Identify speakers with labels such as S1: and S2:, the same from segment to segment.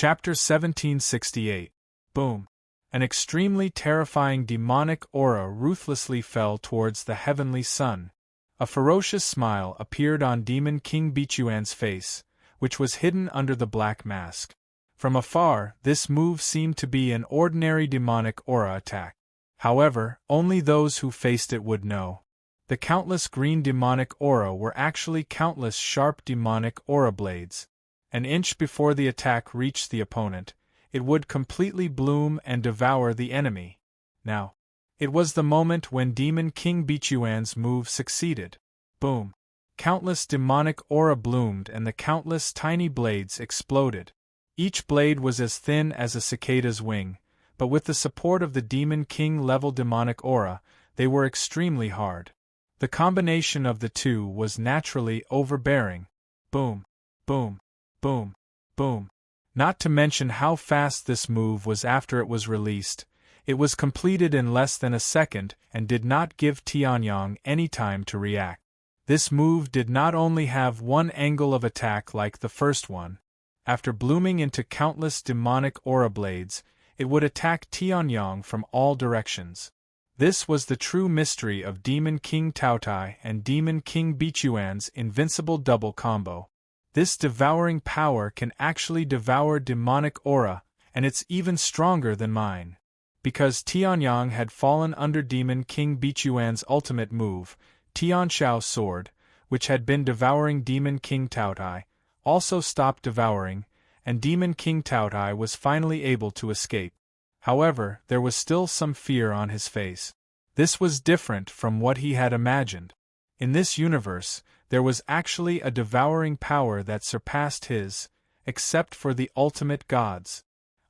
S1: Chapter 1768. Boom. An extremely terrifying demonic aura ruthlessly fell towards the heavenly sun. A ferocious smile appeared on Demon King Bichuan's face, which was hidden under the black mask. From afar, this move seemed to be an ordinary demonic aura attack. However, only those who faced it would know. The countless green demonic aura were actually countless sharp demonic aura blades. An inch before the attack reached the opponent, it would completely bloom and devour the enemy. Now, it was the moment when Demon King Bichuan's move succeeded. Boom. Countless demonic aura bloomed and the countless tiny blades exploded. Each blade was as thin as a cicada's wing, but with the support of the Demon King-level demonic aura, they were extremely hard. The combination of the two was naturally overbearing. Boom, boom, boom, boom. Not to mention how fast this move was after it was released. It was completed in less than a second and did not give Tianyang any time to react. This move did not only have one angle of attack like the first one. After blooming into countless demonic aura blades, it would attack Tianyang from all directions. This was the true mystery of Demon King Taotai and Demon King Bichuan's invincible double combo. This devouring power can actually devour demonic aura, and it's even stronger than mine. Because Tianyang had fallen under Demon King Bichuan's ultimate move, Tianshao's sword, which had been devouring Demon King Taotai, also stopped devouring, and Demon King Taotai was finally able to escape. However, there was still some fear on his face. This was different from what he had imagined. In this universe, there was actually a devouring power that surpassed his, except for the ultimate gods.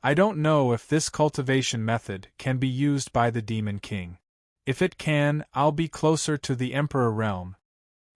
S1: I don't know if this cultivation method can be used by the Demon King. If it can, I'll be closer to the Emperor realm.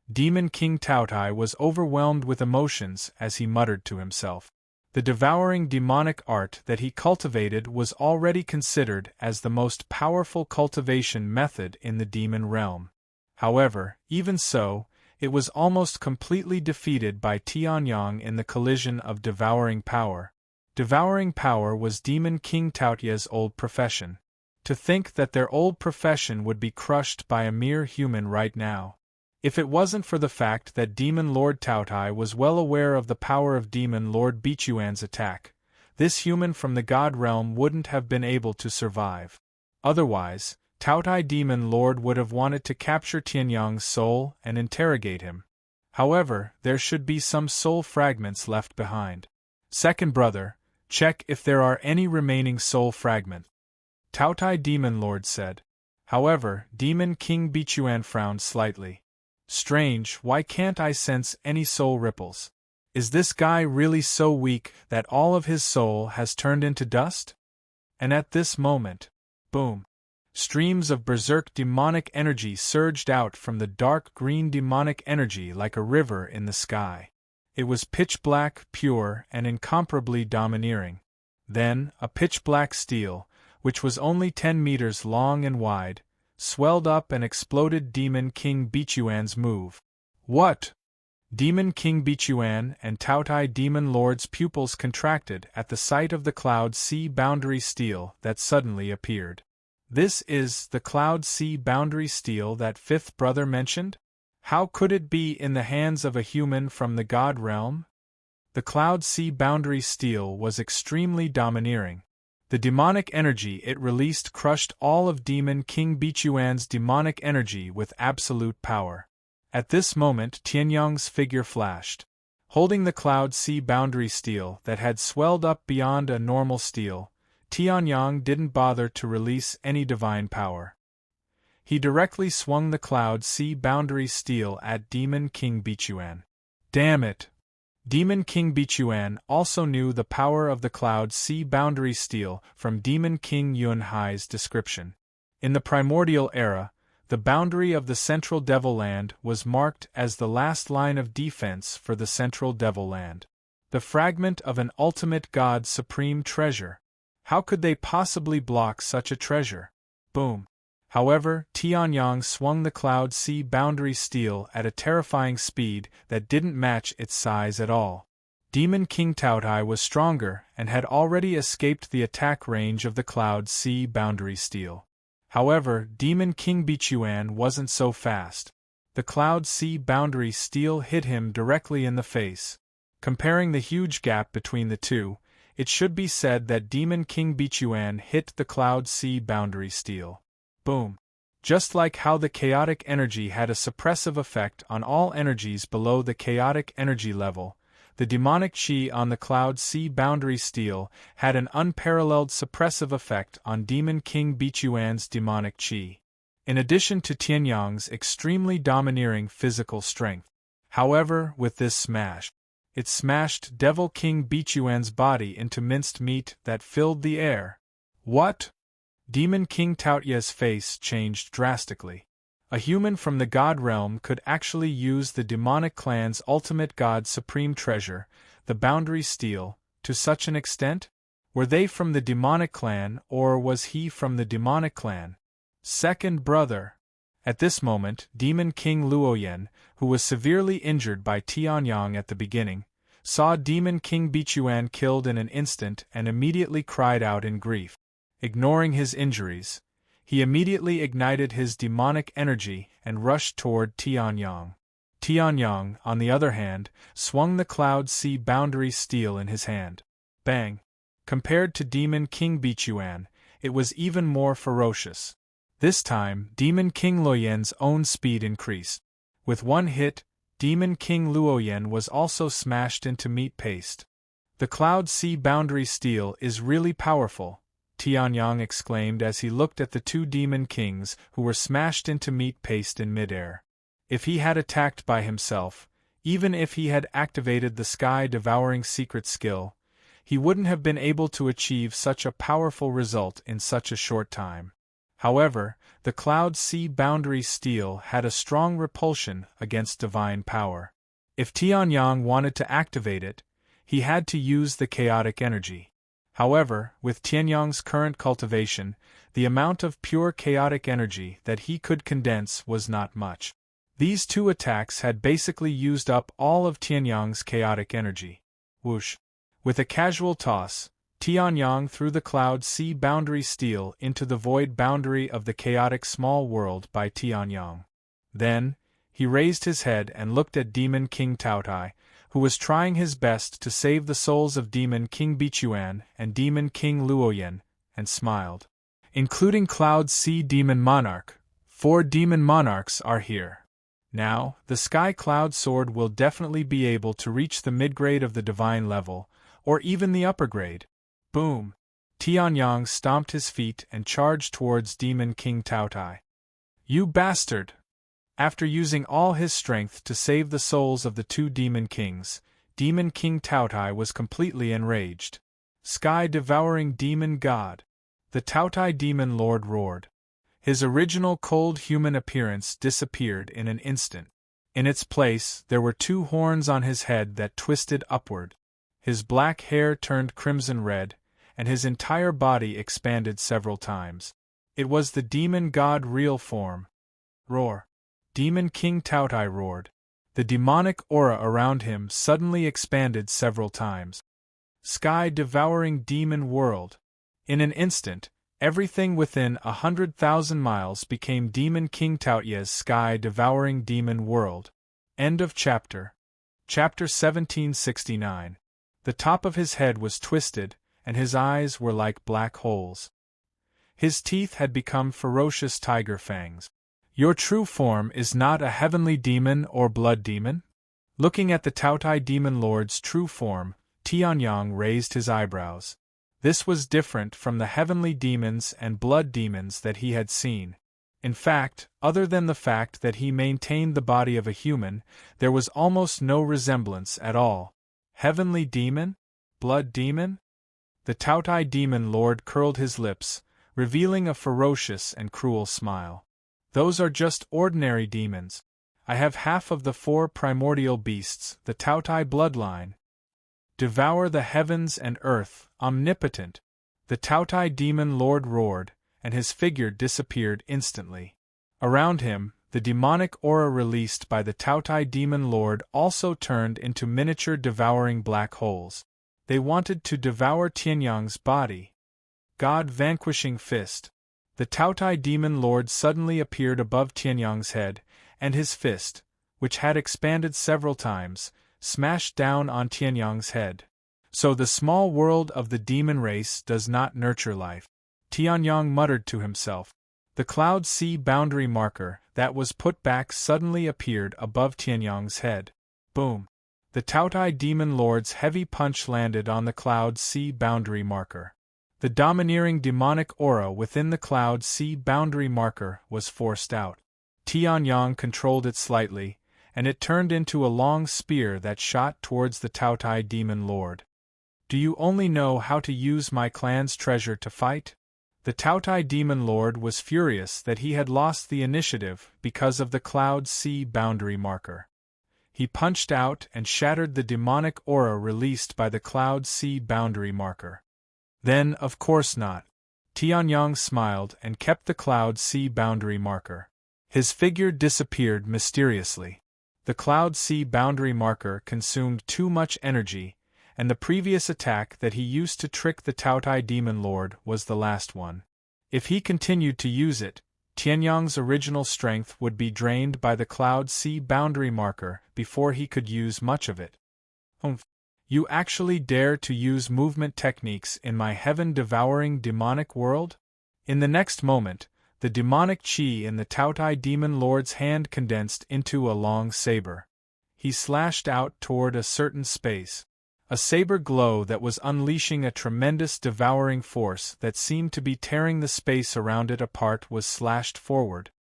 S1: Demon King Taotai was overwhelmed with emotions as he muttered to himself. The devouring demonic art that he cultivated was already considered as the most powerful cultivation method in the demon realm. However, even so, it was almost completely defeated by Tianyang in the collision of devouring power. Devouring power was Demon King Taotia's old profession. To think that their old profession would be crushed by a mere human right now. If it wasn't for the fact that Demon Lord Taotai was well aware of the power of Demon Lord Bichuan's attack, this human from the God realm wouldn't have been able to survive. Otherwise, Taotai Demon Lord would have wanted to capture Tianyang's soul and interrogate him. However, there should be some soul fragments left behind. Second brother, check if there are any remaining soul fragments. Taotai Demon Lord said. However, Demon King Bichuan frowned slightly. Strange, why can't I sense any soul ripples? Is this guy really so weak that all of his soul has turned into dust? And at this moment, boom! Streams of berserk demonic energy surged out from the dark green demonic energy like a river in the sky. It was pitch black, pure, and incomparably domineering. Then, a pitch black steel, which was only 10 meters long and wide, swelled up and exploded Demon King Bichuan's move. What? Demon King Bichuan and Taotai Demon Lord's pupils contracted at the sight of the Cloud Sea boundary steel that suddenly appeared. This is the Cloud Sea boundary steel that fifth brother mentioned? How could it be in the hands of a human from the God realm? The Cloud Sea boundary steel was extremely domineering. The demonic energy it released crushed all of Demon King Bichuan's demonic energy with absolute power. At this moment Tianyang's figure flashed. Holding the Cloud Sea boundary steel that had swelled up beyond a normal steel, Tianyang didn't bother to release any divine power. He directly swung the Cloud Sea boundary steel at Demon King Bichuan. Damn it! Demon King Bichuan also knew the power of the Cloud Sea boundary steel from Demon King Yunhai's description. In the primordial era, the boundary of the Central Devil Land was marked as the last line of defense for the Central Devil Land. The fragment of an ultimate god's supreme treasure. How could they possibly block such a treasure? Boom. However, Tianyang swung the Cloud Sea boundary steel at a terrifying speed that didn't match its size at all. Demon King Taotai was stronger and had already escaped the attack range of the Cloud Sea Boundary Steel. However, Demon King Bichuan wasn't so fast. The Cloud Sea Boundary Steel hit him directly in the face. Comparing the huge gap between the two, it should be said that Demon King Bichuan hit the Cloud Sea Boundary Steel. Boom! Just like how the chaotic energy had a suppressive effect on all energies below the chaotic energy level, the demonic chi on the Cloud Sea Boundary Steel had an unparalleled suppressive effect on Demon King Bichuan's demonic chi. In addition to Tianyang's extremely domineering physical strength. However, with this smash, it smashed Devil King Bichuan's body into minced meat that filled the air. What? Demon King Taotia's face changed drastically. A human from the god realm could actually use the demonic clan's ultimate god supreme treasure, the Boundary Steel, to such an extent? Were they from the demonic clan, or was he from the demonic clan? Second brother. At this moment, Demon King Luoyen, who was severely injured by Tianyang at the beginning, saw Demon King Bichuan killed in an instant and immediately cried out in grief. Ignoring his injuries, he immediately ignited his demonic energy and rushed toward Tianyang. Tianyang, on the other hand, swung the Cloud Sea Boundary Steel in his hand. Bang! Compared to Demon King Bichuan, it was even more ferocious. This time, Demon King Luoyen's own speed increased. With one hit, Demon King Luoyen was also smashed into meat paste. The Cloud Sea Boundary Steel is really powerful, Tianyang exclaimed as he looked at the two demon kings who were smashed into meat paste in midair. If he had attacked by himself, even if he had activated the sky-devouring secret skill, he wouldn't have been able to achieve such a powerful result in such a short time. However, the Cloud Sea Boundary Steel had a strong repulsion against divine power. If Tianyang wanted to activate it, he had to use the chaotic energy. However, with Tianyang's current cultivation, the amount of pure chaotic energy that he could condense was not much. These two attacks had basically used up all of Tianyang's chaotic energy. Whoosh! With a casual toss, Tianyang threw the Cloud Sea Boundary Steel into the void boundary of the chaotic small world by Tianyang. Then, he raised his head and looked at Demon King Taotai, who was trying his best to save the souls of Demon King Bichuan and Demon King Luoyen, and smiled. Including Cloud Sea Demon Monarch, 4 Demon Monarchs are here. Now, the Sky Cloud Sword will definitely be able to reach the mid-grade of the divine level, or even the upper grade. Boom! Tianyang stomped his feet and charged towards Demon King Taotai. You bastard! After using all his strength to save the souls of the two demon kings, Demon King Taotai was completely enraged. Sky-devouring demon god! The Taotai demon lord roared. His original cold human appearance disappeared in an instant. In its place, there were 2 horns on his head that twisted upward. His black hair turned crimson red, and his entire body expanded several times. It was the demon god real form. Roar! Demon King Taotai roared. The demonic aura around him suddenly expanded several times. Sky-devouring demon world! In an instant, everything within 100,000 miles became Demon King Taotia's sky-devouring demon world. End of chapter. Chapter 1769. The top of his head was twisted, and his eyes were like black holes. His teeth had become ferocious tiger fangs. Your true form is not a heavenly demon or blood demon? Looking at the Taotai demon lord's true form, Tianyang raised his eyebrows. This was different from the heavenly demons and blood demons that he had seen. In fact, other than the fact that he maintained the body of a human, there was almost no resemblance at all. Heavenly demon? Blood demon? The Taotai demon lord curled his lips, revealing a ferocious and cruel smile. Those are just ordinary demons. I have half of the 4 primordial beasts, the Taotai bloodline. Devour the heavens and earth, omnipotent! The Taotai demon lord roared, and his figure disappeared instantly. Around him, the demonic aura released by the Taotai Demon Lord also turned into miniature devouring black holes. They wanted to devour Tianyang's body. God vanquishing fist. The Taotai Demon Lord suddenly appeared above Tianyang's head, and his fist, which had expanded several times, smashed down on Tianyang's head. So the small world of the demon race does not nurture life. Tianyang muttered to himself. The Cloud Sea boundary marker that was put back suddenly appeared above Tianyang's head. Boom! The Taotai Demon Lord's heavy punch landed on the Cloud Sea boundary marker. The domineering demonic aura within the Cloud Sea boundary marker was forced out. Tianyang controlled it slightly, and it turned into a long spear that shot towards the Taotai Demon Lord. Do you only know how to use my clan's treasure to fight? The Taotai Demon Lord was furious that he had lost the initiative because of the Cloud Sea boundary marker. He punched out and shattered the demonic aura released by the Cloud Sea boundary marker. Then, of course not. Tianyang smiled and kept the Cloud Sea boundary marker. His figure disappeared mysteriously. The Cloud Sea boundary marker consumed too much energy, and the previous attack that he used to trick the Taotai Demon Lord was the last one. If he continued to use it, Tianyang's original strength would be drained by the Cloud Sea boundary marker before he could use much of it. You actually dare to use movement techniques in my heaven-devouring demonic world? In the next moment, the demonic chi in the Taotai Demon Lord's hand condensed into a long saber. He slashed out toward a certain space. A saber glow that was unleashing a tremendous devouring force that seemed to be tearing the space around it apart was slashed forward.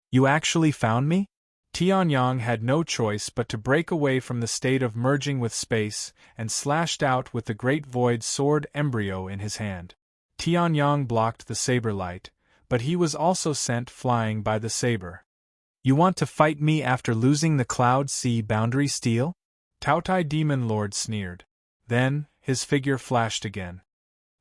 S1: You actually found me? Tianyang had no choice but to break away from the state of merging with space, and slashed out with the great void sword embryo in his hand. Tianyang blocked the saber light, but he was also sent flying by the saber. You want to fight me after losing the Cloud Sea boundary steel? Taotai Demon Lord sneered. Then, his figure flashed again.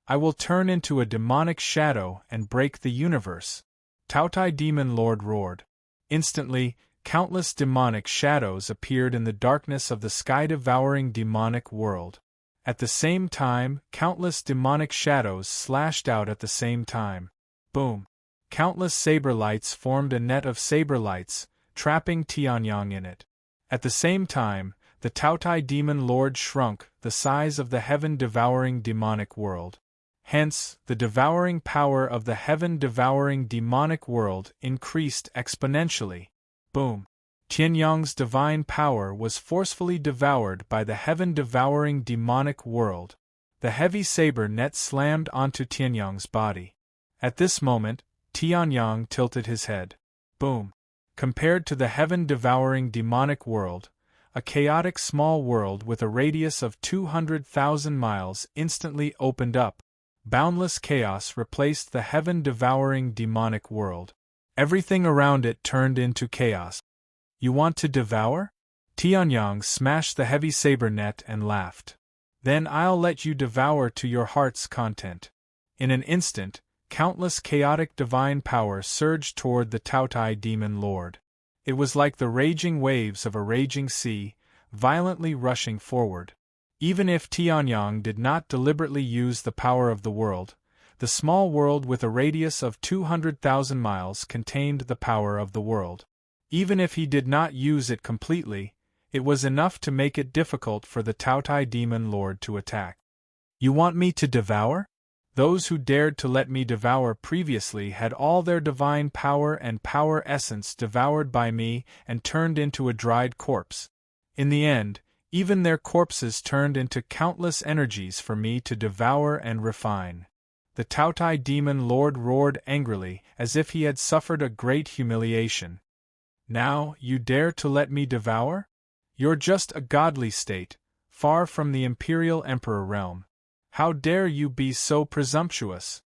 S1: I will turn into a demonic shadow and break the universe. Taotai Demon Lord roared. Instantly, countless demonic shadows appeared in the darkness of the sky-devouring demonic world. At the same time, countless demonic shadows slashed out at the same time. Boom! Countless saber lights formed a net of saber lights, trapping Tianyang in it. At the same time, the Taotai Demon Lord shrunk the size of the heaven-devouring demonic world. Hence, the devouring power of the heaven-devouring demonic world increased exponentially. Boom! Tianyang's divine power was forcefully devoured by the heaven-devouring demonic world. The heavy saber net slammed onto Tianyang's body. At this moment, Tianyang tilted his head. Boom! Compared to the heaven-devouring demonic world, a chaotic small world with a radius of 200,000 miles instantly opened up. Boundless chaos replaced the heaven-devouring demonic world. Everything around it turned into chaos. You want to devour? Tianyang smashed the heavy saber net and laughed. Then I'll let you devour to your heart's content. In an instant, countless chaotic divine power surged toward the Taotai Demon Lord. It was like the raging waves of a raging sea, violently rushing forward. Even if Tianyang did not deliberately use the power of the world, the small world with a radius of 200,000 miles contained the power of the world. Even if he did not use it completely, it was enough to make it difficult for the Taotai Demon Lord to attack. You want me to devour? Those who dared to let me devour previously had all their divine power and power essence devoured by me and turned into a dried corpse. In the end, even their corpses turned into countless energies for me to devour and refine. The Taotai Demon Lord roared angrily, as if he had suffered a great humiliation. Now, you dare to let me devour? You're just a godly state, far from the Imperial Emperor realm. How dare you be so presumptuous?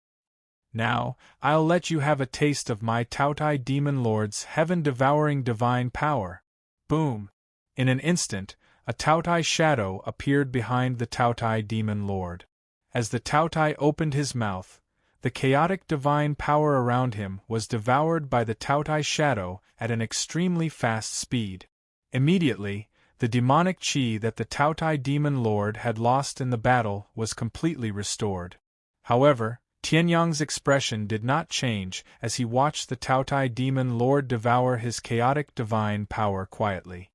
S1: Now, I'll let you have a taste of my Taotai Demon Lord's heaven-devouring divine power. Boom! In an instant, a Taotai shadow appeared behind the Taotai Demon Lord. As the Taotai opened his mouth, The chaotic divine power around him was devoured by the Taotai shadow at an extremely fast speed. Immediately, the demonic chi that the Taotai demon lord had lost in the battle was completely restored. However, Tianyang's expression did not change as he watched the Taotai demon lord devour his chaotic divine power quietly.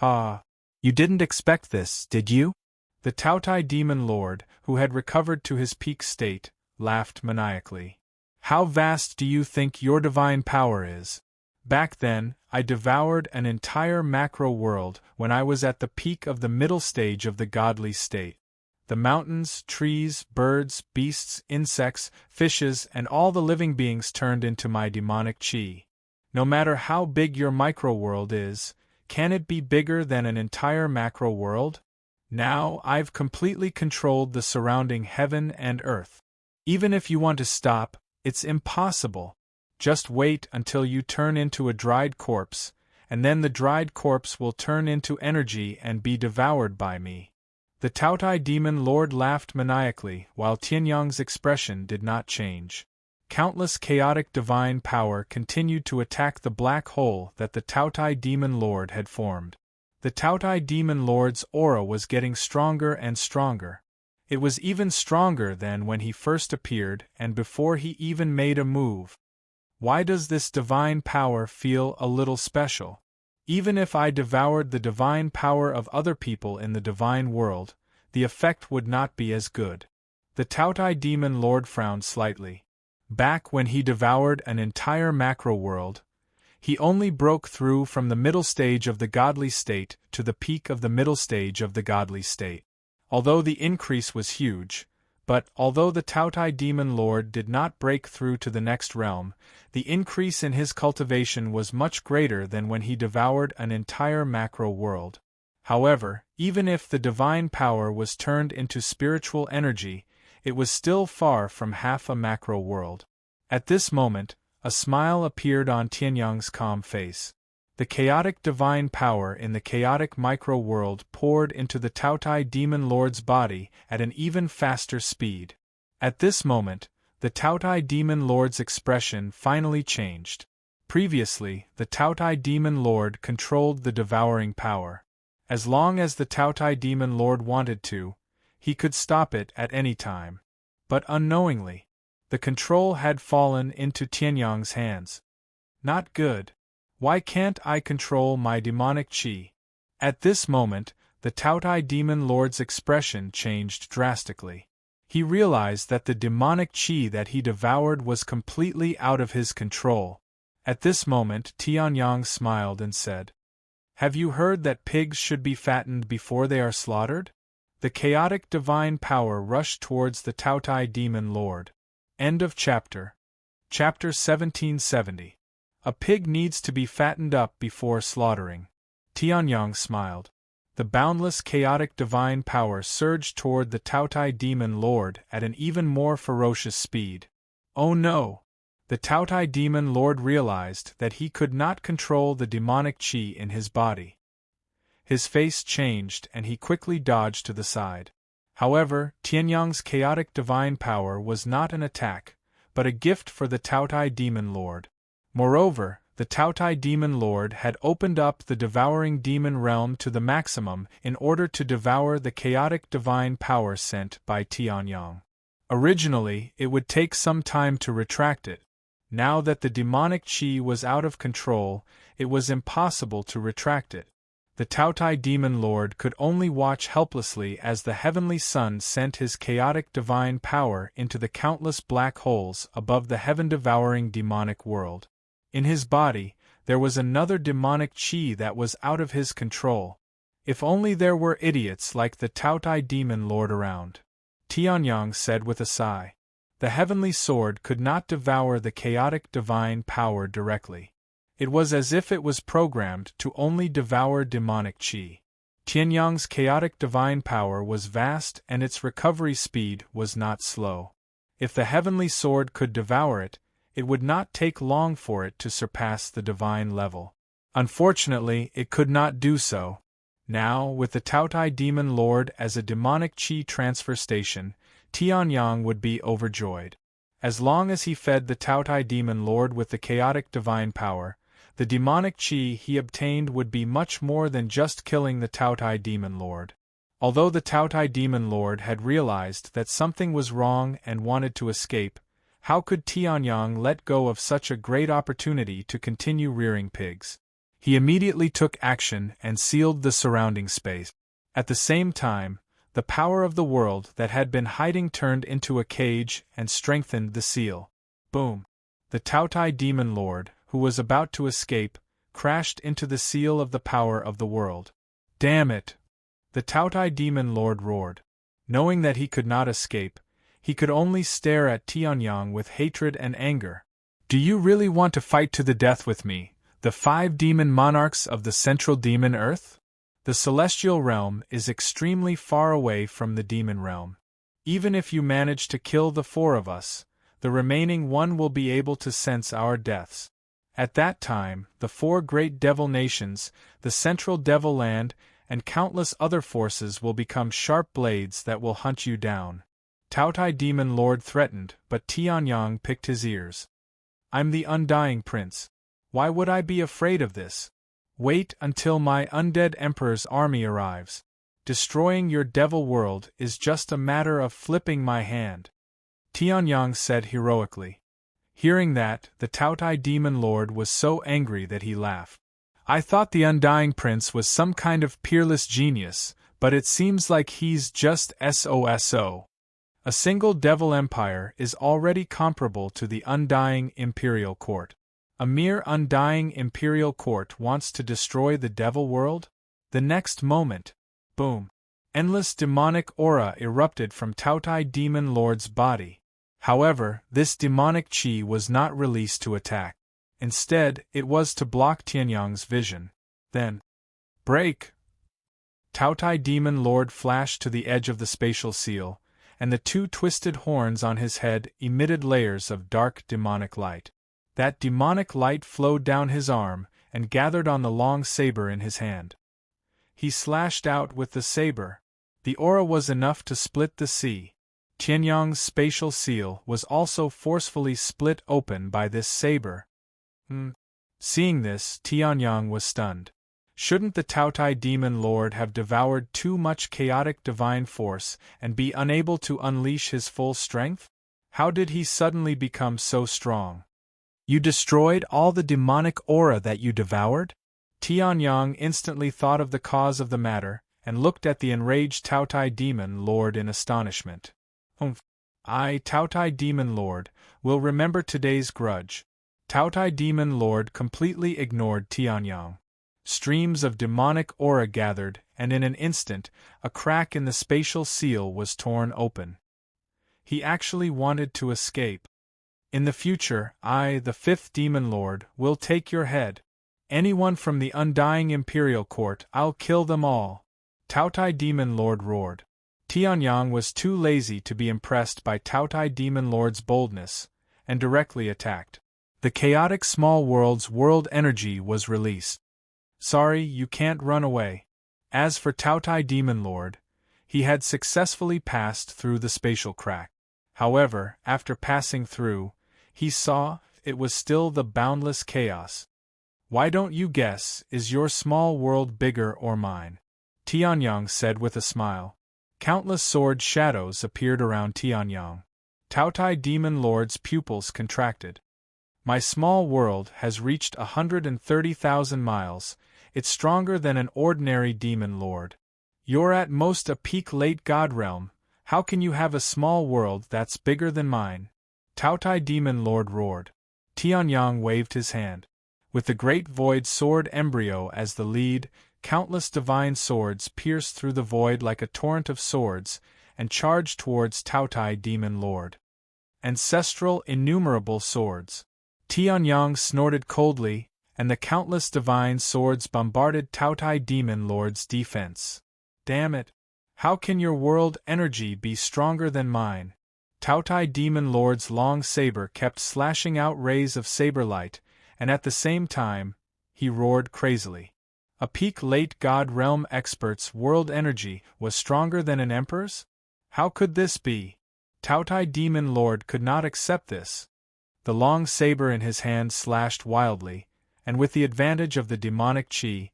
S1: "Ah, you didn't expect this, did you?" The Taotai demon lord, who had recovered to his peak state, laughed maniacally. "How vast do you think your divine power is? Back then, I devoured an entire macro world when I was at the peak of the middle stage of the godly state. The mountains, trees, birds, beasts, insects, fishes, and all the living beings turned into my demonic chi. No matter how big your micro world is, can it be bigger than an entire macro world? Now I've completely controlled the surrounding heaven and earth. Even if you want to stop, it's impossible. Just wait until you turn into a dried corpse, and then the dried corpse will turn into energy and be devoured by me." The Taotai demon lord laughed maniacally while Tianyang's expression did not change. Countless chaotic divine power continued to attack the black hole that the Taotai demon lord had formed. The Taotai demon lord's aura was getting stronger and stronger. It was even stronger than when he first appeared and before he even made a move. Why does this divine power feel a little special? Even if I devoured the divine power of other people in the divine world, the effect would not be as good. The Taotai demon lord frowned slightly. Back when he devoured an entire macro world, he only broke through from the middle stage of the godly state to the peak of the middle stage of the godly state. Although the increase was huge, but although the Taotai demon lord did not break through to the next realm, the increase in his cultivation was much greater than when he devoured an entire macro world. However, even if the divine power was turned into spiritual energy, it was still far from half a macro world. At this moment, a smile appeared on Tianyang's calm face. The chaotic divine power in the chaotic micro world poured into the Taotai demon lord's body at an even faster speed. At this moment, the Taotai demon lord's expression finally changed. Previously, the Taotai demon lord controlled the devouring power. As long as the Taotai demon lord wanted to, he could stop it at any time. But unknowingly, the control had fallen into Tianyang's hands. Not good. Why can't I control my demonic chi? At this moment, the Taotai demon lord's expression changed drastically. He realized that the demonic chi that he devoured was completely out of his control. At this moment, Tianyang smiled and said, "Have you heard that pigs should be fattened before they are slaughtered?" The chaotic divine power rushed towards the Taotai demon lord. End of chapter. Chapter 1770. A pig needs to be fattened up before slaughtering. Tianyang smiled. The boundless chaotic divine power surged toward the Taotai demon lord at an even more ferocious speed. Oh no! The Taotai demon lord realized that he could not control the demonic chi in his body. His face changed and he quickly dodged to the side. However, Tianyang's chaotic divine power was not an attack, but a gift for the Taotai demon lord. Moreover, the Taotai demon lord had opened up the devouring demon realm to the maximum in order to devour the chaotic divine power sent by Tianyang. Originally, it would take some time to retract it. Now that the demonic chi was out of control, it was impossible to retract it. The Taotai demon lord could only watch helplessly as the heavenly sun sent his chaotic divine power into the countless black holes above the heaven-devouring demonic world. In his body, there was another demonic chi that was out of his control. If only there were idiots like the Taotai demon lord around. Tianyang said with a sigh. The heavenly sword could not devour the chaotic divine power directly. It was as if it was programmed to only devour demonic chi. Tianyang's chaotic divine power was vast and its recovery speed was not slow. If the heavenly sword could devour it, it would not take long for it to surpass the divine level. Unfortunately, it could not do so. Now, with the Taotai demon lord as a demonic chi transfer station, Tianyang would be overjoyed. As long as he fed the Taotai Demon Lord with the chaotic divine power, the demonic chi he obtained would be much more than just killing the Taotai Demon Lord. Although the Taotai Demon Lord had realized that something was wrong and wanted to escape, how could Tianyang let go of such a great opportunity to continue rearing pigs? He immediately took action and sealed the surrounding space. At the same time, the power of the world that had been hiding turned into a cage and strengthened the seal. Boom! The Taotai Demon Lord, who was about to escape, crashed into the seal of the power of the world. Damn it! The Taotai Demon Lord roared. Knowing that he could not escape, he could only stare at Tianyang with hatred and anger. Do you really want to fight to the death with me, the 5 demon monarchs of the central demon earth? The celestial realm is extremely far away from the demon realm. Even if you manage to kill the 4 of us, the remaining one will be able to sense our deaths. At that time, the 4 great devil nations, the central devil land, and countless other forces will become sharp blades that will hunt you down. Taotai Demon Lord threatened, but Tianyang picked his ears. I'm the Undying Prince. Why would I be afraid of this? Wait until my undead emperor's army arrives. Destroying your devil world is just a matter of flipping my hand, Tianyang said heroically. Hearing that, the Taotai Demon Lord was so angry that he laughed. I thought the Undying Prince was some kind of peerless genius, but it seems like he's just SOSO. A single devil empire is already comparable to the Undying Imperial Court. A mere Undying Imperial Court wants to destroy the devil world? The next moment, boom! Endless demonic aura erupted from Taotai Demon Lord's body. However, this demonic chi was not released to attack. Instead, it was to block Tianyang's vision. Then, break! Taotai Demon Lord flashed to the edge of the spatial seal, and the 2 twisted horns on his head emitted layers of dark demonic light. That demonic light flowed down his arm and gathered on the long saber in his hand. He slashed out with the saber. The aura was enough to split the sea. Tianyang's spatial seal was also forcefully split open by this saber. Seeing this, Tianyang was stunned. Shouldn't the Taotai Demon Lord have devoured too much chaotic divine force and be unable to unleash his full strength? How did he suddenly become so strong? You destroyed all the demonic aura that you devoured? Tianyang instantly thought of the cause of the matter and looked at the enraged Taotai Demon Lord in astonishment. I, Taotai Demon Lord, will remember today's grudge. Taotai Demon Lord completely ignored Tianyang. Streams of demonic aura gathered, and in an instant, a crack in the spatial seal was torn open. He actually wanted to escape. In the future, I, the 5th Demon Lord, will take your head. Anyone from the Undying Imperial Court, I'll kill them all. Taotai Demon Lord roared. Tianyang was too lazy to be impressed by Taotai Demon Lord's boldness, and directly attacked. The chaotic small world's world energy was released. Sorry, you can't run away. As for Taotai Demon Lord, he had successfully passed through the spatial crack. However, after passing through, he saw it was still the boundless chaos. Why don't you guess, is your small world bigger or mine? Tianyang said with a smile. Countless sword shadows appeared around Tianyang. Taotai Demon Lord's pupils contracted. My small world has reached 130,000 miles. It's stronger than an ordinary demon lord. You're at most a peak late god realm. How can you have a small world that's bigger than mine? Taotai Demon Lord roared. Tianyang waved his hand. With the great void sword embryo as the lead, countless divine swords pierced through the void like a torrent of swords, and charged towards Taotai Demon Lord. Ancestral innumerable swords. Tianyang snorted coldly, and the countless divine swords bombarded Taotai Demon Lord's defense. Damn it! How can your world energy be stronger than mine? Taotai Demon Lord's long saber kept slashing out rays of saber light, and at the same time, he roared crazily. A peak late god realm expert's world energy was stronger than an emperor's? How could this be? Tao-Tai Demon Lord could not accept this. The long saber in his hand slashed wildly, and with the advantage of the demonic qi,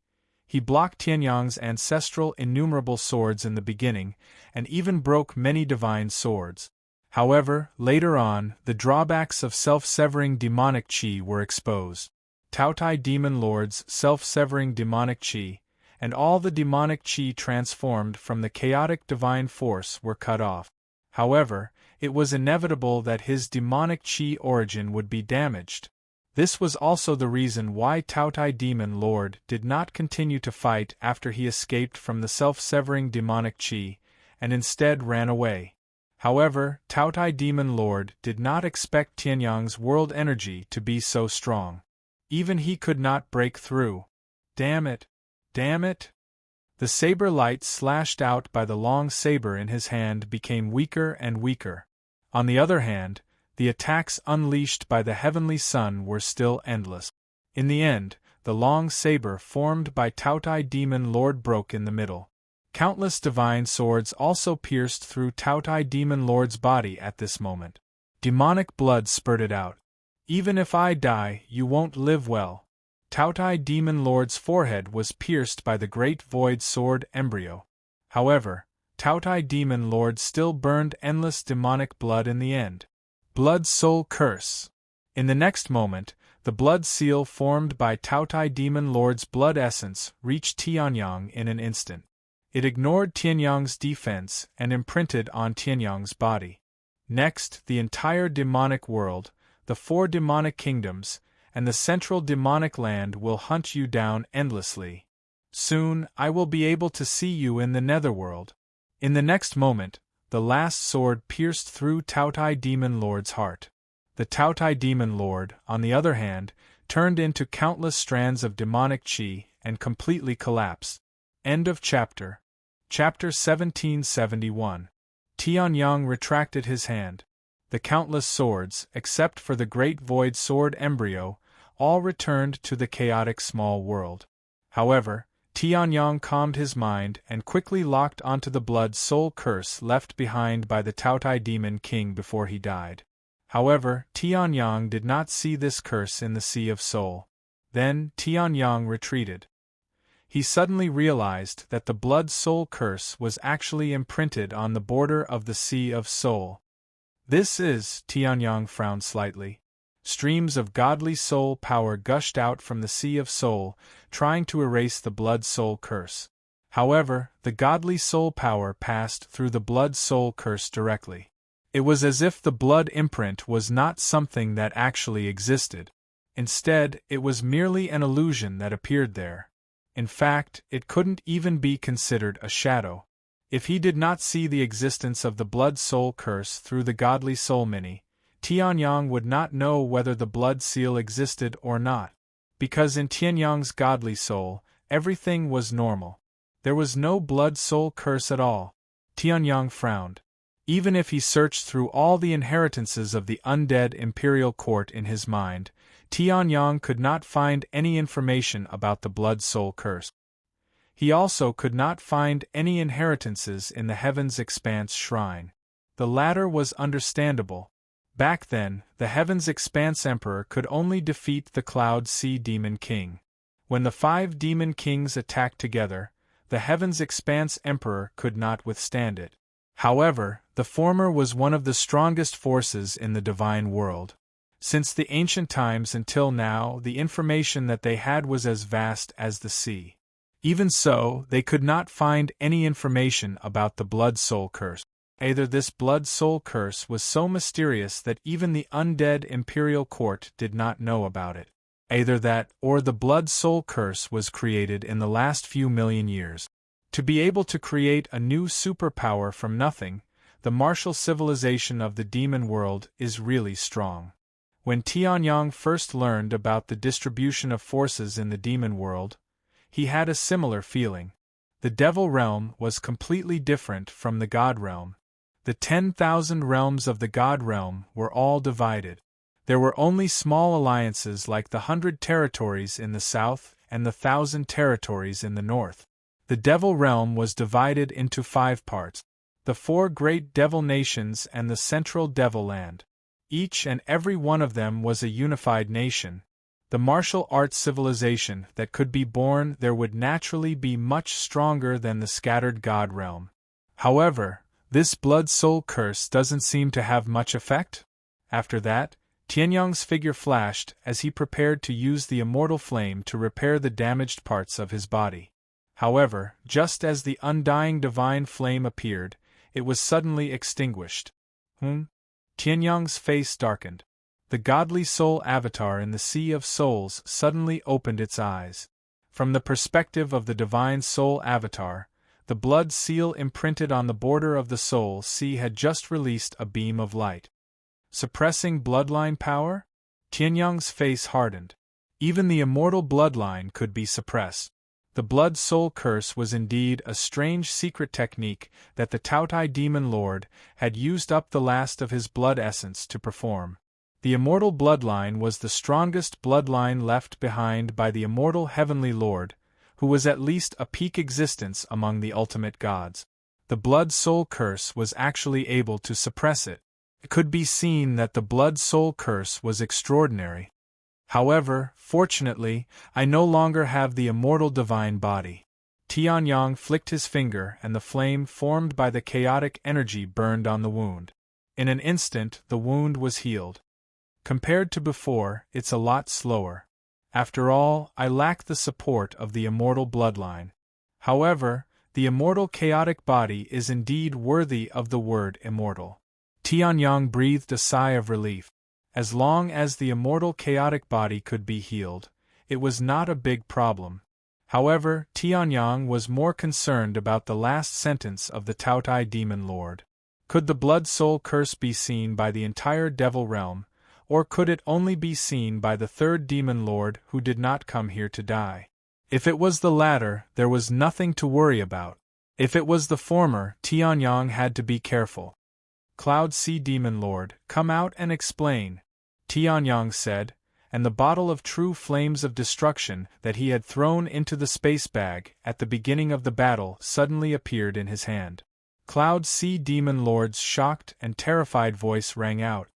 S1: he blocked Tianyang's ancestral innumerable swords in the beginning, and even broke many divine swords. However, later on, the drawbacks of self-severing demonic qi were exposed. Tao-Tai Demon Lord's self-severing demonic qi, and all the demonic qi transformed from the chaotic divine force were cut off. However, it was inevitable that his demonic qi origin would be damaged. This was also the reason why Tao-Tai Demon Lord did not continue to fight after he escaped from the self-severing demonic qi, and instead ran away. However, Tao-Tai Demon Lord did not expect Tianyang's world energy to be so strong. Even he could not break through. Damn it! Damn it! The saber light slashed out by the long saber in his hand became weaker and weaker. On the other hand, the attacks unleashed by the heavenly sun were still endless. In the end, the long saber formed by Tao-Tai Demon Lord broke in the middle. Countless divine swords also pierced through Tao-Tai Demon Lord's body at this moment. Demonic blood spurted out. Even if I die, you won't live well. Tao-Tai Demon Lord's forehead was pierced by the great void sword embryo. However, Tao-Tai Demon Lord still burned endless demonic blood in the end. Blood Soul Curse. In the next moment, the blood seal formed by Tao-Tai Demon Lord's blood essence reached Tianyang in an instant. It ignored Tianyang's defense and imprinted on Tianyang's body. Next, the entire demonic world, the 4 demonic kingdoms, and the central demonic land will hunt you down endlessly. Soon, I will be able to see you in the netherworld. In the next moment, the last sword pierced through Tao-Tai Demon Lord's heart. The Tao-Tai Demon Lord, on the other hand, turned into countless strands of demonic qi and completely collapsed. End of chapter. Chapter 1771. Tianyang retracted his hand. The countless swords, except for the great void sword embryo, all returned to the chaotic small world. However, Tianyang calmed his mind and quickly locked onto the blood soul curse left behind by the Tao-Tai Demon King before he died. However, Tianyang did not see this curse in the Sea of Soul. Then, Tianyang retreated. He suddenly realized that the blood soul curse was actually imprinted on the border of the Sea of Soul. This is, Tianyang frowned slightly. Streams of godly soul power gushed out from the Sea of Soul, trying to erase the blood soul curse. However, the godly soul power passed through the blood soul curse directly. It was as if the blood imprint was not something that actually existed. Instead, it was merely an illusion that appeared there. In fact, it couldn't even be considered a shadow. If he did not see the existence of the blood soul curse through the godly soul mini, Tianyang would not know whether the blood seal existed or not. Because in Tianyang's godly soul, everything was normal. There was no blood soul curse at all. Tianyang frowned. Even if he searched through all the inheritances of the undead imperial court in his mind, Tianyang could not find any information about the blood soul curse. He also could not find any inheritances in the Heaven's Expanse shrine. The latter was understandable. Back then, the Heaven's Expanse Emperor could only defeat the Cloud Sea Demon King. When the 5 demon kings attacked together, the Heaven's Expanse Emperor could not withstand it. However, the former was one of the strongest forces in the divine world. Since the ancient times until now, the information that they had was as vast as the sea. Even so, they could not find any information about the blood soul curse. Either this blood soul curse was so mysterious that even the undead imperial court did not know about it. Either that, or the blood soul curse was created in the last few million years. To be able to create a new superpower from nothing, the martial civilization of the demon world is really strong. When Tianyang first learned about the distribution of forces in the demon world, he had a similar feeling. The devil realm was completely different from the god realm. The 10,000 realms of the god realm were all divided. There were only small alliances like the 100 territories in the south and the 1,000 territories in the north. The devil realm was divided into 5 parts. the 4 great devil nations and the central devil land. Each and every one of them was a unified nation. The martial arts civilization that could be born there would naturally be much stronger than the scattered god realm. However, this blood-soul curse doesn't seem to have much effect. After that, Tianyang's figure flashed as he prepared to use the immortal flame to repair the damaged parts of his body. However, just as the undying divine flame appeared, it was suddenly extinguished. Tianyang's face darkened. The godly soul avatar in the Sea of Souls suddenly opened its eyes. From the perspective of the divine soul avatar, the blood seal imprinted on the border of the soul sea had just released a beam of light. Suppressing bloodline power? Tianyang's face hardened. Even the immortal bloodline could be suppressed. The blood-soul curse was indeed a strange secret technique that the Taotai demon lord had used up the last of his blood essence to perform. The immortal bloodline was the strongest bloodline left behind by the immortal heavenly lord, who was at least a peak existence among the ultimate gods. The blood-soul curse was actually able to suppress it. It could be seen that the blood-soul curse was extraordinary. However, fortunately, I no longer have the immortal divine body. Tianyang flicked his finger and the flame formed by the chaotic energy burned on the wound. In an instant, the wound was healed. Compared to before, it's a lot slower. After all, I lack the support of the immortal bloodline. However, the immortal chaotic body is indeed worthy of the word immortal. Tianyang breathed a sigh of relief. As long as the immortal chaotic body could be healed, it was not a big problem. However, Tianyang was more concerned about the last sentence of the Taotai demon lord. Could the blood-soul curse be seen by the entire devil realm, or could it only be seen by the third demon lord who did not come here to die? If it was the latter, there was nothing to worry about. If it was the former, Tianyang had to be careful. Cloud Sea Demon Lord, come out and explain, Tianyang said, and the bottle of true flames of destruction that he had thrown into the space bag at the beginning of the battle suddenly appeared in his hand. Cloud Sea Demon Lord's shocked and terrified voice rang out.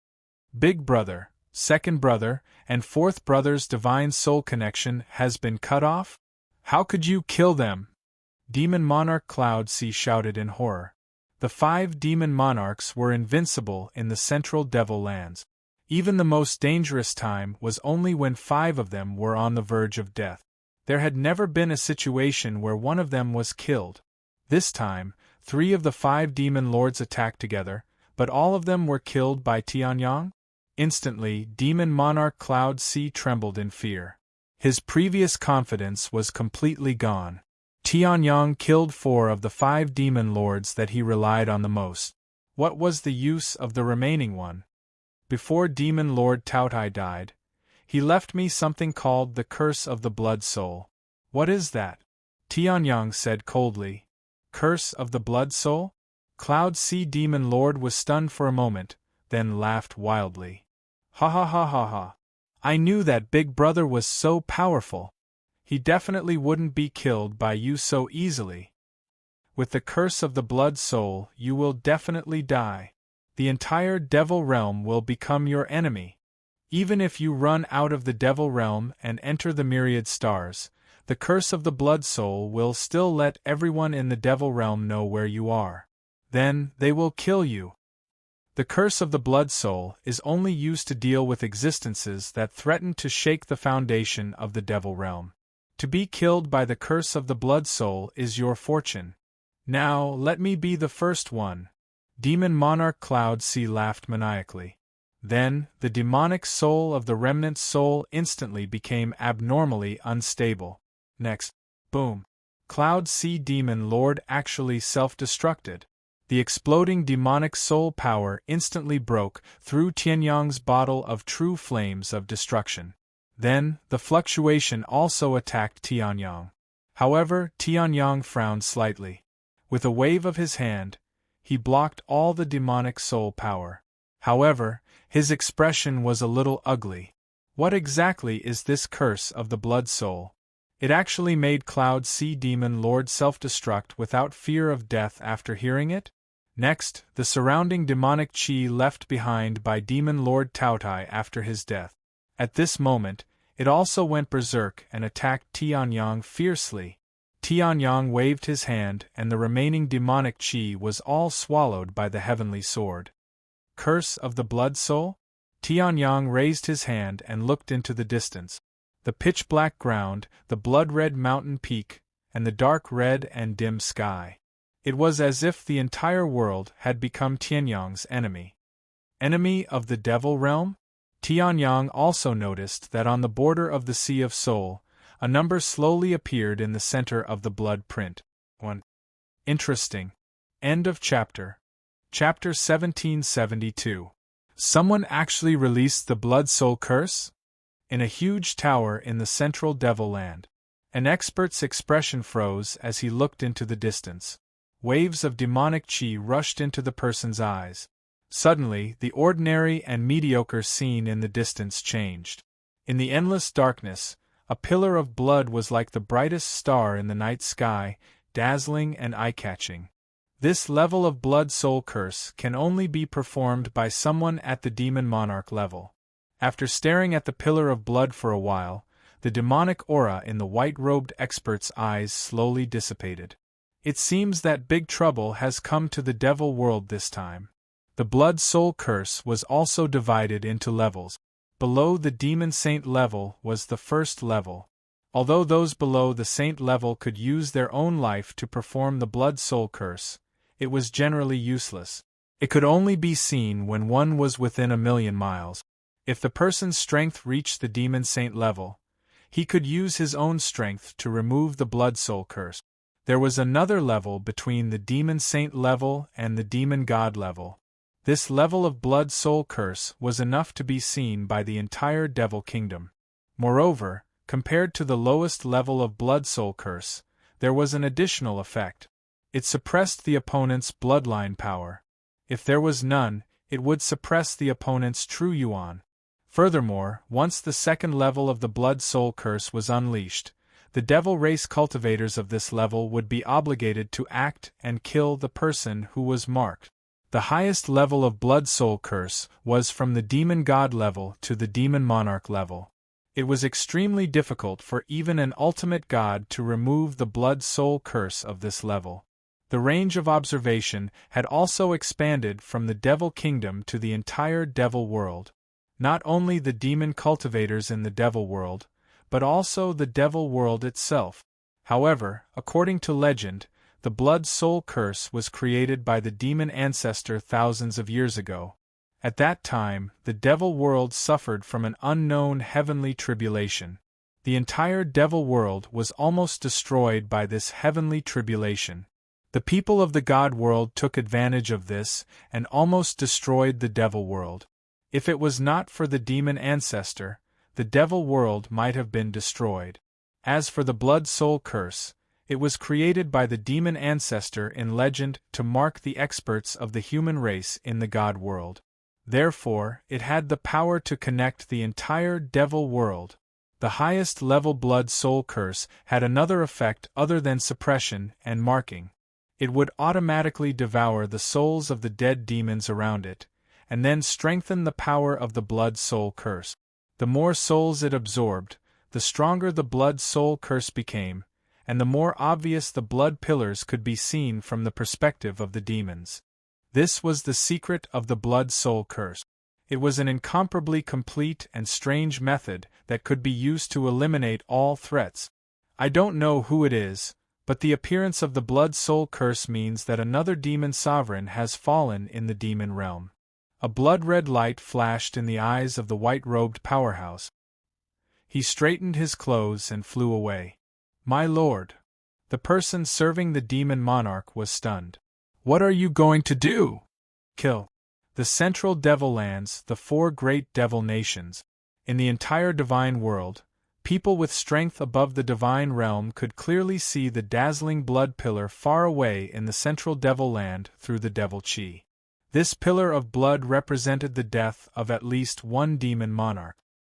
S1: Big brother, second brother, and fourth brother's divine soul connection has been cut off? How could you kill them? Demon Monarch Cloud Sea shouted in horror. The 5 demon monarchs were invincible in the central devil lands. Even the most dangerous time was only when 5 of them were on the verge of death. There had never been a situation where one of them was killed. This time, 3 of the 5 demon lords attacked together, but all of them were killed by Tianyang? Instantly, Demon Monarch Cloud Sea trembled in fear. His previous confidence was completely gone. Tianyang killed 4 of the 5 demon lords that he relied on the most. What was the use of the remaining one? Before Demon Lord Taotai died, he left me something called the Curse of the Blood Soul. What is that? Tianyang said coldly. Curse of the Blood Soul? Cloud Sea Demon Lord was stunned for a moment, then laughed wildly. Ha ha ha ha ha. I knew that Big Brother was so powerful. He definitely wouldn't be killed by you so easily. With the Curse of the Blood Soul, you will definitely die. The entire devil realm will become your enemy. Even if you run out of the devil realm and enter the myriad stars, the Curse of the Blood Soul will still let everyone in the devil realm know where you are. Then, they will kill you. The Curse of the Blood Soul is only used to deal with existences that threaten to shake the foundation of the devil realm. To be killed by the Curse of the Blood Soul is your fortune. Now, let me be the first one. Demon Monarch Cloud Sea laughed maniacally. Then, the demonic soul of the remnant soul instantly became abnormally unstable. Next, boom. Cloud Sea Demon Lord actually self-destructed. The exploding demonic soul power instantly broke through Tianyang's bottle of true flames of destruction. Then, the fluctuation also attacked Tianyang. However, Tianyang frowned slightly. With a wave of his hand, he blocked all the demonic soul power. However, his expression was a little ugly. What exactly is this Curse of the Blood Soul? It actually made Cloud Sea Demon Lord self-destruct without fear of death after hearing it? Next, the surrounding demonic chi left behind by Demon Lord Taotai after his death. At this moment, it also went berserk and attacked Tianyang fiercely. Tianyang waved his hand and the remaining demonic chi was all swallowed by the heavenly sword. Curse of the Blood Soul? Tianyang raised his hand and looked into the distance. The pitch-black ground, the blood-red mountain peak, and the dark red and dim sky. It was as if the entire world had become Tianyang's enemy. Enemy of the Devil Realm? Tianyang also noticed that on the border of the Sea of Soul, a number slowly appeared in the center of the blood print. 1. Interesting. End of chapter. Chapter 1772. Someone actually released the Blood Soul Curse? In a huge tower in the central Devil Land. An expert's expression froze as he looked into the distance. Waves of demonic chi rushed into the person's eyes. Suddenly, the ordinary and mediocre scene in the distance changed. In the endless darkness, a pillar of blood was like the brightest star in the night sky, dazzling and eye-catching. This level of Blood Soul Curse can only be performed by someone at the Demon Monarch level. After staring at the pillar of blood for a while, the demonic aura in the white-robed expert's eyes slowly dissipated. It seems that big trouble has come to the devil world this time. The Blood Soul Curse was also divided into levels. Below the Demon Saint level was the first level. Although those below the Saint level could use their own life to perform the Blood Soul Curse, it was generally useless. It could only be seen when one was within 1,000,000 miles. If the person's strength reached the Demon Saint level, he could use his own strength to remove the Blood Soul Curse. There was another level between the Demon Saint level and the Demon God level. This level of Blood Soul Curse was enough to be seen by the entire Devil Kingdom. Moreover, compared to the lowest level of Blood Soul Curse, there was an additional effect. It suppressed the opponent's bloodline power. If there was none, it would suppress the opponent's true yuan. Furthermore, once the second level of the Blood Soul Curse was unleashed, the devil race cultivators of this level would be obligated to act and kill the person who was marked. The highest level of Blood Soul Curse was from the Demon God level to the Demon Monarch level. It was extremely difficult for even an ultimate god to remove the Blood Soul Curse of this level. The range of observation had also expanded from the Devil Kingdom to the entire Devil world. Not only the demon cultivators in the Devil world, but also the Devil world itself. However, according to legend, the Blood Soul Curse was created by the demon ancestor thousands of years ago. At that time, the Devil world suffered from an unknown heavenly tribulation. The entire Devil world was almost destroyed by this heavenly tribulation. The people of the God world took advantage of this and almost destroyed the Devil world. If it was not for the demon ancestor, the Devil world might have been destroyed. As for the Blood Soul Curse, it was created by the demon ancestor in legend to mark the experts of the human race in the God world. Therefore, it had the power to connect the entire Devil world. The highest level Blood Soul Curse had another effect other than suppression and marking. It would automatically devour the souls of the dead demons around it, and then strengthen the power of the Blood Soul Curse. The more souls it absorbed, the stronger the Blood Soul Curse became, and the more obvious the blood pillars could be seen from the perspective of the demons. This was the secret of the Blood Soul Curse. It was an incomparably complete and strange method that could be used to eliminate all threats. I don't know who it is, but the appearance of the Blood Soul Curse means that another demon sovereign has fallen in the demon realm. A blood-red light flashed in the eyes of the white-robed powerhouse. He straightened his clothes and flew away. "My lord!" The person serving the demon monarch was stunned. "What are you going to do?" "Kill." The central devil lands, the 4 great devil nations. In the entire divine world, people with strength above the divine realm could clearly see the dazzling blood pillar far away in the central devil land through the devil chi. This pillar of blood represented the death of at least one demon monarch.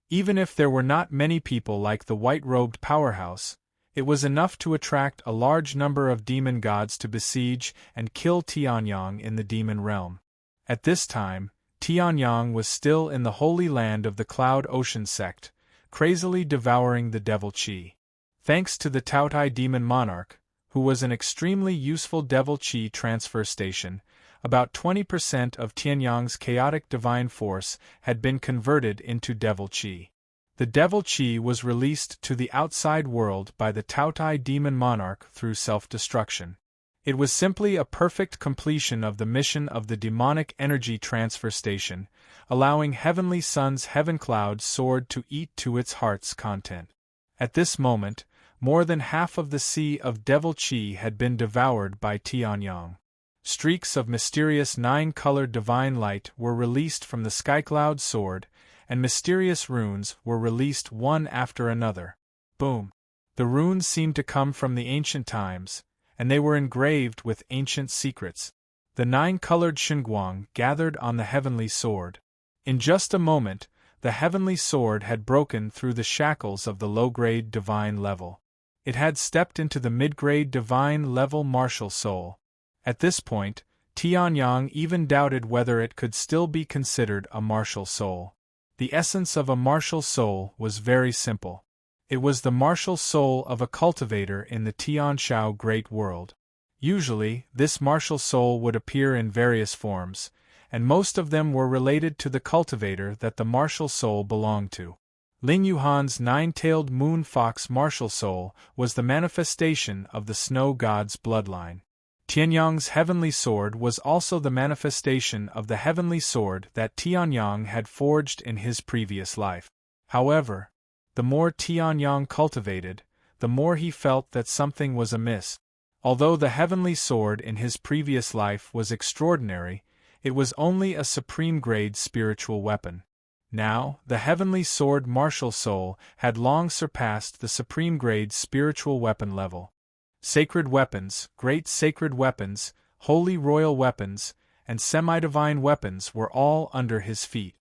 S1: Even if there were not many people like the white-robed powerhouse, It was enough to attract a large number of demon gods to besiege and kill Tianyang in the demon realm. At this time, Tianyang was still in the holy land of the Cloud Ocean sect, crazily devouring the devil chi. Thanks to the Taotai demon monarch, who was an extremely useful devil chi transfer station, about 20% of Tianyang's chaotic divine force had been converted into devil chi. The devil chi was released to the outside world by the Taotai demon monarch through self-destruction. It was simply a perfect completion of the mission of the demonic energy transfer station, allowing Heavenly Sun's heaven cloud sword to eat to its heart's content. At this moment, more than half of the sea of devil chi had been devoured by Tianyang. Streaks of mysterious nine-colored divine light were released from the skycloud sword, and mysterious runes were released one after another. Boom! The runes seemed to come from the ancient times, and they were engraved with ancient secrets. The nine-colored Shinguang gathered on the heavenly sword. In just a moment, the heavenly sword had broken through the shackles of the low-grade divine level. It had stepped into the mid-grade divine level martial soul. At this point, Tianyang even doubted whether it could still be considered a martial soul. The essence of a martial soul was very simple. It was the martial soul of a cultivator in the Tianshao Great World. Usually, this martial soul would appear in various forms, and most of them were related to the cultivator that the martial soul belonged to. Ling Yuhan's nine-tailed moon fox martial soul was the manifestation of the snow god's bloodline. Tianyang's heavenly sword was also the manifestation of the heavenly sword that Tianyang had forged in his previous life. However, the more Tianyang cultivated, the more he felt that something was amiss. Although the heavenly sword in his previous life was extraordinary, it was only a supreme-grade spiritual weapon. Now, the heavenly sword martial soul had long surpassed the supreme-grade spiritual weapon level. Sacred weapons, great sacred weapons, holy royal weapons, and semi-divine weapons were all under his feet.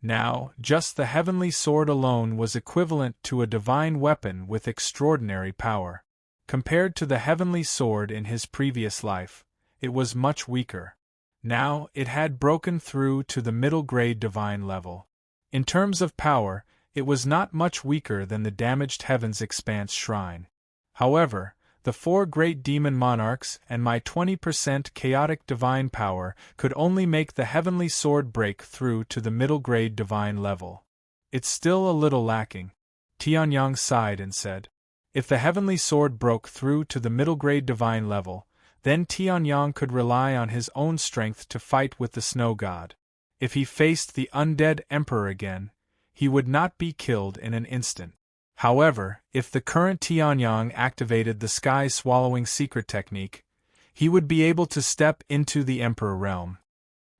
S1: Now, just the heavenly sword alone was equivalent to a divine weapon with extraordinary power. Compared to the heavenly sword in his previous life, it was much weaker. Now, it had broken through to the middle-grade divine level. In terms of power, it was not much weaker than the damaged Heaven's Expanse Shrine. However, the four great demon monarchs and my 20% chaotic divine power could only make the heavenly sword break through to the middle-grade divine level. It's still a little lacking. Tianyang sighed and said. If the heavenly sword broke through to the middle-grade divine level, then Tianyang could rely on his own strength to fight with the snow god. If he faced the undead emperor again, he would not be killed in an instant. However, if the current Tianyang activated the sky-swallowing secret technique, he would be able to step into the emperor realm.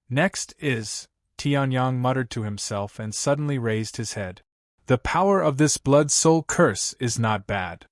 S1: Next is, Tianyang muttered to himself and suddenly raised his head. The power of this blood-soul curse is not bad.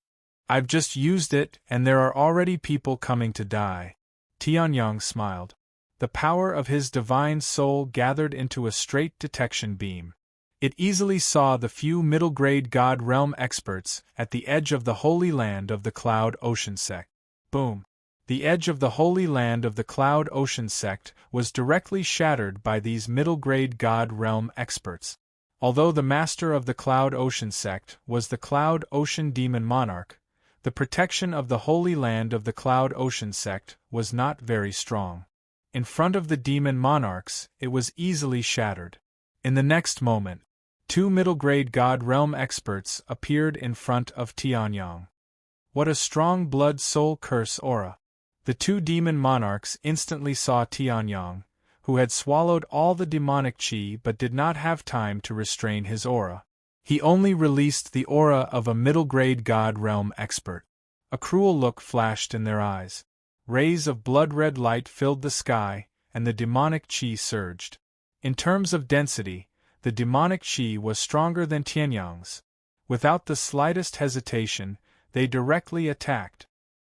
S1: I've just used it and there are already people coming to die. Tianyang smiled. The power of his divine soul gathered into a straight detection beam. It easily saw the few middle-grade God Realm experts at the edge of the Holy Land of the Cloud Ocean sect. Boom! The edge of the Holy Land of the Cloud Ocean sect was directly shattered by these middle-grade God Realm experts. Although the master of the Cloud Ocean sect was the Cloud Ocean Demon Monarch, the protection of the Holy Land of the Cloud Ocean sect was not very strong. In front of the demon monarchs, it was easily shattered. In the next moment, two middle-grade God Realm experts appeared in front of Tianyang. What a strong blood-soul curse aura! The two demon monarchs instantly saw Tianyang, who had swallowed all the demonic chi but did not have time to restrain his aura. He only released the aura of a middle-grade God Realm expert. A cruel look flashed in their eyes. Rays of blood-red light filled the sky, and the demonic chi surged. In terms of density, the demonic chi was stronger than Tianyang's. Without the slightest hesitation, they directly attacked.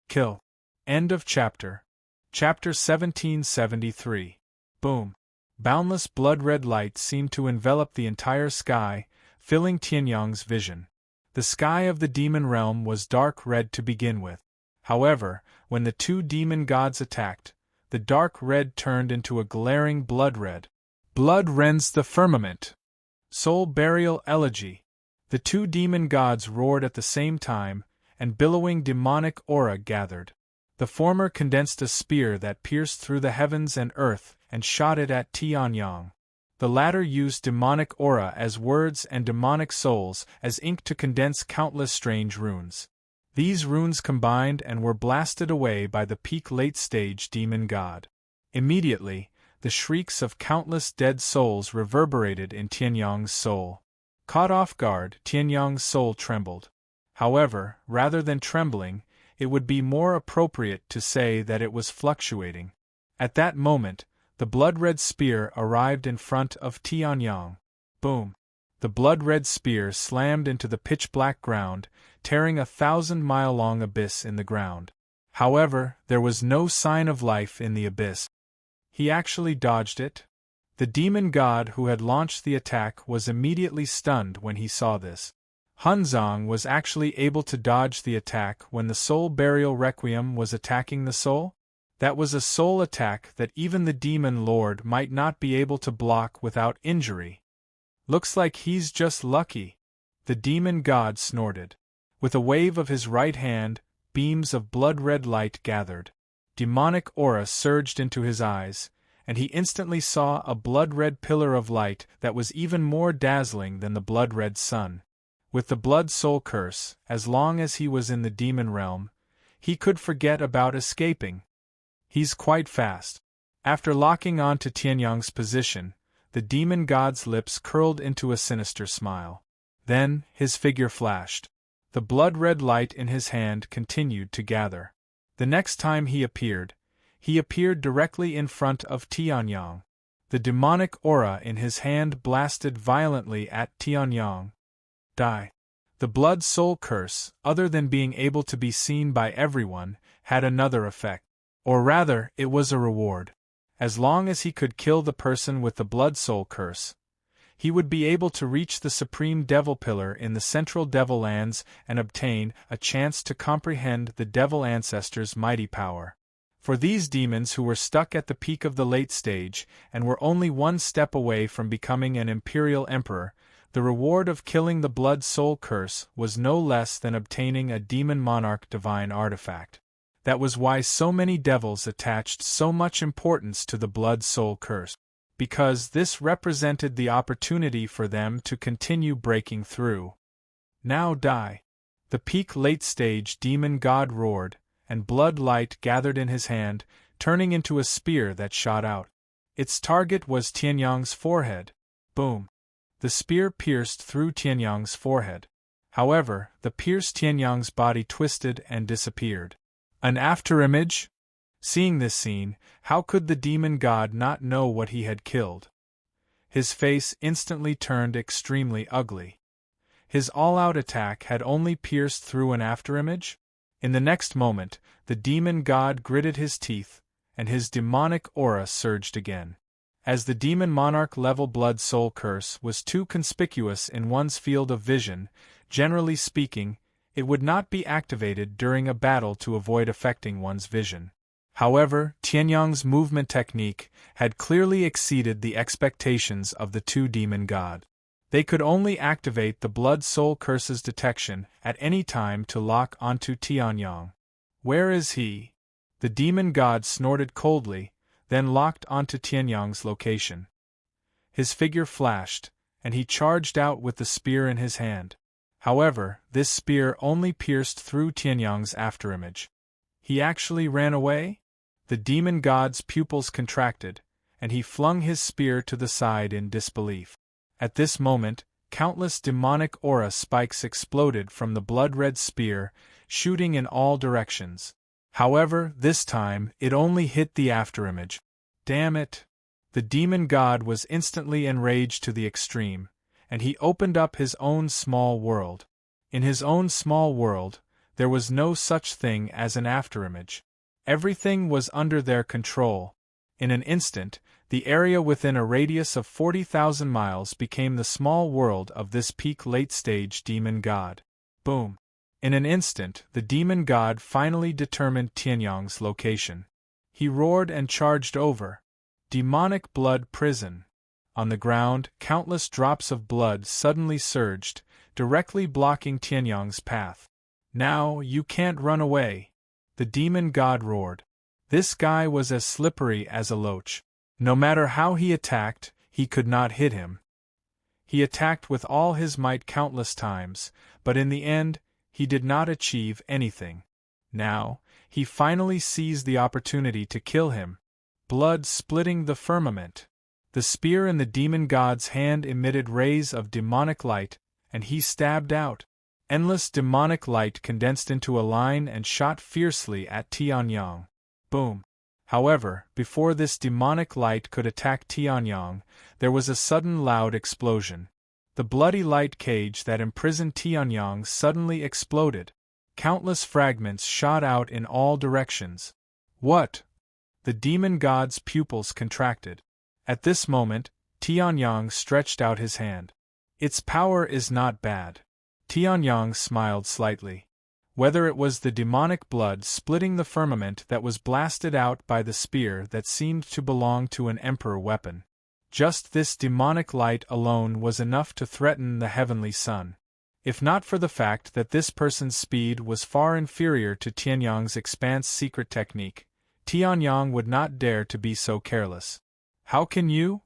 S1: Kill. End of chapter. Chapter 1773. Boom. Boundless blood-red light seemed to envelop the entire sky, filling Tianyang's vision. The sky of the demon realm was dark red to begin with. However, when the two demon gods attacked, the dark red turned into a glaring blood red. Blood rends the firmament. Soul burial elegy. The two demon gods roared at the same time, and billowing demonic aura gathered. The former condensed a spear that pierced through the heavens and earth and shot it at Tianyang. The latter used demonic aura as words and demonic souls as ink to condense countless strange runes. These runes combined and were blasted away by the peak late-stage demon god. Immediately, the shrieks of countless dead souls reverberated in Tianyang's soul. Caught off guard, Tianyang's soul trembled. However, rather than trembling, it would be more appropriate to say that it was fluctuating. At that moment, the blood-red spear arrived in front of Tianyang. Boom! The blood-red spear slammed into the pitch-black ground, tearing a 1,000-mile-long abyss in the ground. However, there was no sign of life in the abyss. He actually dodged it? The demon god who had launched the attack was immediately stunned when he saw this. Hunzong was actually able to dodge the attack when the soul burial requiem was attacking the soul? That was a soul attack that even the demon lord might not be able to block without injury. Looks like he's just lucky. The demon god snorted. With a wave of his right hand, beams of blood-red light gathered. Demonic aura surged into his eyes, and he instantly saw a blood-red pillar of light that was even more dazzling than the blood-red sun. With the blood soul curse, as long as he was in the demon realm, he could forget about escaping. He's quite fast. After locking on to Tianyang's position, the demon god's lips curled into a sinister smile. Then, his figure flashed. The blood-red light in his hand continued to gather. The next time he appeared directly in front of Tianyang. The demonic aura in his hand blasted violently at Tianyang. Die. The blood soul curse, other than being able to be seen by everyone, had another effect. Or rather, it was a reward. As long as he could kill the person with the blood soul curse, he would be able to reach the supreme devil pillar in the central devil lands and obtain a chance to comprehend the devil ancestors' mighty power. For these demons who were stuck at the peak of the late stage and were only one step away from becoming an imperial emperor, the reward of killing the blood soul curse was no less than obtaining a demon monarch divine artifact. That was why so many devils attached so much importance to the blood soul curse, because this represented the opportunity for them to continue breaking through. Now die. The peak late-stage demon god roared, and blood light gathered in his hand, turning into a spear that shot out. Its target was Tianyang's forehead. Boom! The spear pierced through Tianyang's forehead. However, the pierced Tianyang's body twisted and disappeared. An afterimage? Seeing this scene, how could the demon god not know what he had killed? His face instantly turned extremely ugly. His all-out attack had only pierced through an afterimage? In the next moment, the demon god gritted his teeth, and his demonic aura surged again. As the demon monarch level blood soul curse was too conspicuous in one's field of vision, generally speaking, it would not be activated during a battle to avoid affecting one's vision. However, Tianyang's movement technique had clearly exceeded the expectations of the two demon gods. They could only activate the blood soul curse's detection at any time to lock onto Tianyang. Where is he? The demon god snorted coldly, then locked onto Tianyang's location. His figure flashed, and he charged out with the spear in his hand. However, this spear only pierced through Tianyang's afterimage. He actually ran away? The demon god's pupils contracted, and he flung his spear to the side in disbelief. At this moment, countless demonic aura spikes exploded from the blood-red spear, shooting in all directions. However, this time, it only hit the afterimage. Damn it! The demon god was instantly enraged to the extreme, and he opened up his own small world. In his own small world, there was no such thing as an afterimage. Everything was under their control. In an instant, the area within a radius of 40,000 miles became the small world of this peak late-stage demon god. Boom. In an instant, the demon god finally determined Tianyang's location. He roared and charged over. Demonic blood prison. On the ground, countless drops of blood suddenly surged, directly blocking Tianyang's path. Now, you can't run away. The demon god roared. This guy was as slippery as a loach. No matter how he attacked, he could not hit him. He attacked with all his might countless times, but in the end, he did not achieve anything. Now, he finally seized the opportunity to kill him. Blood splitting the firmament. The spear in the demon god's hand emitted rays of demonic light, and he stabbed out. Endless demonic light condensed into a line and shot fiercely at Tianyang. Boom. However, before this demonic light could attack Tianyang, there was a sudden loud explosion. The bloody light cage that imprisoned Tianyang suddenly exploded. Countless fragments shot out in all directions. What? The demon god's pupils contracted. At this moment, Tianyang stretched out his hand. Its power is not bad. Tianyang smiled slightly. Whether it was the demonic blood splitting the firmament that was blasted out by the spear that seemed to belong to an emperor weapon. Just this demonic light alone was enough to threaten the heavenly sun. If not for the fact that this person's speed was far inferior to Tianyang's expanse secret technique, Tianyang would not dare to be so careless. How can you?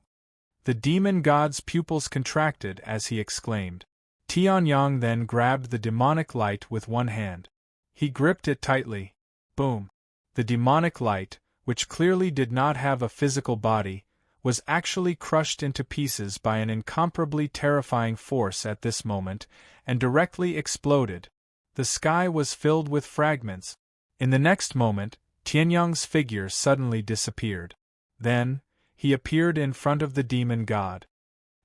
S1: The demon god's pupils contracted as he exclaimed. Tianyang then grabbed the demonic light with one hand. He gripped it tightly. Boom. The demonic light, which clearly did not have a physical body, was actually crushed into pieces by an incomparably terrifying force at this moment, and directly exploded. The sky was filled with fragments. In the next moment, Tianyang's figure suddenly disappeared. Then, he appeared in front of the demon god.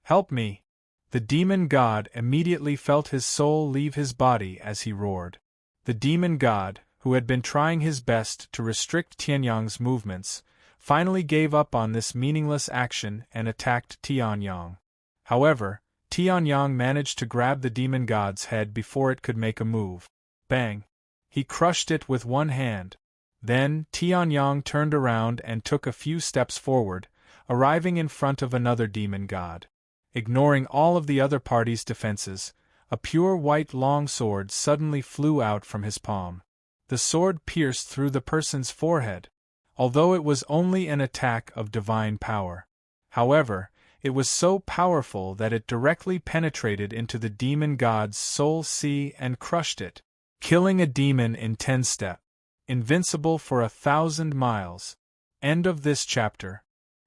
S1: Help me! The demon god immediately felt his soul leave his body as he roared. The demon god, who had been trying his best to restrict Tianyang's movements, finally gave up on this meaningless action and attacked Tianyang. However, Tianyang managed to grab the demon god's head before it could make a move. Bang! He crushed it with one hand. Then, Tianyang turned around and took a few steps forward, arriving in front of another demon god. Ignoring all of the other party's defenses, a pure white longsword suddenly flew out from his palm. The sword pierced through the person's forehead, although it was only an attack of divine power. However, it was so powerful that it directly penetrated into the demon god's soul sea and crushed it, killing a demon in 10 steps. Invincible for 1,000 miles. End of this chapter.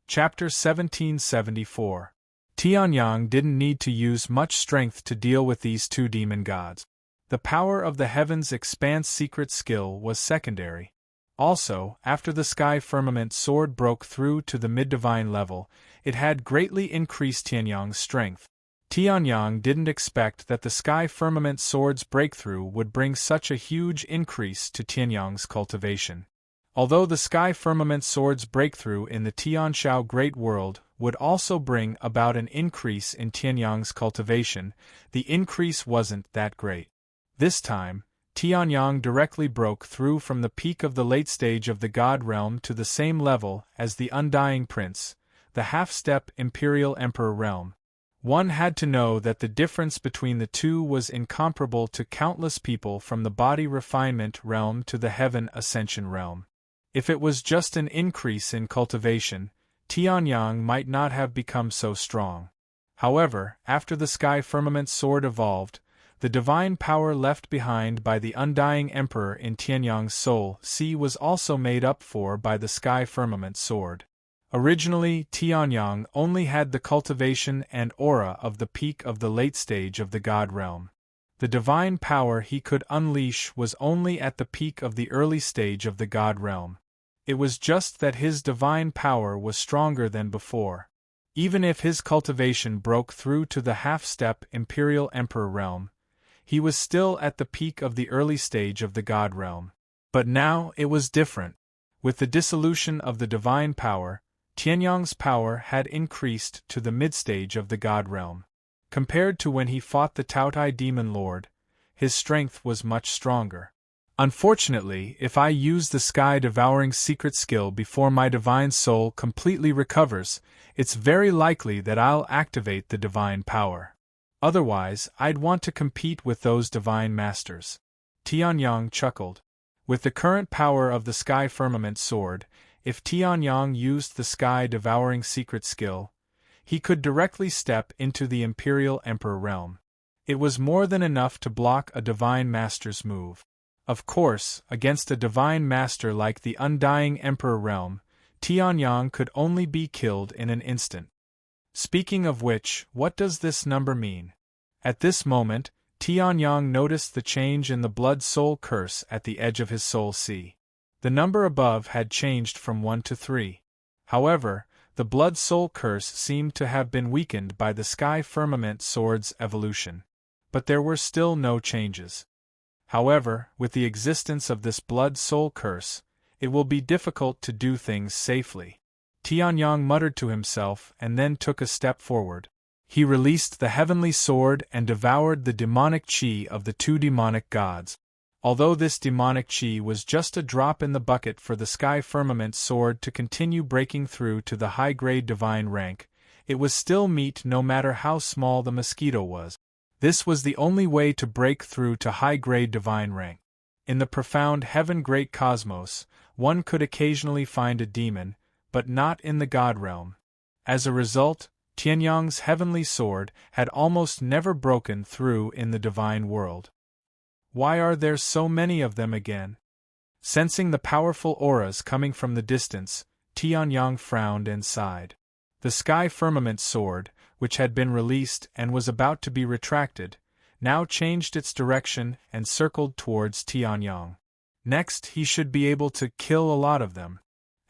S1: Chapter 1774. Tianyang didn't need to use much strength to deal with these two demon gods. The power of the heavens' expanse secret skill was secondary. Also, after the sky firmament sword broke through to the mid-divine level, it had greatly increased Tianyang's strength. Tianyang didn't expect that the sky firmament sword's breakthrough would bring such a huge increase to Tianyang's cultivation. Although the sky firmament sword's breakthrough in the Tianshao Great World would also bring about an increase in Tianyang's cultivation, the increase wasn't that great. This time, Tianyang directly broke through from the peak of the late stage of the God realm to the same level as the Undying Prince, the half-step Imperial Emperor realm. One had to know that the difference between the two was incomparable to countless people from the body refinement realm to the heaven ascension realm. If it was just an increase in cultivation, Tianyang might not have become so strong. However, after the sky firmament sword evolved, the divine power left behind by the Undying Emperor in Tianyang's soul sea was also made up for by the sky firmament sword. Originally, Tianyang only had the cultivation and aura of the peak of the late stage of the God realm. The divine power he could unleash was only at the peak of the early stage of the God realm. It was just that his divine power was stronger than before. Even if his cultivation broke through to the half-step Imperial Emperor realm, he was still at the peak of the early stage of the God realm. But now it was different. With the dissolution of the divine power, Tianyang's power had increased to the mid-stage of the God realm. Compared to when he fought the Taotai Demon Lord, his strength was much stronger. Unfortunately, if I use the sky-devouring secret skill before my divine soul completely recovers, it's very likely that I'll activate the divine power. Otherwise, I'd want to compete with those divine masters. Tianyang chuckled. With the current power of the sky firmament sword, if Tianyang used the sky-devouring secret skill, he could directly step into the Imperial Emperor realm. It was more than enough to block a divine master's move. Of course, against a divine master like the Undying Emperor realm, Tianyang could only be killed in an instant. Speaking of which, what does this number mean? At this moment, Tianyang noticed the change in the blood-soul curse at the edge of his soul sea. The number above had changed from 1 to 3. However, the blood-soul curse seemed to have been weakened by the sky firmament sword's evolution. But there were still no changes. However, with the existence of this blood-soul curse, it will be difficult to do things safely. Tianyang muttered to himself and then took a step forward. He released the heavenly sword and devoured the demonic chi of the two demonic gods. Although this demonic chi was just a drop in the bucket for the sky firmament sword to continue breaking through to the high-grade divine rank, it was still meat no matter how small the mosquito was. This was the only way to break through to high-grade divine rank. In the profound heaven-great cosmos, one could occasionally find a demon, but not in the god realm. As a result, Tianyang's heavenly sword had almost never broken through in the divine world. Why are there so many of them again? Sensing the powerful auras coming from the distance, Tianyang frowned and sighed. The sky firmament sword, which had been released and was about to be retracted, now changed its direction and circled towards Tianyang. Next, he should be able to kill a lot of them.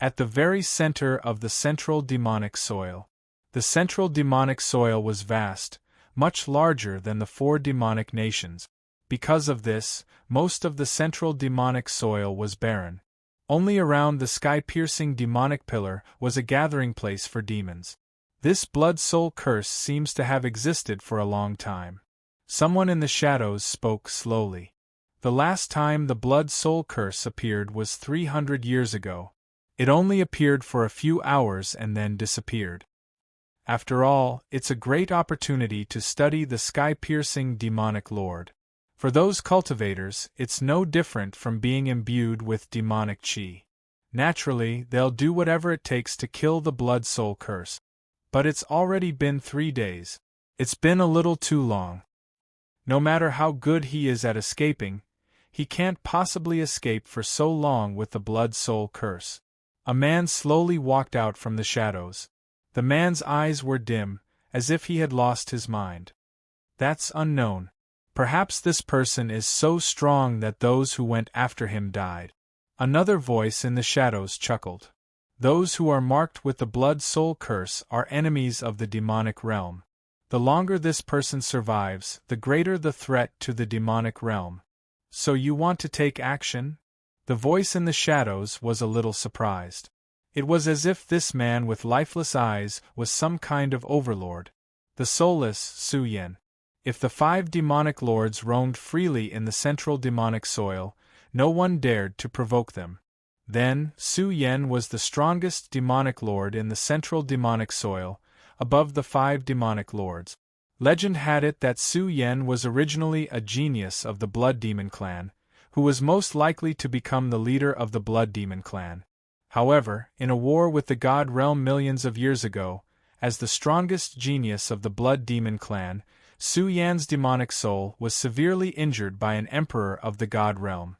S1: At the very center of the central demonic soil. The central demonic soil was vast, much larger than the 4 demonic nations. Because of this, most of the central demonic soil was barren. Only around the sky-piercing demonic pillar was a gathering place for demons. This blood-soul curse seems to have existed for a long time. Someone in the shadows spoke slowly. The last time the blood-soul curse appeared was 300 years ago. It only appeared for a few hours and then disappeared. After all, it's a great opportunity to study the sky-piercing demonic lord. For those cultivators, it's no different from being imbued with demonic chi. Naturally, they'll do whatever it takes to kill the blood-soul curse. But it's already been 3 days. It's been a little too long. No matter how good he is at escaping, he can't possibly escape for so long with the blood-soul curse. A man slowly walked out from the shadows. The man's eyes were dim, as if he had lost his mind. That's unknown. Perhaps this person is so strong that those who went after him died. Another voice in the shadows chuckled. Those who are marked with the blood-soul curse are enemies of the demonic realm. The longer this person survives, the greater the threat to the demonic realm. So you want to take action? The voice in the shadows was a little surprised. It was as if this man with lifeless eyes was some kind of overlord. The soulless Su Yen. If the 5 demonic lords roamed freely in the central demonic soil, no one dared to provoke them. Then, Su Yen was the strongest demonic lord in the central demonic soil, above the 5 demonic lords. Legend had it that Su Yen was originally a genius of the Blood Demon clan, who was most likely to become the leader of the Blood Demon clan. However, in a war with the God Realm millions of years ago, as the strongest genius of the Blood Demon clan, Su Yan's demonic soul was severely injured by an emperor of the God Realm.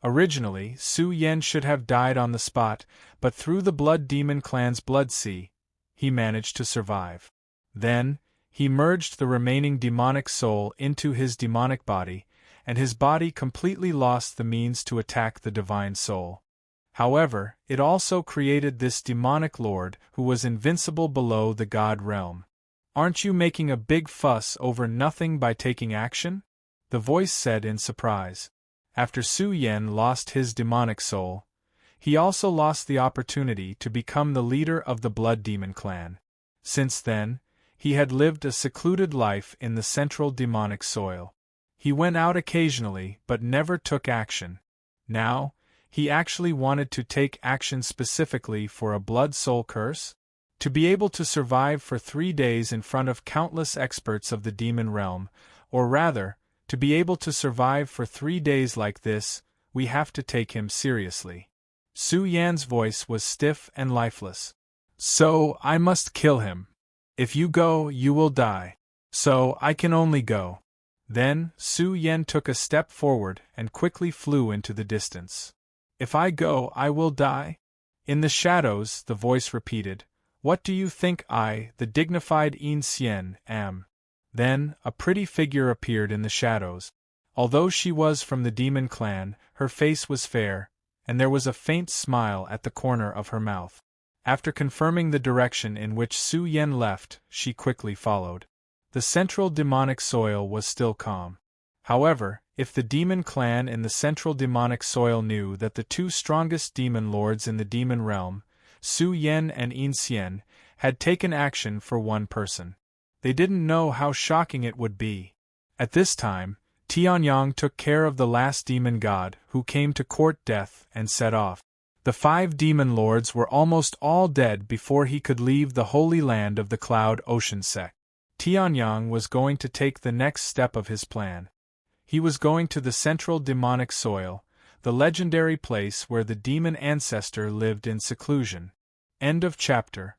S1: Originally, Su Yen should have died on the spot, but through the Blood Demon clan's blood sea, he managed to survive. Then, he merged the remaining demonic soul into his demonic body, and his body completely lost the means to attack the divine soul. However, it also created this demonic lord who was invincible below the God Realm. Aren't you making a big fuss over nothing by taking action? The voice said in surprise. After Su Yen lost his demonic soul, he also lost the opportunity to become the leader of the Blood Demon clan. Since then, he had lived a secluded life in the central demonic soil. He went out occasionally but never took action. Now, he actually wanted to take action specifically for a blood soul curse? To be able to survive for 3 days in front of countless experts of the demon realm, or rather, to be able to survive for 3 days like this, we have to take him seriously. Su Yan's voice was stiff and lifeless. So, I must kill him. If you go, you will die. So, I can only go. Then, Su Yan took a step forward and quickly flew into the distance. If I go, I will die? In the shadows, the voice repeated, what do you think I, the dignified Yin Xian, am? Then, a pretty figure appeared in the shadows. Although she was from the demon clan, her face was fair, and there was a faint smile at the corner of her mouth. After confirming the direction in which Su Yan left, she quickly followed. The central demonic soil was still calm. However, if the demon clan in the central demonic soil knew that the 2 strongest demon lords in the demon realm, Su Yan and Yin Xian, had taken action for one person, they didn't know how shocking it would be. At this time, Tianyang took care of the last demon god, who came to court death, and set off. The 5 demon lords were almost all dead before he could leave the holy land of the Cloud Ocean sect. Tianyang was going to take the next step of his plan. He was going to the central demonic soil, the legendary place where the demon ancestor lived in seclusion. End of chapter.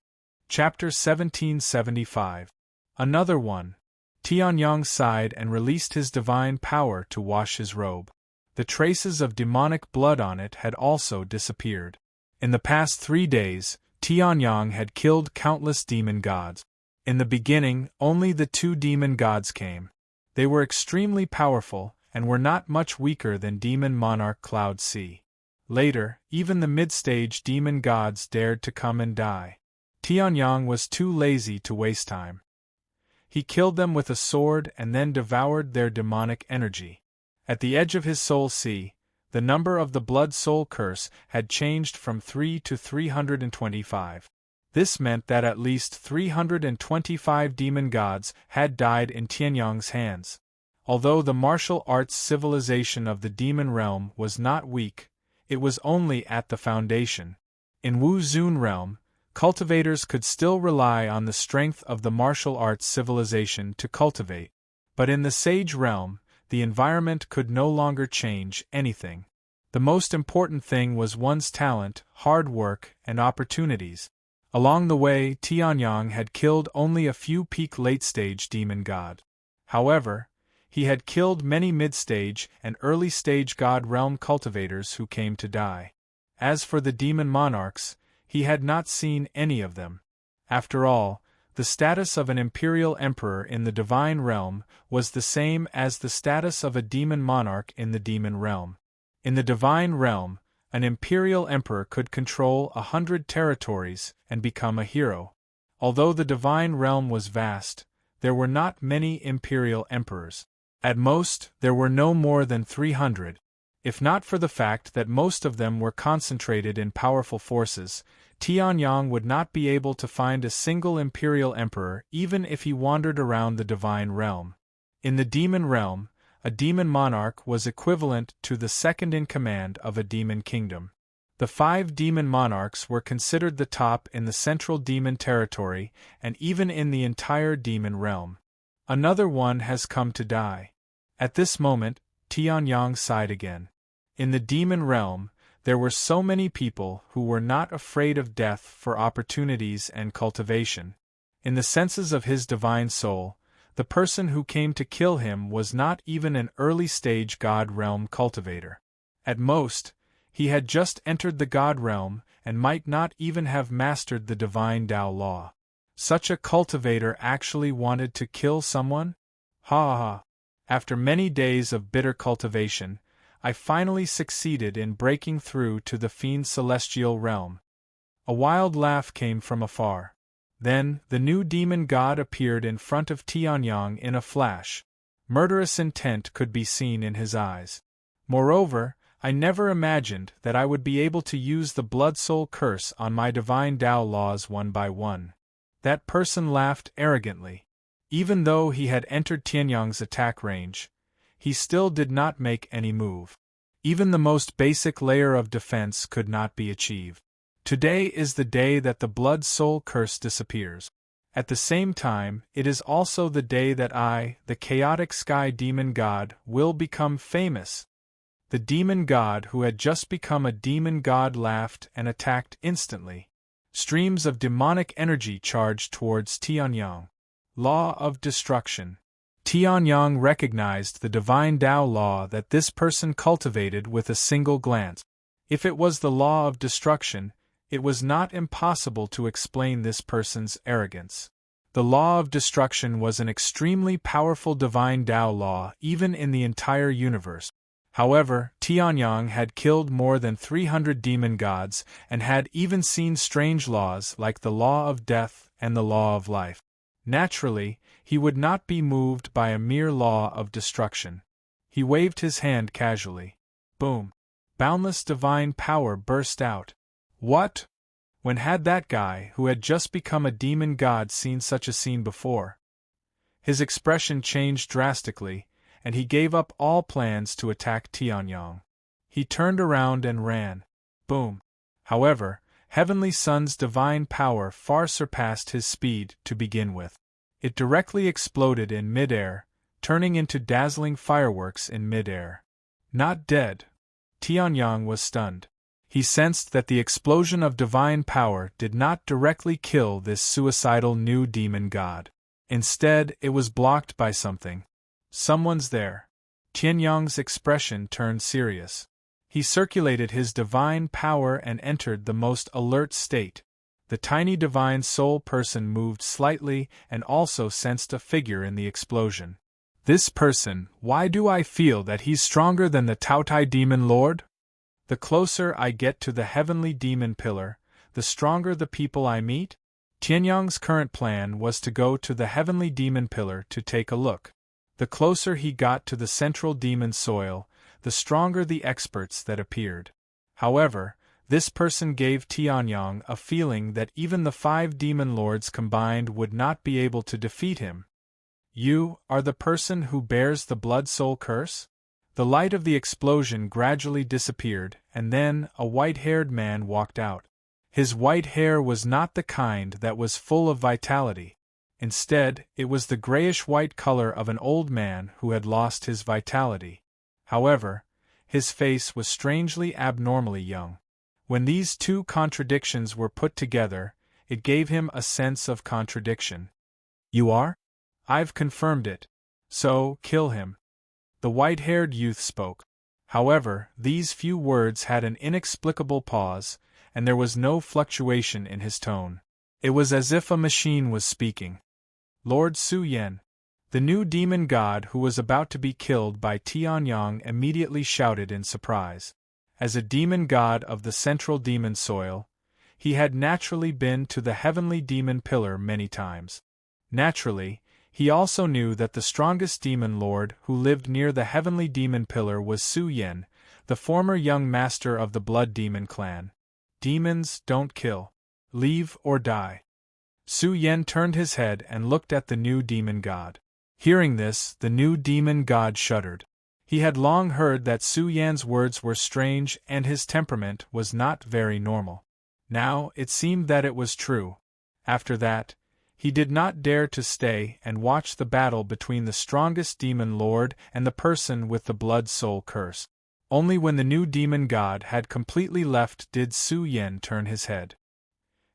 S1: Chapter 1775. Another one. Tianyang sighed and released his divine power to wash his robe. The traces of demonic blood on it had also disappeared. In the past 3 days, Tianyang had killed countless demon gods. In the beginning, only the 2 demon gods came. They were extremely powerful, and were not much weaker than demon monarch Cloud Sea. Later, even the mid-stage demon gods dared to come and die. Tianyang was too lazy to waste time. He killed them with a sword and then devoured their demonic energy. At the edge of his soul sea, the number of the blood soul curse had changed from 3 to 325. This meant that at least 325 demon gods had died in Tianyang's hands. Although the martial arts civilization of the demon realm was not weak, it was only at the foundation. In Wu Zun realm, cultivators could still rely on the strength of the martial arts civilization to cultivate. But in the Sage realm, the environment could no longer change anything. The most important thing was one's talent, hard work, and opportunities. Along the way, Tianyang had killed only a few peak late-stage demon gods. However, he had killed many mid-stage and early-stage god realm cultivators who came to die. As for the demon monarchs, he had not seen any of them. After all, the status of an imperial emperor in the divine realm was the same as the status of a demon monarch in the demon realm. In the divine realm, an imperial emperor could control 100 territories and become a hero. Although the divine realm was vast, there were not many imperial emperors. At most, there were no more than 300. If not for the fact that most of them were concentrated in powerful forces, Tianyang would not be able to find a single imperial emperor even if he wandered around the divine realm. In the demon realm, a demon monarch was equivalent to the second-in-command of a demon kingdom. The 5 demon monarchs were considered the top in the central demon territory and even in the entire demon realm. Another one has come to die. At this moment, Tianyang sighed again. In the demon realm, there were so many people who were not afraid of death for opportunities and cultivation. In the senses of his divine soul, the person who came to kill him was not even an early-stage god realm cultivator. At most, he had just entered the god realm and might not even have mastered the divine Tao law. Such a cultivator actually wanted to kill someone? Ha ha ha. After many days of bitter cultivation, I finally succeeded in breaking through to the fiend's celestial realm. A wild laugh came from afar. Then, the new demon god appeared in front of Tianyang in a flash. Murderous intent could be seen in his eyes. Moreover, I never imagined that I would be able to use the blood soul curse on my divine Tao laws one by one. That person laughed arrogantly. Even though he had entered Tianyang's attack range, he still did not make any move. Even the most basic layer of defense could not be achieved. Today is the day that the blood soul curse disappears. At the same time, it is also the day that I, the chaotic sky demon god, will become famous. The demon god who had just become a demon god laughed and attacked instantly. Streams of demonic energy charged towards Tianyang. Law of destruction. Tianyang recognized the divine Tao law that this person cultivated with a single glance. If it was the law of destruction, it was not impossible to explain this person's arrogance. The law of destruction was an extremely powerful divine Tao law even in the entire universe. However, Tianyang had killed more than 300 demon gods and had even seen strange laws like the law of death and the law of life. Naturally, he would not be moved by a mere law of destruction. He waved his hand casually. Boom! Boundless divine power burst out. What? When had that guy who had just become a demon god seen such a scene before? His expression changed drastically, and he gave up all plans to attack Tianyang. He turned around and ran. Boom! However, Heavenly Sun's divine power far surpassed his speed to begin with. It directly exploded in mid-air, turning into dazzling fireworks in mid-air. Not dead. Tianyang was stunned. He sensed that the explosion of divine power did not directly kill this suicidal new demon god. Instead, it was blocked by something. Someone's there. Tianyang's expression turned serious. He circulated his divine power and entered the most alert state. The tiny divine soul person moved slightly and also sensed a figure in the explosion. This person, why do I feel that he's stronger than the Taotai demon lord? The closer I get to the heavenly demon pillar, the stronger the people I meet? Tianyang's current plan was to go to the heavenly demon pillar to take a look. The closer he got to the central demon soil, the stronger the experts that appeared. However, this person gave Tianyang a feeling that even the 5 demon lords combined would not be able to defeat him. You are the person who bears the blood soul curse? The light of the explosion gradually disappeared, and then a white-haired man walked out. His white hair was not the kind that was full of vitality. Instead, it was the grayish-white color of an old man who had lost his vitality. However, his face was strangely abnormally young. When these two contradictions were put together, it gave him a sense of contradiction. You are? I've confirmed it. So, kill him. The white-haired youth spoke. However, these few words had an inexplicable pause, and there was no fluctuation in his tone. It was as if a machine was speaking. Lord Su Yen, the new demon god who was about to be killed by Tianyang, immediately shouted in surprise. As a demon god of the central demon soil, he had naturally been to the heavenly demon pillar many times. Naturally, he also knew that the strongest demon lord who lived near the heavenly demon pillar was Su Yen, the former young master of the blood demon clan. Demons don't kill. Leave or die. Su Yen turned his head and looked at the new demon god. Hearing this, the new demon god shuddered. He had long heard that Su Yan's words were strange and his temperament was not very normal. Now, it seemed that it was true. After that, he did not dare to stay and watch the battle between the strongest demon lord and the person with the blood soul curse. Only when the new demon god had completely left did Su Yen turn his head.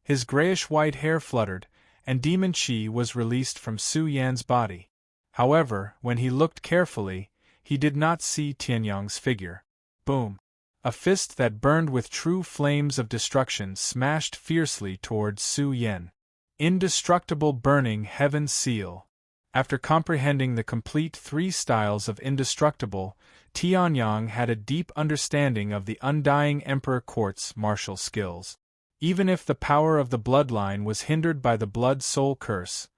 S1: His grayish-white hair fluttered, and demon chi was released from Su Yan's body. However, when he looked carefully, he did not see Tianyang's figure. Boom! A fist that burned with true flames of destruction smashed fiercely towards Su Yen. Indestructible burning heaven seal. After comprehending the complete 3 styles of indestructible, Tianyang had a deep understanding of the undying Emperor Court's martial skills. Even if the power of the bloodline was hindered by the blood soul curse,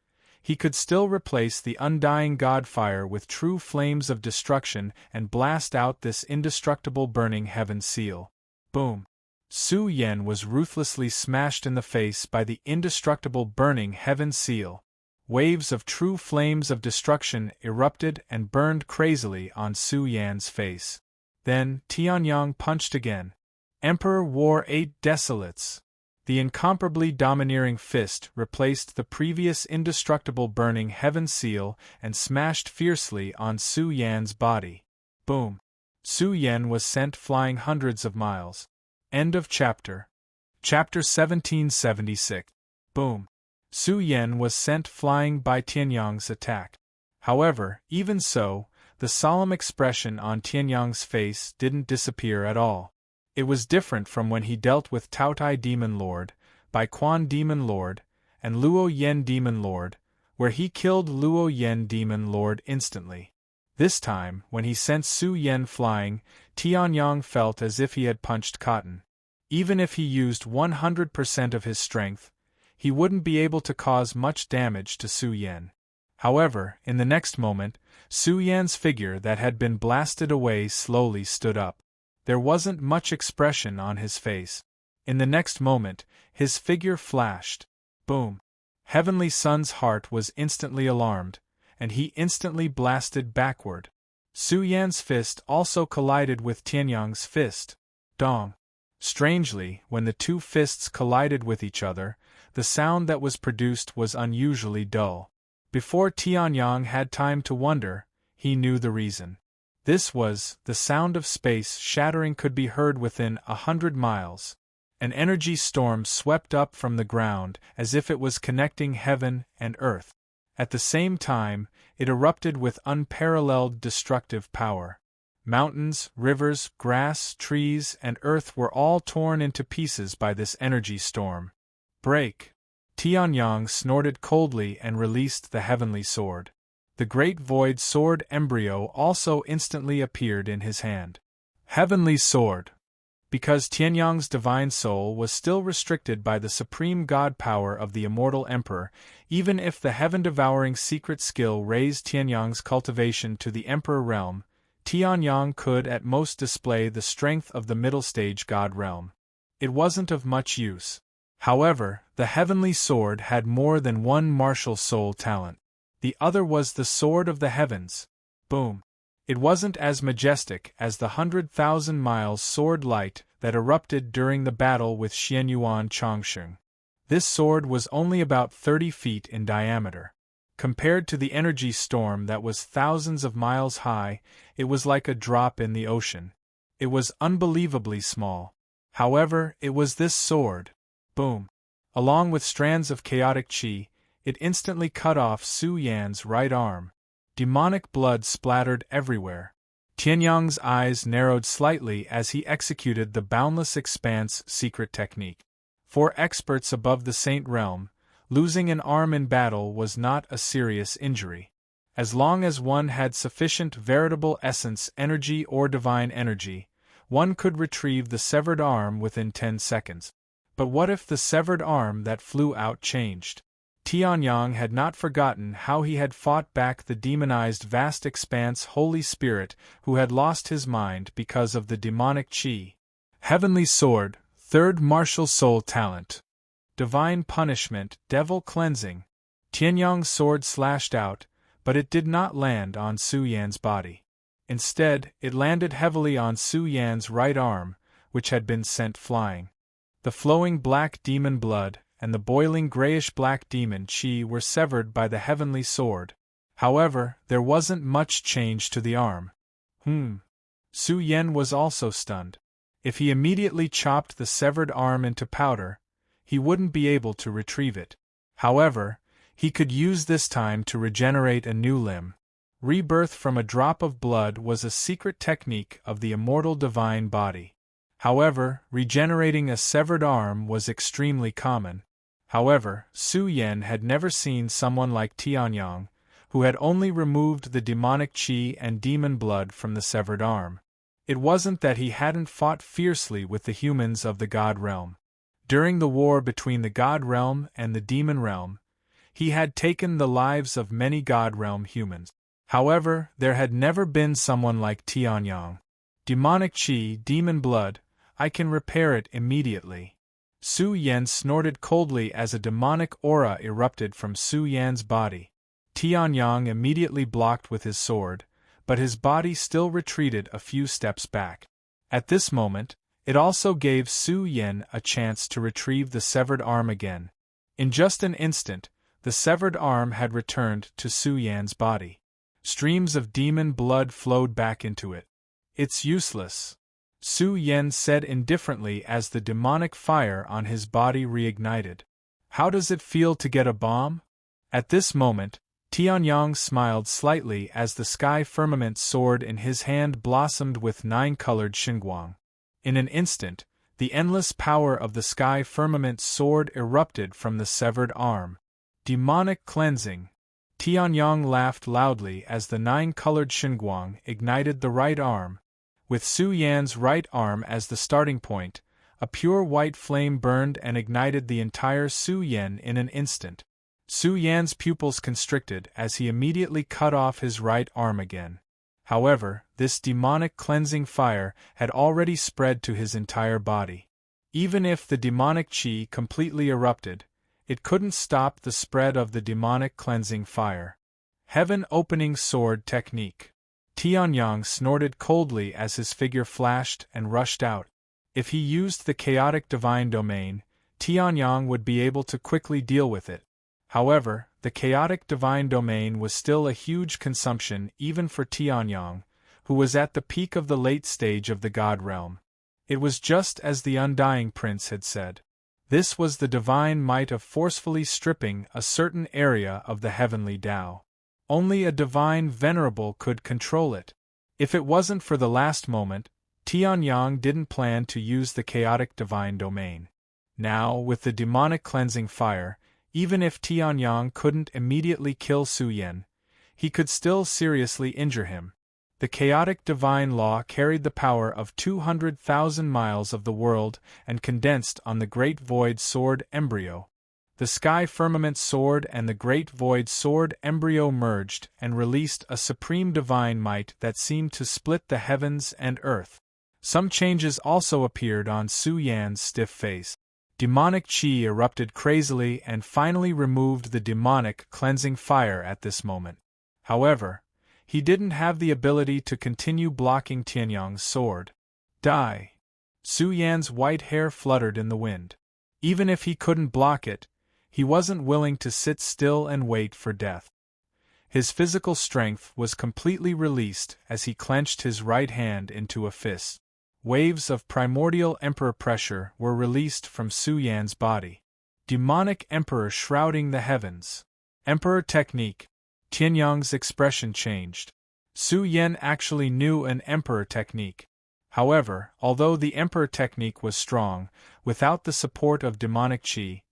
S1: he could still replace the undying god fire with true flames of destruction and blast out this indestructible burning heaven seal. Boom! Su Yen was ruthlessly smashed in the face by the indestructible burning heaven seal. waves of true flames of destruction erupted and burned crazily on Su Yan's face. Then, Tianyang punched again. Emperor wore 8 desolates. The incomparably domineering fist replaced the previous indestructible burning heaven seal and smashed fiercely on Su Yan's body. Boom! Su Yan was sent flying hundreds of miles. End of chapter. Chapter 1776. Boom! Su Yan was sent flying by Tianyang's attack. However, even so, the solemn expression on Tianyang's face didn't disappear at all. It was different from when he dealt with Taotai Demon Lord, Bai Quan Demon Lord, and Luo Yen Demon Lord, where he killed Luo Yen Demon Lord instantly. This time, when he sent Su Yan flying, Tianyang felt as if he had punched cotton. Even if he used 100% of his strength, he wouldn't be able to cause much damage to Su Yan. However, in the next moment, Su Yan's figure that had been blasted away slowly stood up. There wasn't much expression on his face. In the next moment, his figure flashed. Boom! Heavenly Sun's heart was instantly alarmed, and he instantly blasted backward. Su Yan's fist also collided with Tianyang's fist. Dong! Strangely, when the two fists collided with each other, the sound that was produced was unusually dull. Before Tianyang had time to wonder, he knew the reason. This was, the sound of space shattering could be heard within 100 miles. An energy storm swept up from the ground as if it was connecting heaven and earth. At the same time, it erupted with unparalleled destructive power. Mountains, rivers, grass, trees, and earth were all torn into pieces by this energy storm. Break! Tianyang snorted coldly and released the heavenly sword. The great void sword embryo also instantly appeared in his hand. Heavenly sword! Because Tianyang's divine soul was still restricted by the supreme god power of the immortal emperor, even if the heaven-devouring secret skill raised Tianyang's cultivation to the emperor realm, Tianyang could at most display the strength of the middle stage god realm. It wasn't of much use. However, the heavenly sword had more than one martial soul talent. The other was the sword of the heavens. Boom! It wasn't as majestic as the 100,000 miles sword light that erupted during the battle with Xianyuan Chongsheng. This sword was only about 30 feet in diameter. Compared to the energy storm that was thousands of miles high, it was like a drop in the ocean. It was unbelievably small. However, it was this sword. Boom! Along with strands of chaotic qi, it instantly cut off Su Yan's right arm. Demonic blood splattered everywhere. Tianyang's eyes narrowed slightly as he executed the Boundless Expanse secret technique. For experts above the Saint Realm, losing an arm in battle was not a serious injury. As long as one had sufficient veritable essence energy or divine energy, one could retrieve the severed arm within 10 seconds. But what if the severed arm that flew out changed? Tianyang had not forgotten how he had fought back the demonized vast expanse Holy Spirit who had lost his mind because of the demonic qi. Heavenly Sword, third martial soul talent. Divine Punishment, Devil Cleansing. Tianyang's sword slashed out, but it did not land on Su Yan's body. Instead, it landed heavily on Su Yan's right arm, which had been sent flying. The flowing black demon blood and the boiling grayish-black demon qi were severed by the heavenly sword. However, there wasn't much change to the arm. Su Yan was also stunned. If he immediately chopped the severed arm into powder, he wouldn't be able to retrieve it. However, he could use this time to regenerate a new limb. Rebirth from a drop of blood was a secret technique of the immortal divine body. However, regenerating a severed arm was extremely common. However, Su Yan had never seen someone like Tianyang, who had only removed the demonic qi and demon blood from the severed arm. It wasn't that he hadn't fought fiercely with the humans of the God Realm. During the war between the God Realm and the Demon Realm, he had taken the lives of many God Realm humans. However, there had never been someone like Tianyang. Demonic qi, demon blood, I can repair it immediately. Su Yan snorted coldly as a demonic aura erupted from Su Yan's body. Tianyang immediately blocked with his sword, but his body still retreated a few steps back. At this moment, it also gave Su Yan a chance to retrieve the severed arm again. In just an instant, the severed arm had returned to Su Yan's body. Streams of demon blood flowed back into it. "It's useless," Su Yan said indifferently as the demonic fire on his body reignited. "How does it feel to get a bomb?" At this moment, Tianyang smiled slightly as the sky firmament sword in his hand blossomed with 9-colored xinguang. In an instant, the endless power of the sky firmament sword erupted from the severed arm. Demonic cleansing. Tianyang laughed loudly as the 9-colored xinguang ignited the right arm. With Su Yan's right arm as the starting point, a pure white flame burned and ignited the entire Su Yan in an instant. Su Yan's pupils constricted as he immediately cut off his right arm again. However, this demonic cleansing fire had already spread to his entire body. Even if the demonic qi completely erupted, it couldn't stop the spread of the demonic cleansing fire. Heaven-opening sword technique. Tianyang snorted coldly as his figure flashed and rushed out. If he used the chaotic divine domain, Tianyang would be able to quickly deal with it. However, the chaotic divine domain was still a huge consumption even for Tianyang, who was at the peak of the late stage of the god realm. It was just as the Undying Prince had said. This was the divine might of forcefully stripping a certain area of the heavenly Tao. Only a divine venerable could control it. If it wasn't for the last moment, Tianyang didn't plan to use the chaotic divine domain. Now, with the demonic cleansing fire, even if Tianyang couldn't immediately kill Su Yan, he could still seriously injure him. The chaotic divine law carried the power of 200,000 miles of the world and condensed on the Great Void Sword embryo. The Sky Firmament Sword and the Great Void Sword embryo merged and released a supreme divine might that seemed to split the heavens and earth. Some changes also appeared on Su Yan's stiff face. Demonic qi erupted crazily and finally removed the demonic cleansing fire at this moment. However, he didn't have the ability to continue blocking Tianyang's sword. Die! Su Yan's white hair fluttered in the wind. Even if he couldn't block it, he wasn't willing to sit still and wait for death. His physical strength was completely released as he clenched his right hand into a fist. Waves of primordial emperor pressure were released from Su Yan's body. Demonic emperor shrouding the heavens. Emperor technique. Tianyang's expression changed. Su Yan actually knew an emperor technique. However, although the emperor technique was strong, without the support of demonic qi,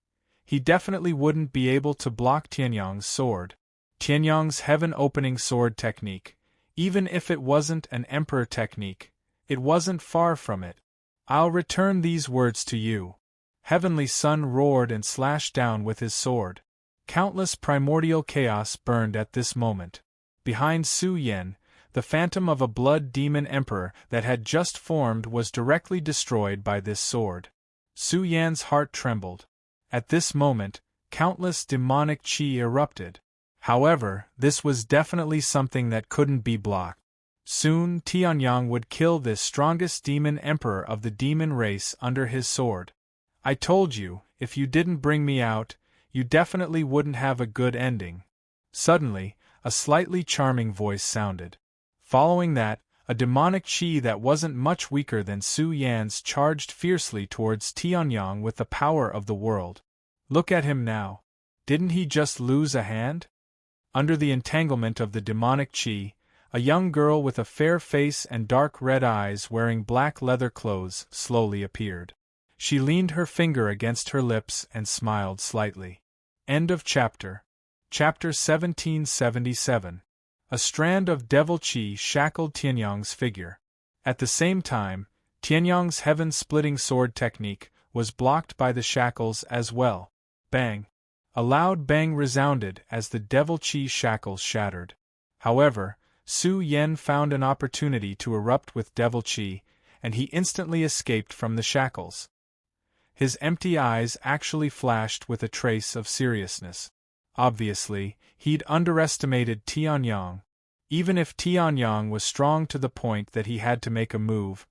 S1: he definitely wouldn't be able to block Tianyang's sword. Tianyang's heaven-opening sword technique, even if it wasn't an emperor technique, it wasn't far from it. "I'll return these words to you." Heavenly Sun roared and slashed down with his sword. Countless primordial chaos burned at this moment. Behind Su Yan, the phantom of a blood demon emperor that had just formed was directly destroyed by this sword. Su Yan's heart trembled. At this moment, countless demonic qi erupted. However, this was definitely something that couldn't be blocked. Soon Tianyang would kill this strongest demon emperor of the demon race under his sword. "I told you, if you didn't bring me out, you definitely wouldn't have a good ending." Suddenly, a slightly charming voice sounded. Following that, a demonic qi that wasn't much weaker than Su Yan's charged fiercely towards Tianyang with the power of the world. Look at him now. Didn't he just lose a hand? Under the entanglement of the demonic qi, a young girl with a fair face and dark red eyes wearing black leather clothes slowly appeared. She leaned her finger against her lips and smiled slightly. End of chapter. Chapter 1777. A strand of devil qi shackled Tianyang's figure. At the same time, Tianyang's heaven-splitting sword technique was blocked by the shackles as well. Bang! A loud bang resounded as the devil qi shackles shattered. However, Su Yan found an opportunity to erupt with devil qi, and he instantly escaped from the shackles. His empty eyes actually flashed with a trace of seriousness. Obviously, he'd underestimated Tianyang. Even if Tianyang was strong to the point that he had to make a move,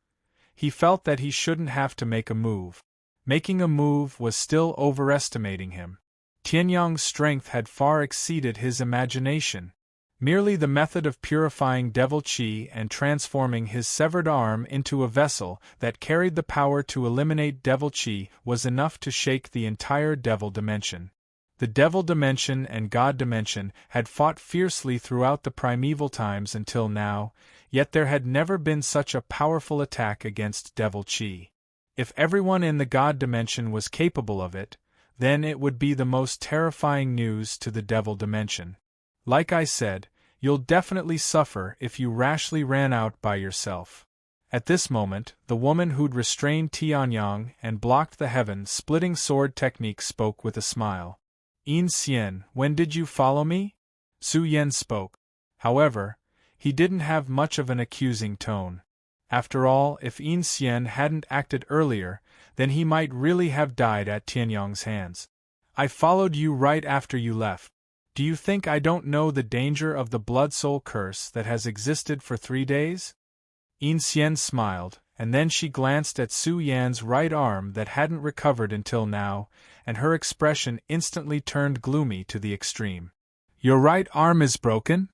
S1: he felt that he shouldn't have to make a move. Making a move was still overestimating him. Tianyang's strength had far exceeded his imagination. Merely the method of purifying devil qi and transforming his severed arm into a vessel that carried the power to eliminate devil qi was enough to shake the entire devil dimension. The devil dimension and God dimension had fought fiercely throughout the primeval times until now, yet there had never been such a powerful attack against devil qi. If everyone in the God dimension was capable of it, then it would be the most terrifying news to the devil dimension. Like I said, you'll definitely suffer if you rashly ran out by yourself. At this moment, the woman who'd restrained Tianyang and blocked the heaven-splitting sword technique spoke with a smile. "Yin Xian, when did you follow me?" Su Yen spoke. However, he didn't have much of an accusing tone. After all, if Yin Xian hadn't acted earlier, then he might really have died at Tianyang's hands. "I followed you right after you left. Do you think I don't know the danger of the blood-soul curse that has existed for 3 days?" Yin Xian smiled, and then she glanced at Su Yan's right arm that hadn't recovered until now, and her expression instantly turned gloomy to the extreme. "Your right arm is broken?"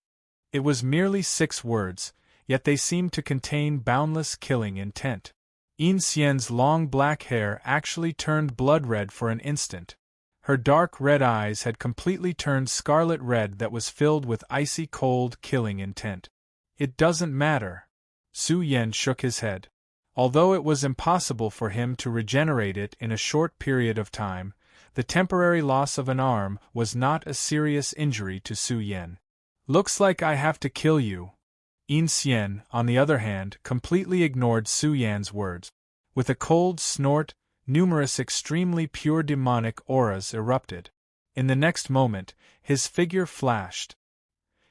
S1: It was merely 6 words, yet they seemed to contain boundless killing intent. Yin Xian's long black hair actually turned blood-red for an instant. Her dark red eyes had completely turned scarlet red that was filled with icy cold killing intent. "It doesn't matter." Su Yen shook his head. Although it was impossible for him to regenerate it in a short period of time, the temporary loss of an arm was not a serious injury to Su Yen. "Looks like I have to kill you." Yin Xian, on the other hand, completely ignored Su Yan's words. With a cold snort, numerous extremely pure demonic auras erupted. In the next moment, his figure flashed.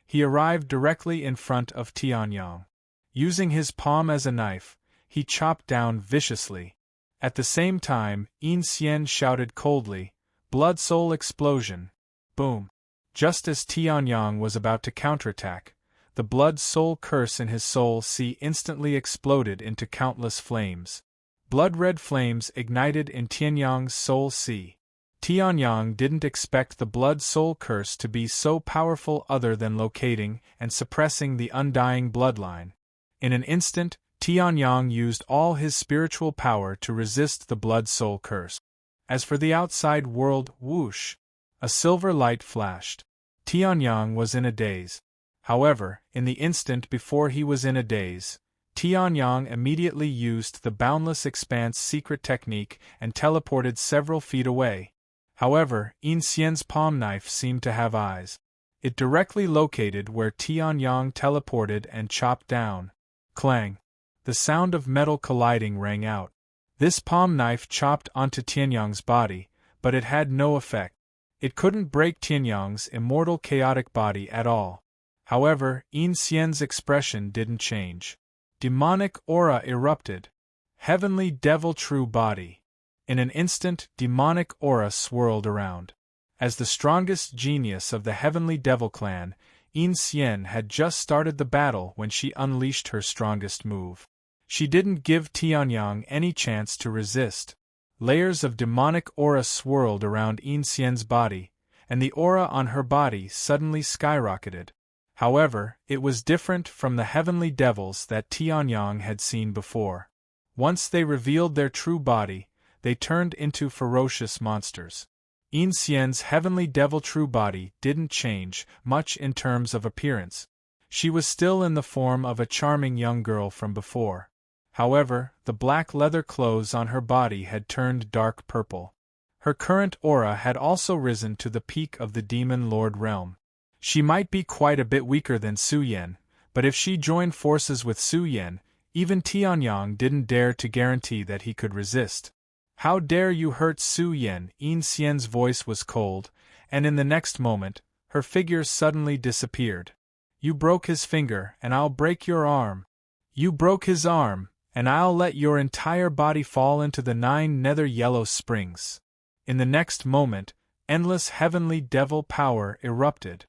S1: He arrived directly in front of Tianyang. Using his palm as a knife, he chopped down viciously. At the same time, Yin Xian shouted coldly, "Blood soul explosion!" Boom! Just as Tianyang was about to counterattack, the blood soul curse in his soul sea instantly exploded into countless flames. Blood-red flames ignited in Tianyang's soul sea. Tianyang didn't expect the blood soul curse to be so powerful other than locating and suppressing the undying bloodline. In an instant, Tianyang used all his spiritual power to resist the blood soul curse. As for the outside world, whoosh! A silver light flashed. Tianyang was in a daze. However, in the instant before he was in a daze, Tianyang immediately used the Boundless Expanse secret technique and teleported several feet away. However, Yin Xian's palm knife seemed to have eyes. It directly located where Tianyang teleported and chopped down. Clang! The sound of metal colliding rang out. This palm knife chopped onto Tianyang's body, but it had no effect. It couldn't break Tianyang's immortal chaotic body at all. However, Yin Xian's expression didn't change. Demonic aura erupted. Heavenly devil true body. In an instant, demonic aura swirled around. As the strongest genius of the Heavenly Devil Clan, Yin Xian had just started the battle when she unleashed her strongest move. She didn't give Tianyang any chance to resist. Layers of demonic aura swirled around Yin Xian's body, and the aura on her body suddenly skyrocketed. However, it was different from the heavenly devils that Tianyang had seen before. Once they revealed their true body, they turned into ferocious monsters. Yin Xian's heavenly devil true body didn't change much in terms of appearance. She was still in the form of a charming young girl from before. However, the black leather clothes on her body had turned dark purple. Her current aura had also risen to the peak of the Demon Lord realm. She might be quite a bit weaker than Su Yen, but if she joined forces with Su Yen, even Tianyang didn't dare to guarantee that he could resist. "How dare you hurt Su Yen?" Yin Xian's voice was cold, and in the next moment, her figure suddenly disappeared. "You broke his finger, and I'll break your arm." "You broke his arm, and I'll let your entire body fall into the 9 nether yellow springs. In the next moment, endless heavenly devil power erupted.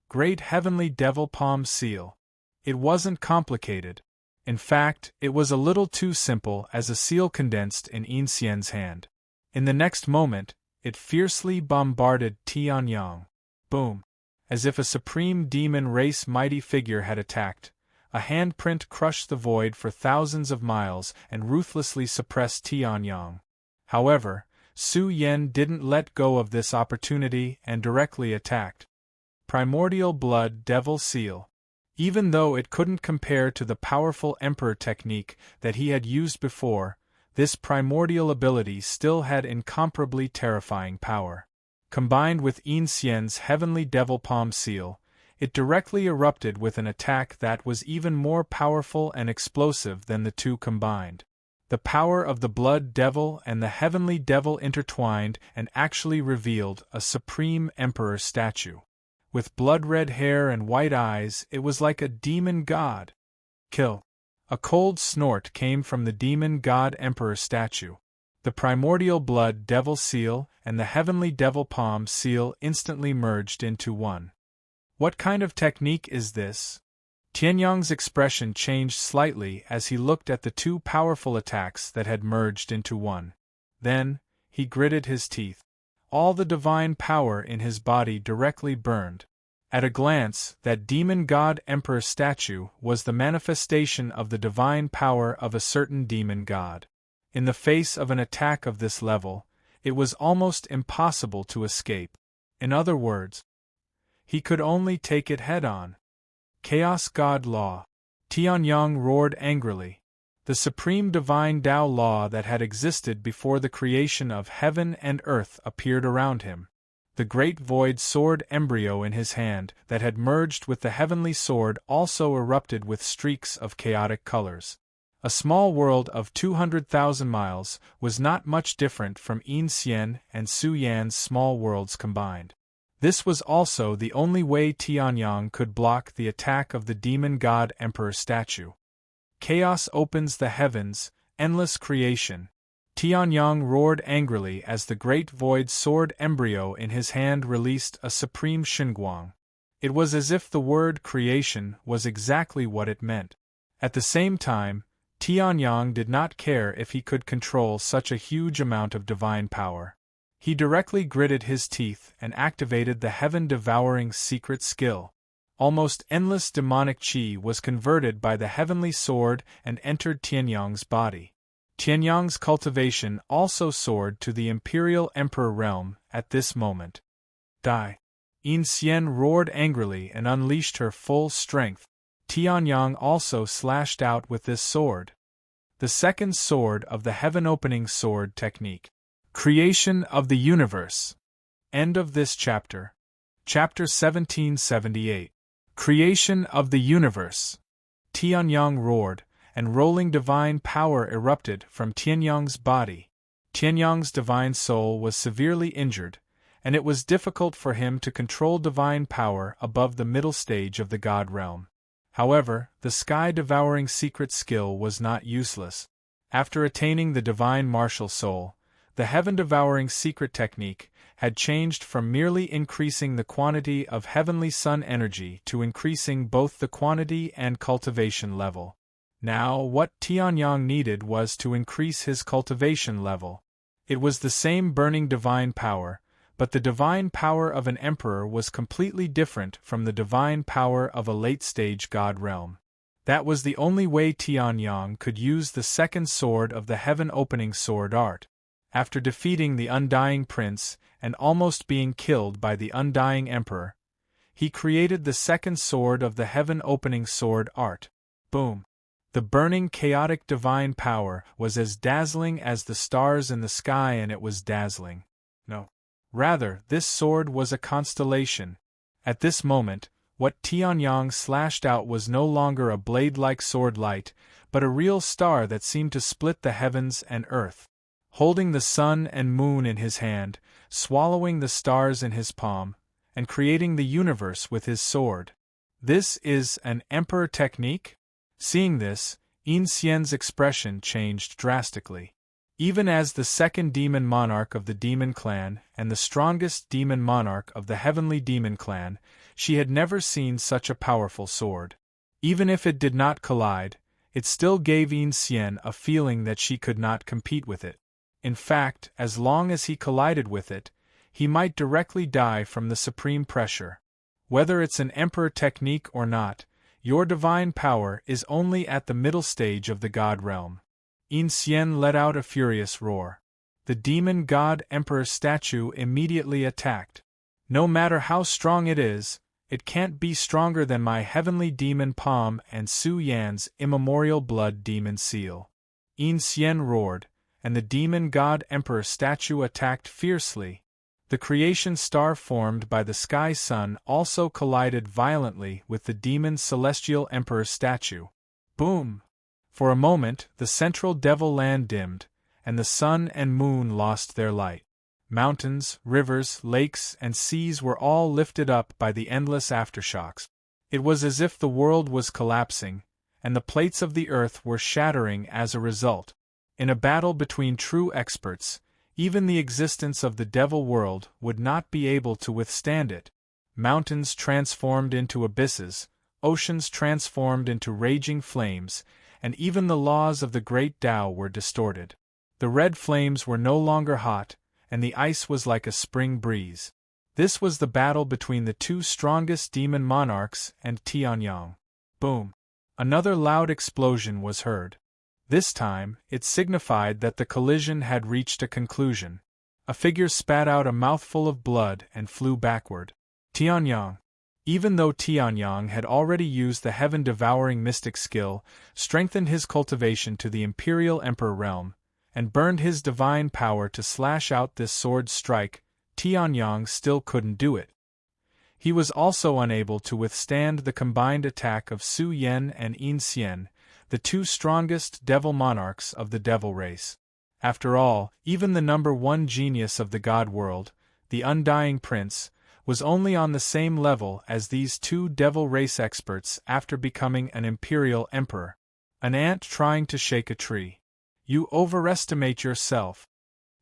S1: Great heavenly devil palm seal. It wasn't complicated. In fact, it was a little too simple as a seal condensed in Yin-Xian's hand. In the next moment, it fiercely bombarded Tianyang. Boom! As if a supreme demon race mighty figure had attacked, a handprint crushed the void for thousands of miles and ruthlessly suppressed Tianyang. However, Su Yen didn't let go of this opportunity and directly attacked. Primordial Blood Devil Seal. Even though it couldn't compare to the powerful Emperor technique that he had used before, this primordial ability still had incomparably terrifying power. Combined with Yin-Xian's heavenly devil palm seal, it directly erupted with an attack that was even more powerful and explosive than the two combined. The power of the Blood Devil and the Heavenly Devil intertwined and actually revealed a supreme emperor statue. With blood-red hair and white eyes, it was like a demon god. Kill! A cold snort came from the demon god emperor statue. The primordial Blood Devil seal and the Heavenly Devil palm seal instantly merged into one. What kind of technique is this? Tianyang's expression changed slightly as he looked at the two powerful attacks that had merged into one. Then, he gritted his teeth. All the divine power in his body directly burned. At a glance, that demon god emperor statue was the manifestation of the divine power of a certain demon god. In the face of an attack of this level, it was almost impossible to escape. In other words, he could only take it head-on. Chaos God Law. Tianyang roared angrily. The supreme divine Tao law that had existed before the creation of heaven and earth appeared around him. The great void sword embryo in his hand that had merged with the heavenly sword also erupted with streaks of chaotic colors. A small world of 200,000 miles was not much different from Yin-Xian and Su Yan's small worlds combined. This was also the only way Tianyang could block the attack of the demon god emperor statue. Chaos opens the heavens, endless creation. Tianyang roared angrily as the great void sword embryo in his hand released a supreme Xinguang. It was as if the word creation was exactly what it meant. At the same time, Tianyang did not care if he could control such a huge amount of divine power. He directly gritted his teeth and activated the heaven-devouring secret skill. Almost endless demonic qi was converted by the heavenly sword and entered Tianyang's body. Tianyang's cultivation also soared to the Imperial Emperor realm at this moment. Die! Yin-Xian roared angrily and unleashed her full strength. Tianyang also slashed out with this sword. The second sword of the heaven-opening sword technique. Creation of the Universe. End of this chapter. Chapter 1778. Creation of the Universe. Tianyang roared, and rolling divine power erupted from Tianyang's body. Tianyang's divine soul was severely injured, and it was difficult for him to control divine power above the middle stage of the god realm. However, the sky-devouring secret skill was not useless. After attaining the divine martial soul, the heaven-devouring secret technique had changed from merely increasing the quantity of heavenly sun energy to increasing both the quantity and cultivation level. Now, what Tianyang needed was to increase his cultivation level. It was the same burning divine power, but the divine power of an emperor was completely different from the divine power of a late-stage god realm. That was the only way Tianyang could use the second sword of the heaven-opening sword art. After defeating the Undying Prince and almost being killed by the Undying Emperor, he created the second sword of the heaven-opening sword art. Boom! The burning chaotic divine power was as dazzling as the stars in the sky, and it was dazzling. No. Rather, this sword was a constellation. At this moment, what Tianyang slashed out was no longer a blade-like sword light, but a real star that seemed to split the heavens and earth. Holding the sun and moon in his hand, swallowing the stars in his palm, and creating the universe with his sword. This is an emperor technique? Seeing this, Yin Xian's expression changed drastically. Even as the second demon monarch of the demon clan and the strongest demon monarch of the heavenly demon clan, she had never seen such a powerful sword. Even if it did not collide, it still gave Yin Xian a feeling that she could not compete with it. In fact, as long as he collided with it, he might directly die from the supreme pressure. Whether it's an emperor technique or not, your divine power is only at the middle stage of the god realm. Yin Xian let out a furious roar. The demon god emperor statue immediately attacked. No matter how strong it is, it can't be stronger than my heavenly demon palm and Su Yan's immemorial blood demon seal. Yin Xian roared, and the demon god emperor statue attacked fiercely. The creation star formed by the sky sun also collided violently with the demon celestial emperor statue. Boom! For a moment, the central devil land dimmed, and the sun and moon lost their light. Mountains, rivers, lakes, and seas were all lifted up by the endless aftershocks. It was as if the world was collapsing, and the plates of the earth were shattering as a result. In a battle between true experts, even the existence of the devil world would not be able to withstand it. Mountains transformed into abysses, oceans transformed into raging flames, and even the laws of the great Tao were distorted. The red flames were no longer hot, and the ice was like a spring breeze. This was the battle between the two strongest demon monarchs and Tianyang. Boom! Another loud explosion was heard. This time, it signified that the collision had reached a conclusion. A figure spat out a mouthful of blood and flew backward. Tianyang. Even though Tianyang had already used the heaven-devouring mystic skill, strengthened his cultivation to the imperial emperor realm, and burned his divine power to slash out this sword strike, Tianyang still couldn't do it. He was also unable to withstand the combined attack of Su Yan and Yin Xian, the two strongest devil monarchs of the devil race. After all, even the number one genius of the god world, the undying prince, was only on the same level as these two devil race experts after becoming an imperial emperor. An ant trying to shake a tree. You overestimate yourself.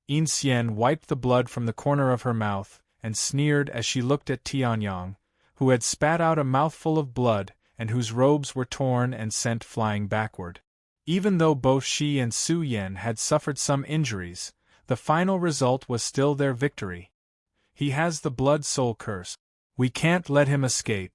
S1: Yin Xian wiped the blood from the corner of her mouth and sneered as she looked at Tianyang, who had spat out a mouthful of blood and whose robes were torn and sent flying backward. Even though both she and Su Yan had suffered some injuries, the final result was still their victory. He has the blood soul curse. We can't let him escape,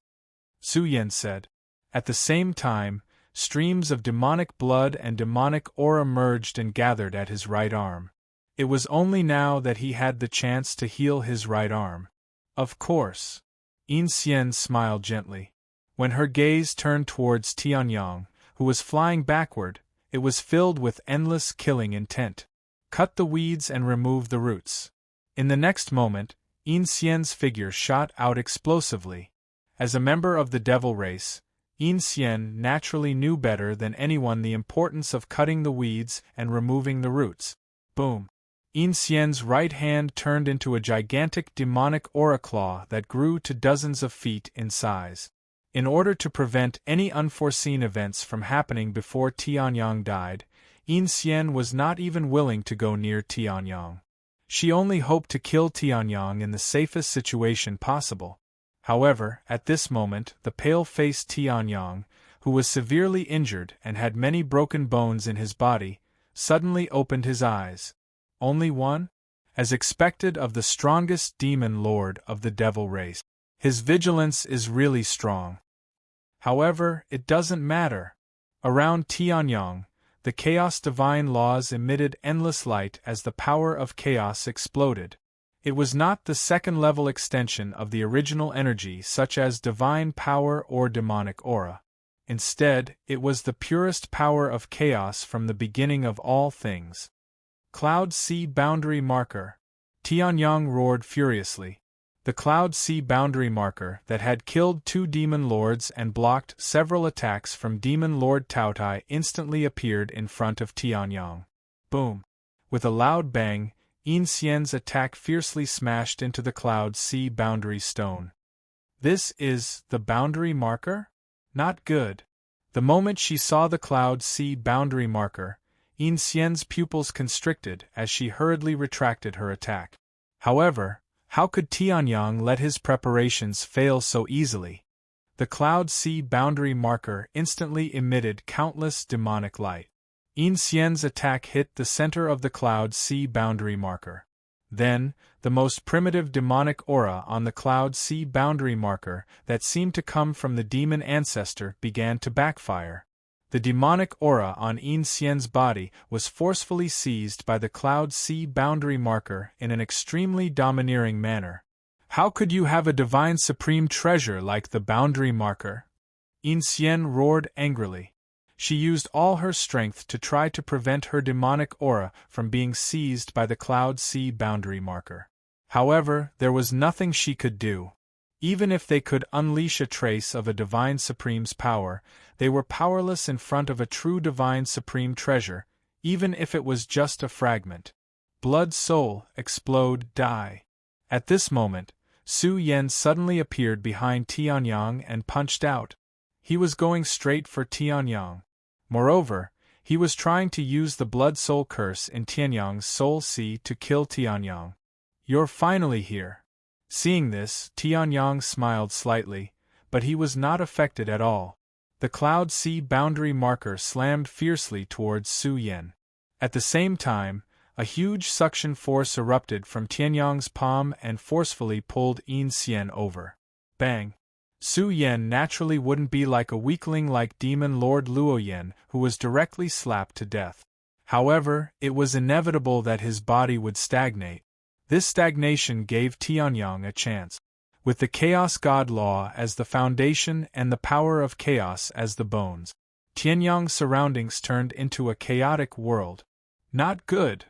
S1: Su Yan said. At the same time, streams of demonic blood and demonic aura merged and gathered at his right arm. It was only now that he had the chance to heal his right arm. Of course. Yin Xian smiled gently. When her gaze turned towards Tianyang, who was flying backward, it was filled with endless killing intent. Cut the weeds and remove the roots. In the next moment, Yin Xian's figure shot out explosively. As a member of the devil race, Yin Xian naturally knew better than anyone the importance of cutting the weeds and removing the roots. Boom! Yin Xian's right hand turned into a gigantic demonic aura claw that grew to dozens of feet in size. In order to prevent any unforeseen events from happening before Tianyang died, Yin Xian was not even willing to go near Tianyang. She only hoped to kill Tianyang in the safest situation possible. However, at this moment, the pale-faced Tianyang, who was severely injured and had many broken bones in his body, suddenly opened his eyes. Only one? As expected of the strongest demon lord of the devil race. His vigilance is really strong. However, it doesn't matter. Around Tianyang, the chaos divine laws emitted endless light as the power of chaos exploded. It was not the second-level extension of the original energy such as divine power or demonic aura. Instead, it was the purest power of chaos from the beginning of all things. Cloud Sea Boundary Marker. Tianyang roared furiously. The Cloud Sea Boundary Marker that had killed two demon lords and blocked several attacks from Demon Lord Taotai instantly appeared in front of Tianyang. Boom! With a loud bang, Yin Xian's attack fiercely smashed into the Cloud Sea Boundary Stone. This is the Boundary Marker? Not good. The moment she saw the Cloud Sea boundary marker, Yin Xian's pupils constricted as she hurriedly retracted her attack. However, how could Tianyang let his preparations fail so easily? The Cloud Sea boundary marker instantly emitted countless demonic light. Yin Xian's attack hit the center of the Cloud Sea boundary marker. Then, the most primitive demonic aura on the Cloud Sea boundary marker that seemed to come from the demon ancestor began to backfire. The demonic aura on Yin Xian's body was forcefully seized by the Cloud Sea boundary marker in an extremely domineering manner. How could you have a divine supreme treasure like the boundary marker? Yin Xian roared angrily. She used all her strength to try to prevent her demonic aura from being seized by the Cloud Sea boundary marker. However, there was nothing she could do. Even if they could unleash a trace of a divine supreme's power, they were powerless in front of a true divine supreme treasure, even if it was just a fragment. Blood soul, explode, die. At this moment, Su Yan suddenly appeared behind Tianyang and punched out. He was going straight for Tianyang. Moreover, he was trying to use the blood soul curse in Tianyang's soul sea to kill Tianyang. You're finally here. Seeing this, Tianyang smiled slightly, but he was not affected at all. The Cloud Sea boundary marker slammed fiercely towards Su Yan. At the same time, a huge suction force erupted from Tianyang's palm and forcefully pulled Yin Xian over. Bang! Su Yan naturally wouldn't be like a weakling like Demon Lord Luoyan, who was directly slapped to death. However, it was inevitable that his body would stagnate. This stagnation gave Tianyang a chance. With the Chaos God Law as the foundation and the power of chaos as the bones, Tianyang's surroundings turned into a chaotic world. Not good.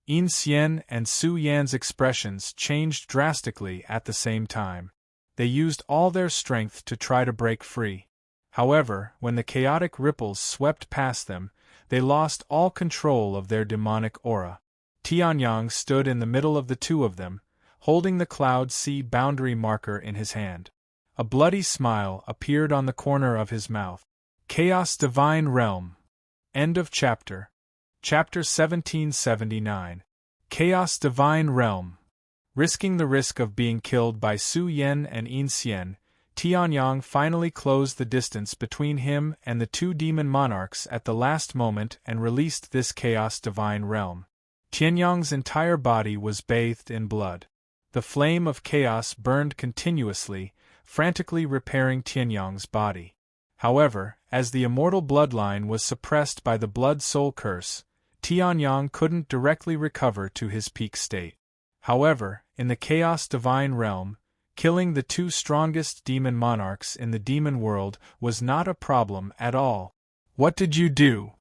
S1: Yin Xian and Su Yan's expressions changed drastically at the same time. They used all their strength to try to break free. However, when the chaotic ripples swept past them, they lost all control of their demonic aura. Tianyang stood in the middle of the two of them, holding the Cloud Sea boundary marker in his hand. A bloody smile appeared on the corner of his mouth. Chaos Divine Realm. End of chapter. Chapter 1779. Chaos Divine Realm. Risking the risk of being killed by Su Yan and Yin Xian, Tianyang finally closed the distance between him and the two demon monarchs at the last moment and released this Chaos Divine Realm. Tianyang's entire body was bathed in blood. The flame of chaos burned continuously, frantically repairing Tianyang's body. However, as the immortal bloodline was suppressed by the blood soul curse, Tianyang couldn't directly recover to his peak state. However, in the Chaos Divine Realm, killing the two strongest demon monarchs in the demon world was not a problem at all. What did you do?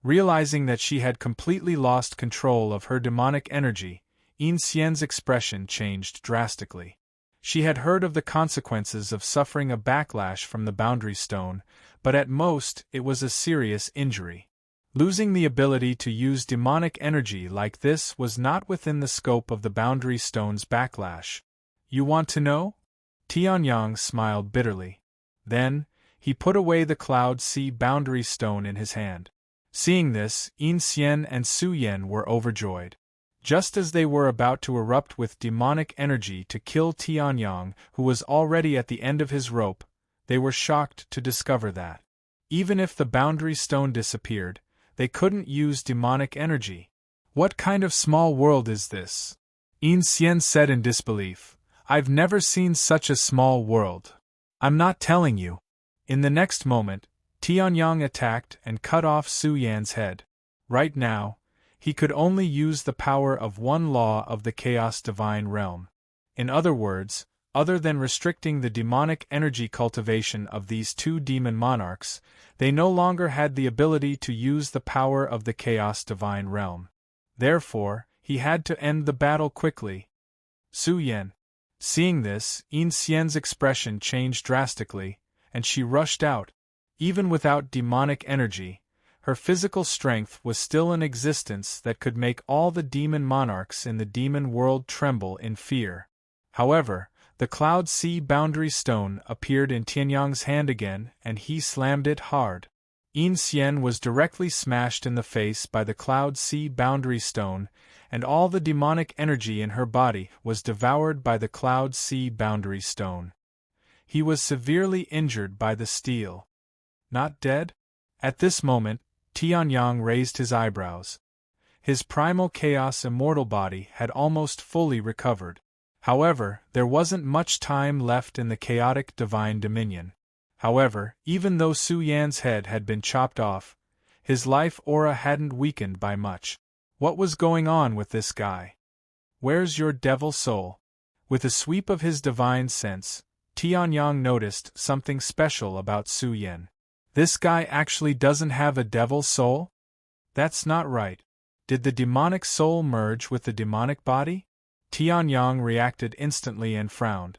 S1: Realizing that she had completely lost control of her demonic energy, Yin Xian's expression changed drastically. She had heard of the consequences of suffering a backlash from the boundary stone, but at most it was a serious injury. Losing the ability to use demonic energy like this was not within the scope of the boundary stone's backlash. You want to know? Tianyang smiled bitterly. Then, he put away the Cloud Sea boundary stone in his hand. Seeing this, Yin Xian and Su Yan were overjoyed. Just as they were about to erupt with demonic energy to kill Tianyang, who was already at the end of his rope, they were shocked to discover that, even if the boundary stone disappeared, they couldn't use demonic energy. What kind of small world is this? Yin Xian said in disbelief. I've never seen such a small world. I'm not telling you. In the next moment, Tianyang attacked and cut off Su Yan's head. Right now, he could only use the power of one law of the Chaos Divine Realm. In other words, other than restricting the demonic energy cultivation of these two demon monarchs, they no longer had the ability to use the power of the Chaos Divine Realm. Therefore, he had to end the battle quickly. Su Yan. Seeing this, Yin Xian's expression changed drastically, and she rushed out. Even without demonic energy, her physical strength was still in existence that could make all the demon monarchs in the demon world tremble in fear. However, the Cloud Sea boundary stone appeared in Tianyang's hand again and he slammed it hard. Yin Xian was directly smashed in the face by the Cloud Sea boundary stone, and all the demonic energy in her body was devoured by the Cloud Sea boundary stone. He was severely injured by the steel. Not dead? At this moment, Tianyang raised his eyebrows. His primal chaos immortal body had almost fully recovered. However, there wasn't much time left in the chaotic divine dominion. However, even though Su Yan's head had been chopped off, his life aura hadn't weakened by much. What was going on with this guy? Where's your devil soul? With a sweep of his divine sense, Tianyang noticed something special about Su Yan. This guy actually doesn't have a devil soul? That's not right. Did the demonic soul merge with the demonic body? Tianyang reacted instantly and frowned.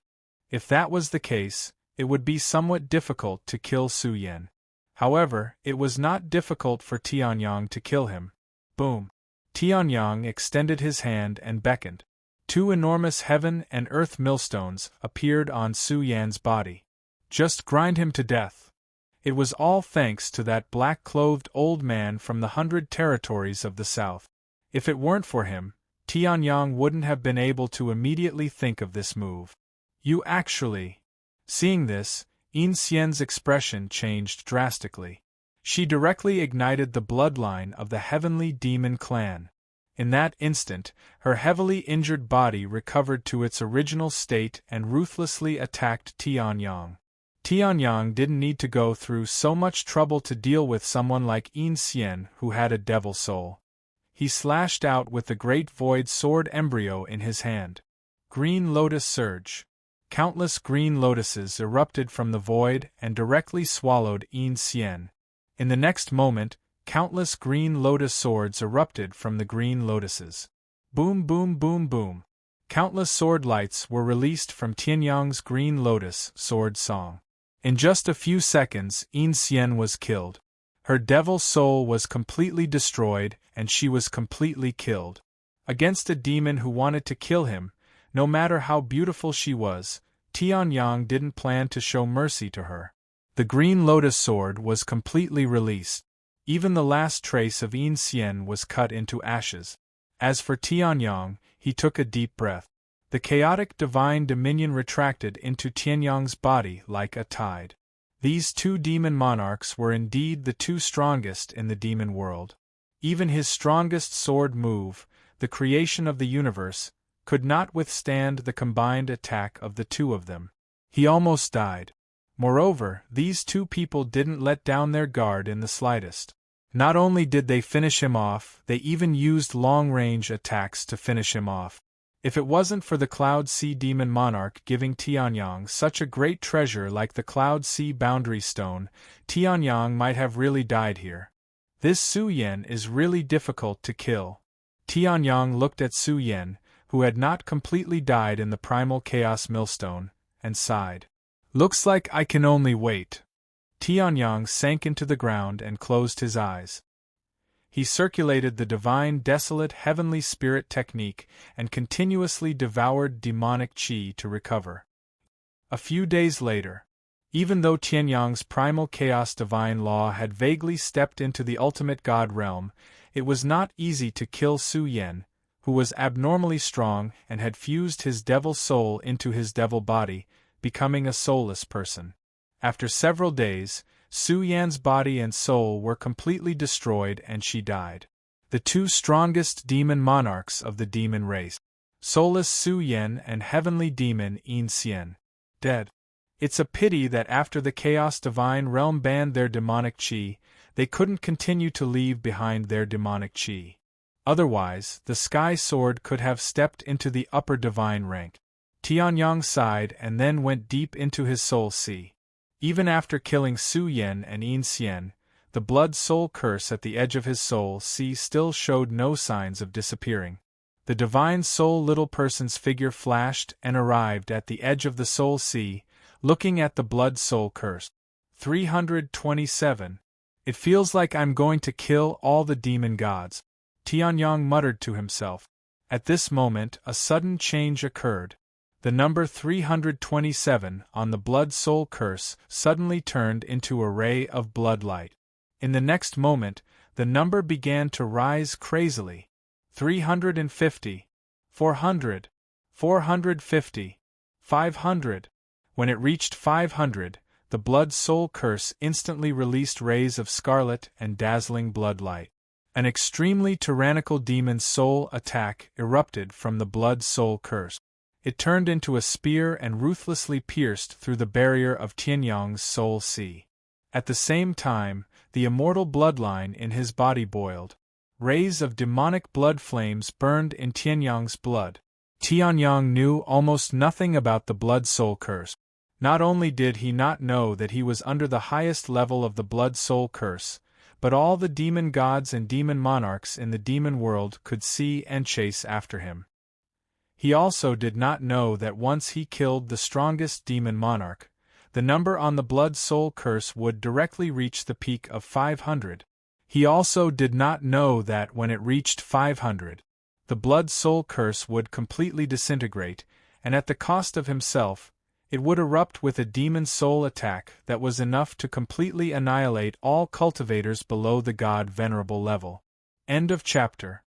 S1: If that was the case, it would be somewhat difficult to kill Su Yan. However, it was not difficult for Tianyang to kill him. Boom! Tianyang extended his hand and beckoned. Two enormous heaven and earth millstones appeared on Su Yan's body. Just grind him to death. It was all thanks to that black-clothed old man from the 100 territories of the south. If it weren't for him, Tianyang wouldn't have been able to immediately think of this move. You actually... Seeing this, Yin Xian's expression changed drastically. She directly ignited the bloodline of the heavenly demon clan. In that instant, her heavily injured body recovered to its original state and ruthlessly attacked Tianyang. Tianyang didn't need to go through so much trouble to deal with someone like Yin Xian who had a devil soul. He slashed out with the great void sword embryo in his hand. Green Lotus Surge. Countless green lotuses erupted from the void and directly swallowed Yin Xian. In the next moment, countless green lotus swords erupted from the green lotuses. Boom boom boom boom. Countless sword lights were released from Tianyang's green lotus sword song. In just a few seconds, Yin Xian was killed. Her devil soul was completely destroyed and she was completely killed. Against a demon who wanted to kill him, no matter how beautiful she was, Tianyang didn't plan to show mercy to her. The green lotus sword was completely released. Even the last trace of Yin Xian was cut into ashes. As for Tianyang, he took a deep breath. The chaotic divine dominion retracted into Tianyang's body like a tide. These two demon monarchs were indeed the two strongest in the demon world. Even his strongest sword move, the creation of the universe, could not withstand the combined attack of the two of them. He almost died. Moreover, these two people didn't let down their guard in the slightest. Not only did they finish him off, they even used long-range attacks to finish him off. If it wasn't for the Cloud Sea Demon Monarch giving Tianyang such a great treasure like the Cloud Sea Boundary Stone, Tianyang might have really died here. This Su Yan is really difficult to kill. Tianyang looked at Su Yan, who had not completely died in the primal chaos millstone, and sighed. Looks like I can only wait. Tianyang sank into the ground and closed his eyes. He circulated the divine desolate heavenly spirit technique and continuously devoured demonic qi to recover. A few days later, even though Tianyang's primal chaos divine law had vaguely stepped into the ultimate god realm, it was not easy to kill Su Yan, who was abnormally strong and had fused his devil soul into his devil body, becoming a soulless person. After several days, Su Yan's body and soul were completely destroyed and she died. The two strongest demon monarchs of the demon race, soulless Su Yan and heavenly demon Yin Xian, dead. It's a pity that after the Chaos Divine Realm banned their demonic qi, they couldn't continue to leave behind their demonic qi. Otherwise, the Sky Sword could have stepped into the upper divine rank. Tianyang sighed and then went deep into his soul sea. Even after killing Su Yan and Yin Xian, the blood soul curse at the edge of his soul sea still showed no signs of disappearing. The divine soul little person's figure flashed and arrived at the edge of the soul sea, looking at the blood soul curse. 327. It feels like I'm going to kill all the demon gods, Tianyang muttered to himself. At this moment a sudden change occurred. The number 327 on the blood soul curse suddenly turned into a ray of blood light. In the next moment, the number began to rise crazily. 350, 400, 450, 500. When it reached 500, the blood soul curse instantly released rays of scarlet and dazzling blood light. An extremely tyrannical demon soul attack erupted from the blood soul curse. It turned into a spear and ruthlessly pierced through the barrier of Tianyang's soul sea. At the same time, the immortal bloodline in his body boiled. Rays of demonic blood flames burned in Tianyang's blood. Tianyang knew almost nothing about the blood soul curse. Not only did he not know that he was under the highest level of the blood soul curse, but all the demon gods and demon monarchs in the demon world could see and chase after him. He also did not know that once he killed the strongest demon monarch, the number on the blood soul curse would directly reach the peak of 500. He also did not know that when it reached 500, the blood soul curse would completely disintegrate, and at the cost of himself, it would erupt with a demon soul attack that was enough to completely annihilate all cultivators below the god venerable level. End of chapter.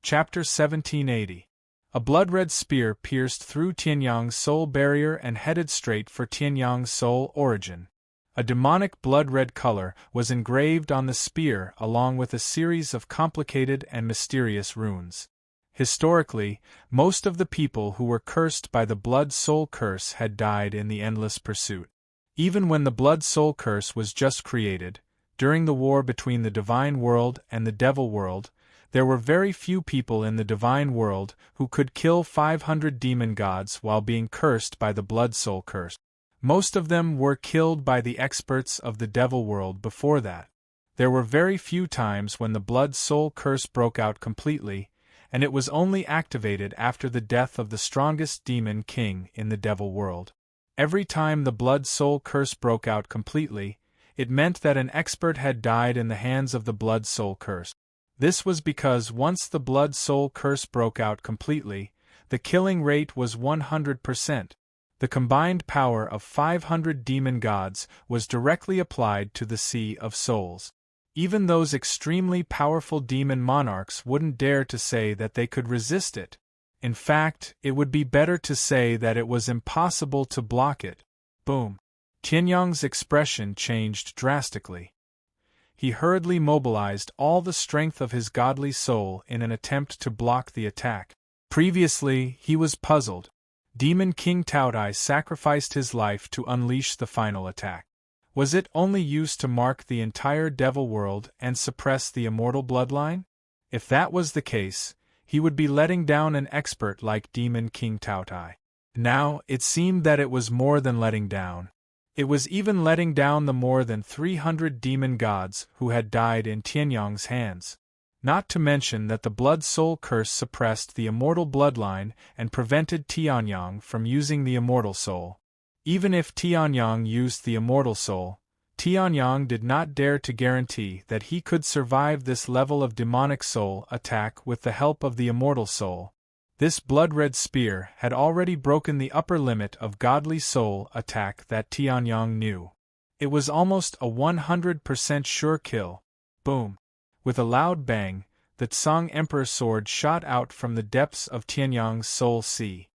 S1: Chapter 1780. A blood-red spear pierced through Tianyang's soul barrier and headed straight for Tianyang's soul origin. A demonic blood-red color was engraved on the spear along with a series of complicated and mysterious runes. Historically, most of the people who were cursed by the blood-soul curse had died in the endless pursuit. Even when the blood-soul curse was just created, during the war between the divine world and the devil world, there were very few people in the divine world who could kill 500 demon gods while being cursed by the blood-soul curse. Most of them were killed by the experts of the devil world before that. There were very few times when the blood-soul curse broke out completely, and it was only activated after the death of the strongest demon king in the devil world. Every time the blood-soul curse broke out completely, it meant that an expert had died in the hands of the blood-soul curse. This was because once the blood-soul curse broke out completely, the killing rate was 100%. The combined power of 500 demon gods was directly applied to the Sea of Souls. Even those extremely powerful demon monarchs wouldn't dare to say that they could resist it. In fact, it would be better to say that it was impossible to block it. Boom. Tianyang's expression changed drastically. He hurriedly mobilized all the strength of his godly soul in an attempt to block the attack. Previously, he was puzzled. Demon King Taotai sacrificed his life to unleash the final attack. Was it only used to mark the entire devil world and suppress the immortal bloodline? If that was the case, he would be letting down an expert like Demon King Taotai. Now, it seemed that it was more than letting down. It was even letting down the more than 300 demon gods who had died in Tianyang's hands. Not to mention that the blood-soul curse suppressed the immortal bloodline and prevented Tianyang from using the immortal soul. Even if Tianyang used the immortal soul, Tianyang did not dare to guarantee that he could survive this level of demonic soul attack with the help of the immortal soul. This blood-red spear had already broken the upper limit of godly soul attack that Tianyang knew. It was almost a 100% sure kill. Boom. With a loud bang, the Tsang Emperor sword shot out from the depths of Tianyang's soul sea.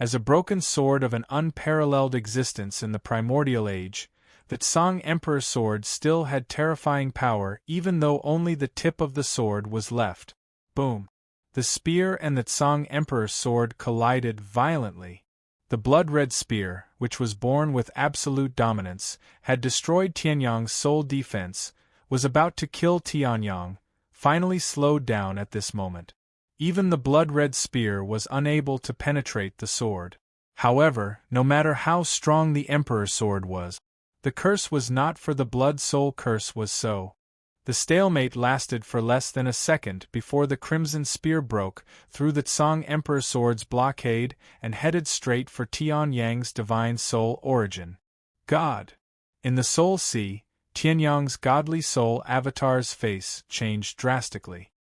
S1: As a broken sword of an unparalleled existence in the primordial age, the Tsang Emperor sword still had terrifying power even though only the tip of the sword was left. Boom. The spear and the Tsang Emperor sword collided violently. The blood-red spear, which was born with absolute dominance, had destroyed Tianyang's soul defense, was about to kill Tianyang, finally slowed down at this moment. Even the blood-red spear was unable to penetrate the sword. However, no matter how strong the Emperor's sword was, the curse was not for the blood-soul curse was so. The stalemate lasted for less than a second before the crimson spear broke through the Tsang Emperor sword's blockade and headed straight for Tianyang's divine soul origin. God! In the soul sea, Tianyang's godly soul avatar's face changed drastically.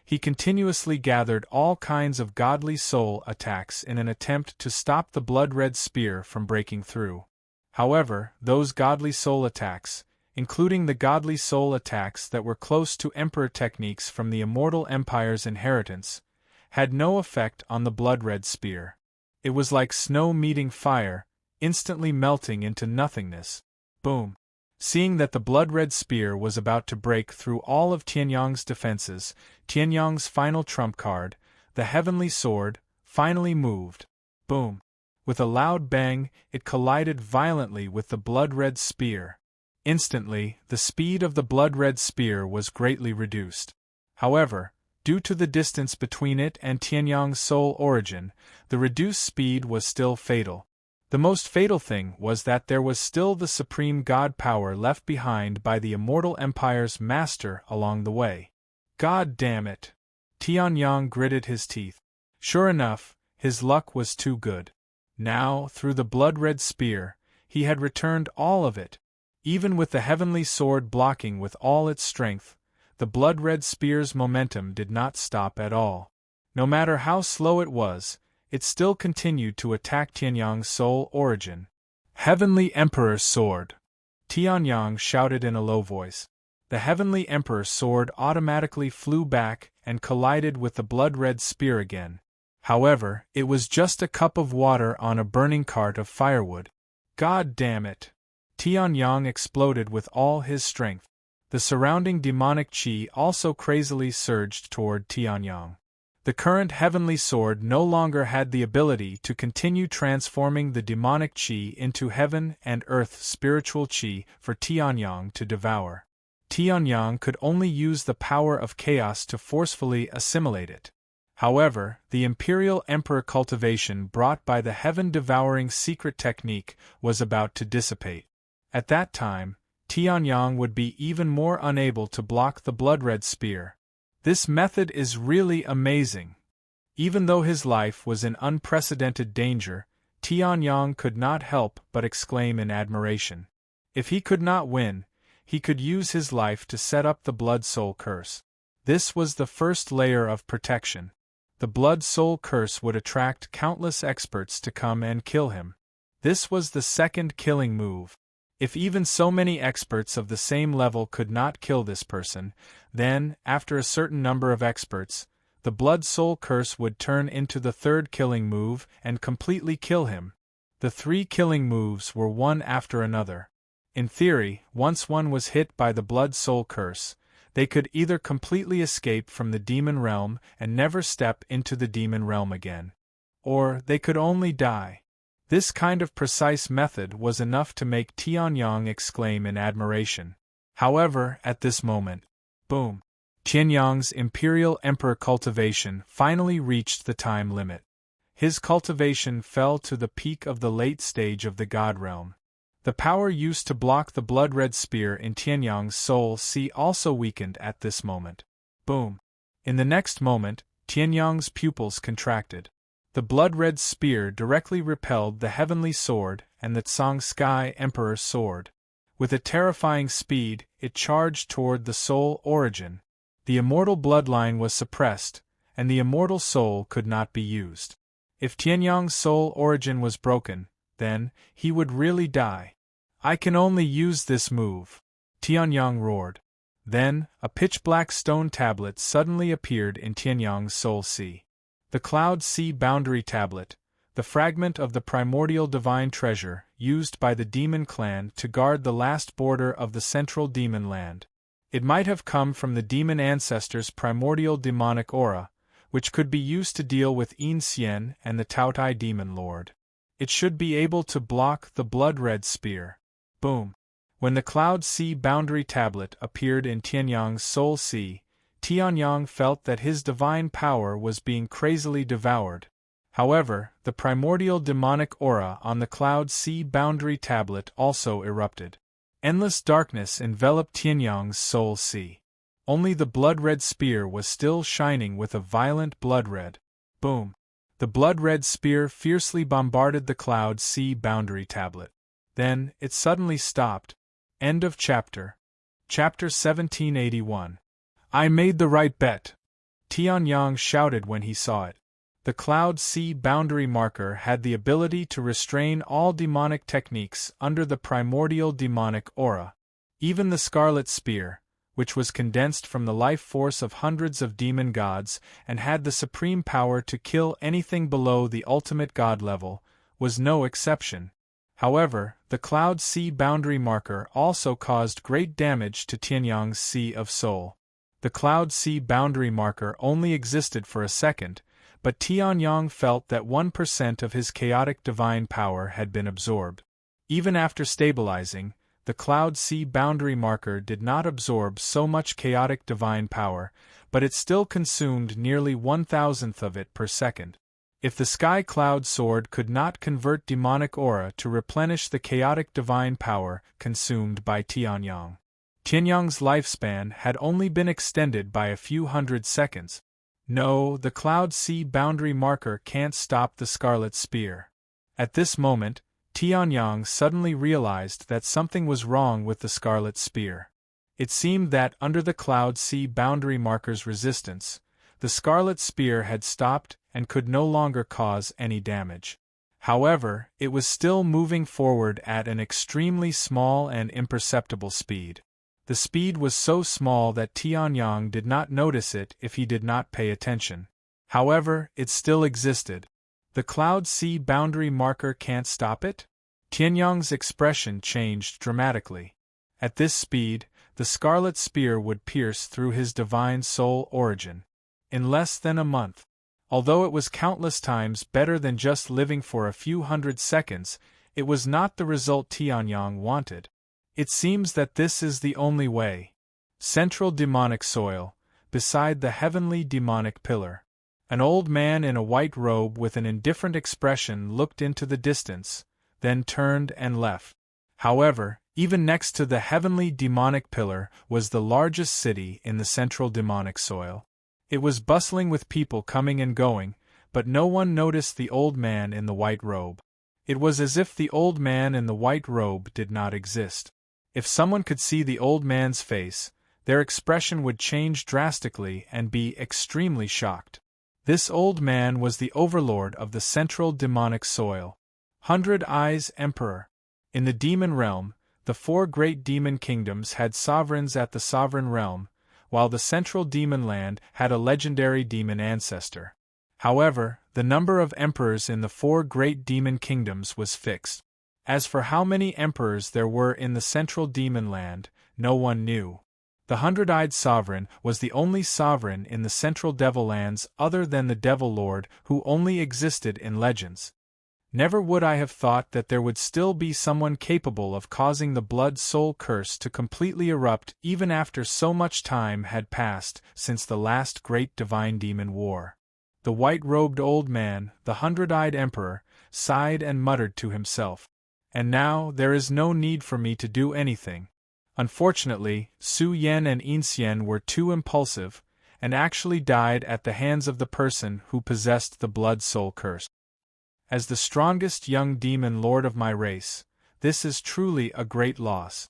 S1: He continuously gathered all kinds of godly soul attacks in an attempt to stop the blood-red spear from breaking through. However, those godly soul attacks, including the godly soul attacks that were close to Emperor techniques from the Immortal Empire's inheritance, had no effect on the blood-red spear. It was like snow meeting fire, instantly melting into nothingness. Boom! Seeing that the blood-red spear was about to break through all of Tianyang's defenses, Tianyang's final trump card, the heavenly sword, finally moved. Boom! With a loud bang, it collided violently with the blood-red spear. Instantly, the speed of the blood-red spear was greatly reduced. However, due to the distance between it and Tianyang's soul origin, the reduced speed was still fatal. The most fatal thing was that there was still the supreme god power left behind by the Immortal Empire's master along the way. God damn it! Tianyang gritted his teeth. Sure enough, his luck was too good. Now, through the blood-red spear, he had returned all of it. Even with the heavenly sword blocking with all its strength, the blood-red spear's momentum did not stop at all. No matter how slow it was, it still continued to attack Tianyang's soul origin. Heavenly Emperor's Sword! Tianyang shouted in a low voice. The Heavenly Emperor's sword automatically flew back and collided with the blood-red spear again. However, it was just a cup of water on a burning cart of firewood. God damn it! Tianyang exploded with all his strength. The surrounding demonic chi also crazily surged toward Tianyang. The current heavenly sword no longer had the ability to continue transforming the demonic chi into heaven and earth spiritual chi for Tianyang to devour. Tianyang could only use the power of chaos to forcefully assimilate it. However, the Imperial Emperor cultivation brought by the heaven-devouring secret technique was about to dissipate. At that time, Tianyang would be even more unable to block the blood-red spear. This method is really amazing. Even though his life was in unprecedented danger, Tianyang could not help but exclaim in admiration. If he could not win, he could use his life to set up the Blood-Soul Curse. This was the first layer of protection. The Blood-Soul Curse would attract countless experts to come and kill him. This was the second killing move. If even so many experts of the same level could not kill this person, then, after a certain number of experts, the Blood-Soul Curse would turn into the third killing move and completely kill him. The 3 killing moves were one after another. In theory, once one was hit by the Blood-Soul Curse, they could either completely escape from the demon realm and never step into the demon realm again, or they could only die. This kind of precise method was enough to make Tianyang exclaim in admiration. However, at this moment, boom! Tianyang's Imperial Emperor cultivation finally reached the time limit. His cultivation fell to the peak of the late stage of the God realm. The power used to block the blood-red spear in Tianyang's soul also weakened at this moment. Boom! In the next moment, Tianyang's pupils contracted. The blood-red spear directly repelled the heavenly sword and the Tsang Sky Emperor's sword. With a terrifying speed, it charged toward the soul origin. The immortal bloodline was suppressed, and the immortal soul could not be used. If Tianyang's soul origin was broken, then he would really die. I can only use this move, Tianyang roared. Then, a pitch-black stone tablet suddenly appeared in Tianyang's soul sea. The Cloud Sea Boundary Tablet, the fragment of the primordial divine treasure used by the demon clan to guard the last border of the central demon land. It might have come from the demon ancestors' primordial demonic aura, which could be used to deal with Yin Xian and the Taotai demon lord. It should be able to block the blood-red spear. Boom! When the Cloud Sea Boundary Tablet appeared in Tianyang's soul sea, Tianyang felt that his divine power was being crazily devoured. However, the primordial demonic aura on the Cloud Sea Boundary Tablet also erupted. Endless darkness enveloped Tianyang's soul sea. Only the blood-red spear was still shining with a violent blood-red. Boom! The blood-red spear fiercely bombarded the Cloud Sea Boundary Tablet. Then, it suddenly stopped. End of chapter. Chapter 1781. I made the right bet! Tianyang shouted when he saw it. The Cloud Sea Boundary Marker had the ability to restrain all demonic techniques under the primordial demonic aura. Even the scarlet spear, which was condensed from the life force of hundreds of demon gods and had the supreme power to kill anything below the ultimate god level, was no exception. However, the Cloud Sea boundary marker also caused great damage to Tianyang's Sea of Soul. The Cloud Sea boundary marker only existed for a second, but Tianyang felt that 1% of his chaotic divine power had been absorbed. Even after stabilizing, the Cloud Sea boundary marker did not absorb so much chaotic divine power, but it still consumed nearly 1,000th of it per second. If the Sky Cloud Sword could not convert demonic aura to replenish the chaotic divine power consumed by Tianyang, Tianyang's lifespan had only been extended by a few hundred seconds. No, the Cloud Sea boundary marker can't stop the Scarlet Spear. At this moment, Tianyang suddenly realized that something was wrong with the Scarlet Spear. It seemed that under the Cloud Sea boundary marker's resistance, the Scarlet Spear had stopped and could no longer cause any damage. However, it was still moving forward at an extremely small and imperceptible speed. The speed was so small that Tianyang did not notice it if he did not pay attention. However, it still existed. The Cloud Sea boundary marker can't stop it? Tianyang's expression changed dramatically. At this speed, the Scarlet Spear would pierce through his divine soul origin. In less than a month. Although it was countless times better than just living for a few hundred seconds, it was not the result Tianyang wanted. It seems that this is the only way. Central demonic soil, beside the heavenly demonic pillar. An old man in a white robe with an indifferent expression looked into the distance, then turned and left. However, even next to the heavenly demonic pillar was the largest city in the central demonic soil. It was bustling with people coming and going, but no one noticed the old man in the white robe. It was as if the old man in the white robe did not exist. If someone could see the old man's face, their expression would change drastically and be extremely shocked. This old man was the overlord of the central demonic soil, 100 Eyes Emperor. In the demon realm, the 4 great demon kingdoms had sovereigns at the sovereign realm, while the central demon land had a legendary demon ancestor. However, the number of emperors in the 4 great demon kingdoms was fixed. As for how many emperors there were in the central demon land, no one knew. The 100-eyed sovereign was the only sovereign in the central devil lands other than the Devil Lord who only existed in legends. Never would I have thought that there would still be someone capable of causing the blood-soul curse to completely erupt even after so much time had passed since the last great divine demon war. The white-robed old man, the 100-eyed emperor, sighed and muttered to himself. And now there is no need for me to do anything. Unfortunately, Su Yan and Inxian were too impulsive, and actually died at the hands of the person who possessed the blood-soul curse. As the strongest young demon lord of my race, this is truly a great loss.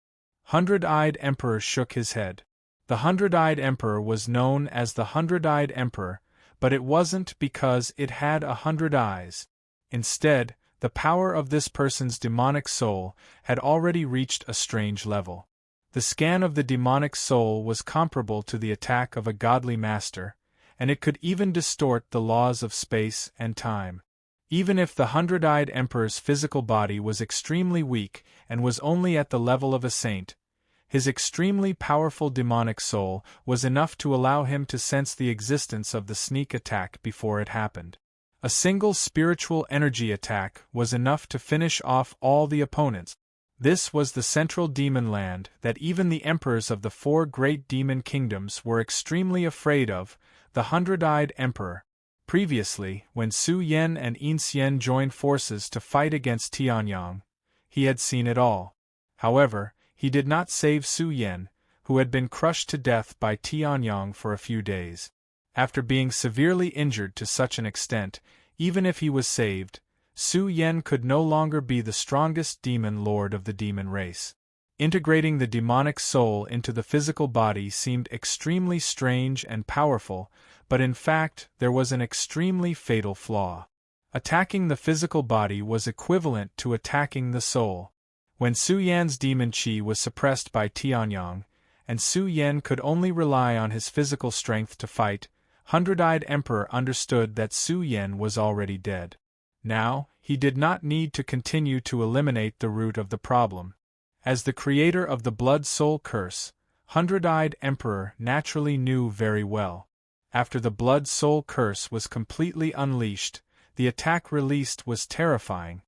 S1: 100-eyed Emperor shook his head. The 100-eyed Emperor was known as the 100-eyed Emperor, but it wasn't because it had 100 eyes. Instead, the power of this person's demonic soul had already reached a strange level. The scan of the demonic soul was comparable to the attack of a godly master, and it could even distort the laws of space and time. Even if the 100-eyed Emperor's physical body was extremely weak and was only at the level of a saint, his extremely powerful demonic soul was enough to allow him to sense the existence of the sneak attack before it happened. A single spiritual energy attack was enough to finish off all the opponents. This was the central demon land that even the emperors of the 4 great demon kingdoms were extremely afraid of, the 100-eyed Emperor. Previously, when Su Yan and Inxian joined forces to fight against Tianyang, he had seen it all. However, he did not save Su Yan, who had been crushed to death by Tianyang for a few days. After being severely injured to such an extent, even if he was saved, Su Yan could no longer be the strongest demon lord of the demon race. Integrating the demonic soul into the physical body seemed extremely strange and powerful, but in fact there was an extremely fatal flaw. Attacking the physical body was equivalent to attacking the soul. When Su Yan's demon qi was suppressed by Tianyang, and Su Yan could only rely on his physical strength to fight, Hundred-Eyed Emperor understood that Su Yan was already dead. Now, he did not need to continue to eliminate the root of the problem. As the creator of the Blood-Soul Curse, Hundred-Eyed Emperor naturally knew very well. After the Blood-Soul Curse was completely unleashed, the attack released was terrifying.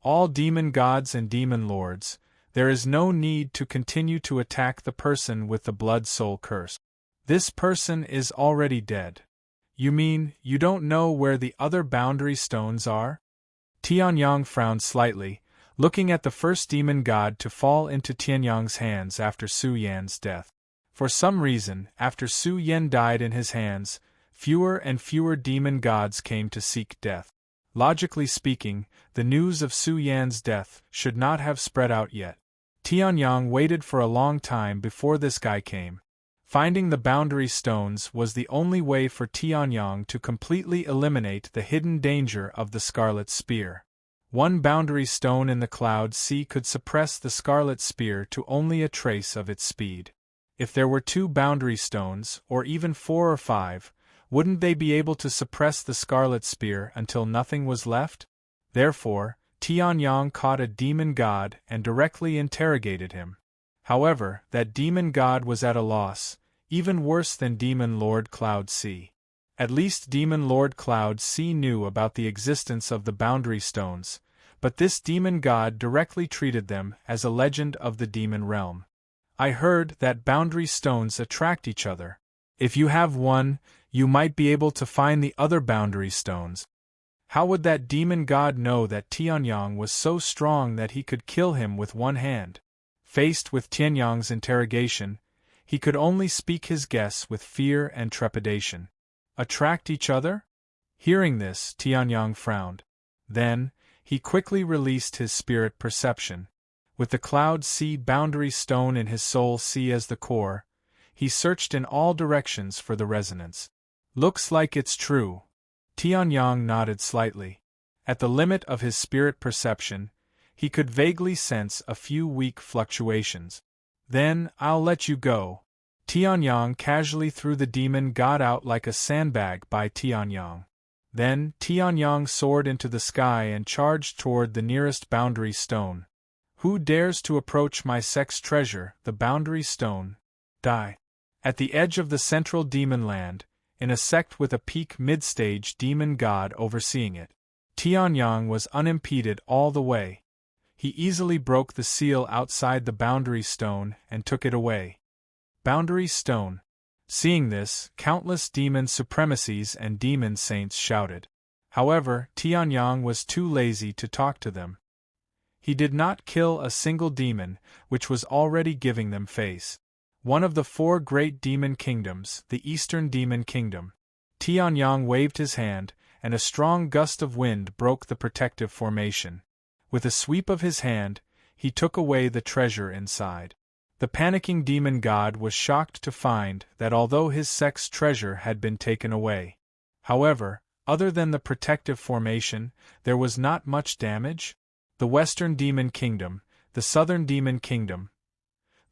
S1: All demon gods and demon lords, there is no need to continue to attack the person with the Blood-Soul Curse. This person is already dead. You mean, you don't know where the other boundary stones are? Tianyang frowned slightly, looking at the first demon god to fall into Tianyang's hands after Su Yan's death. For some reason, after Su Yan died in his hands, fewer and fewer demon gods came to seek death. Logically speaking, the news of Su Yan's death should not have spread out yet. Tianyang waited for a long time before this guy came. Finding the boundary stones was the only way for Tianyang to completely eliminate the hidden danger of the Scarlet Spear. One boundary stone in the Cloud Sea could suppress the Scarlet Spear to only a trace of its speed. If there were 2 boundary stones, or even 4 or 5, wouldn't they be able to suppress the Scarlet Spear until nothing was left? Therefore, Tianyang caught a demon god and directly interrogated him. However, that demon god was at a loss, even worse than Demon Lord Cloud Sea. At least Demon Lord Cloud Sea knew about the existence of the boundary stones, but this demon god directly treated them as a legend of the demon realm. I heard that boundary stones attract each other. If you have one, you might be able to find the other boundary stones. How would that demon god know that Tianyang was so strong that he could kill him with one hand? Faced with Tianyang's interrogation, he could only speak his guess with fear and trepidation. Attract each other? Hearing this, Tianyang frowned. Then, he quickly released his spirit perception. With the Cloud Sea boundary stone in his soul sea as the core, he searched in all directions for the resonance. Looks like it's true. Tianyang nodded slightly. At the limit of his spirit perception, he could vaguely sense a few weak fluctuations. Then, I'll let you go. Tianyang casually threw the demon god out like a sandbag by Tianyang. Then, Tianyang soared into the sky and charged toward the nearest boundary stone. Who dares to approach my sex treasure, the boundary stone? Die. At the edge of the central demon land, in a sect with a peak mid-stage demon god overseeing it, Tianyang was unimpeded all the way. He easily broke the seal outside the boundary stone and took it away. Boundary stone. Seeing this, countless demon supremacies and demon saints shouted. However, Tianyang was too lazy to talk to them. He did not kill a single demon, which was already giving them face. One of the 4 great demon kingdoms, the Eastern Demon Kingdom. Tianyang waved his hand, and a strong gust of wind broke the protective formation. With a sweep of his hand, he took away the treasure inside. The panicking demon god was shocked to find that although his sex treasure had been taken away, however, other than the protective formation, there was not much damage. The Western Demon Kingdom, the Southern Demon Kingdom,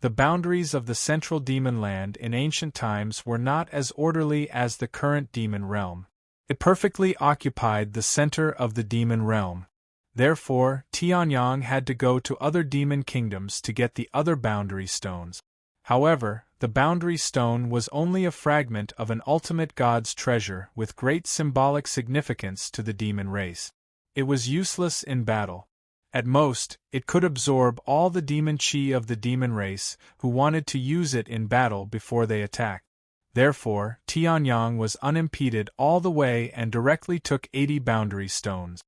S1: the boundaries of the Central Demon Land in ancient times were not as orderly as the current demon realm. It perfectly occupied the center of the demon realm. Therefore, Tianyang had to go to other demon kingdoms to get the other boundary stones. However, the boundary stone was only a fragment of an ultimate god's treasure with great symbolic significance to the demon race. It was useless in battle. At most, it could absorb all the demon chi of the demon race who wanted to use it in battle before they attacked. Therefore, Tianyang was unimpeded all the way and directly took 80 boundary stones.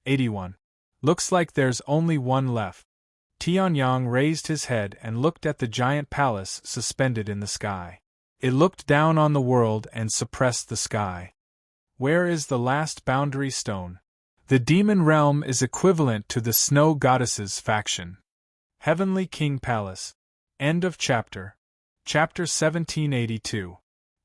S1: 81. Looks like there's only one left. Tianyang raised his head and looked at the giant palace suspended in the sky. It looked down on the world and suppressed the sky. Where is the last boundary stone? The demon realm is equivalent to the snow goddesses faction. Heavenly King Palace. End of chapter. Chapter 1782.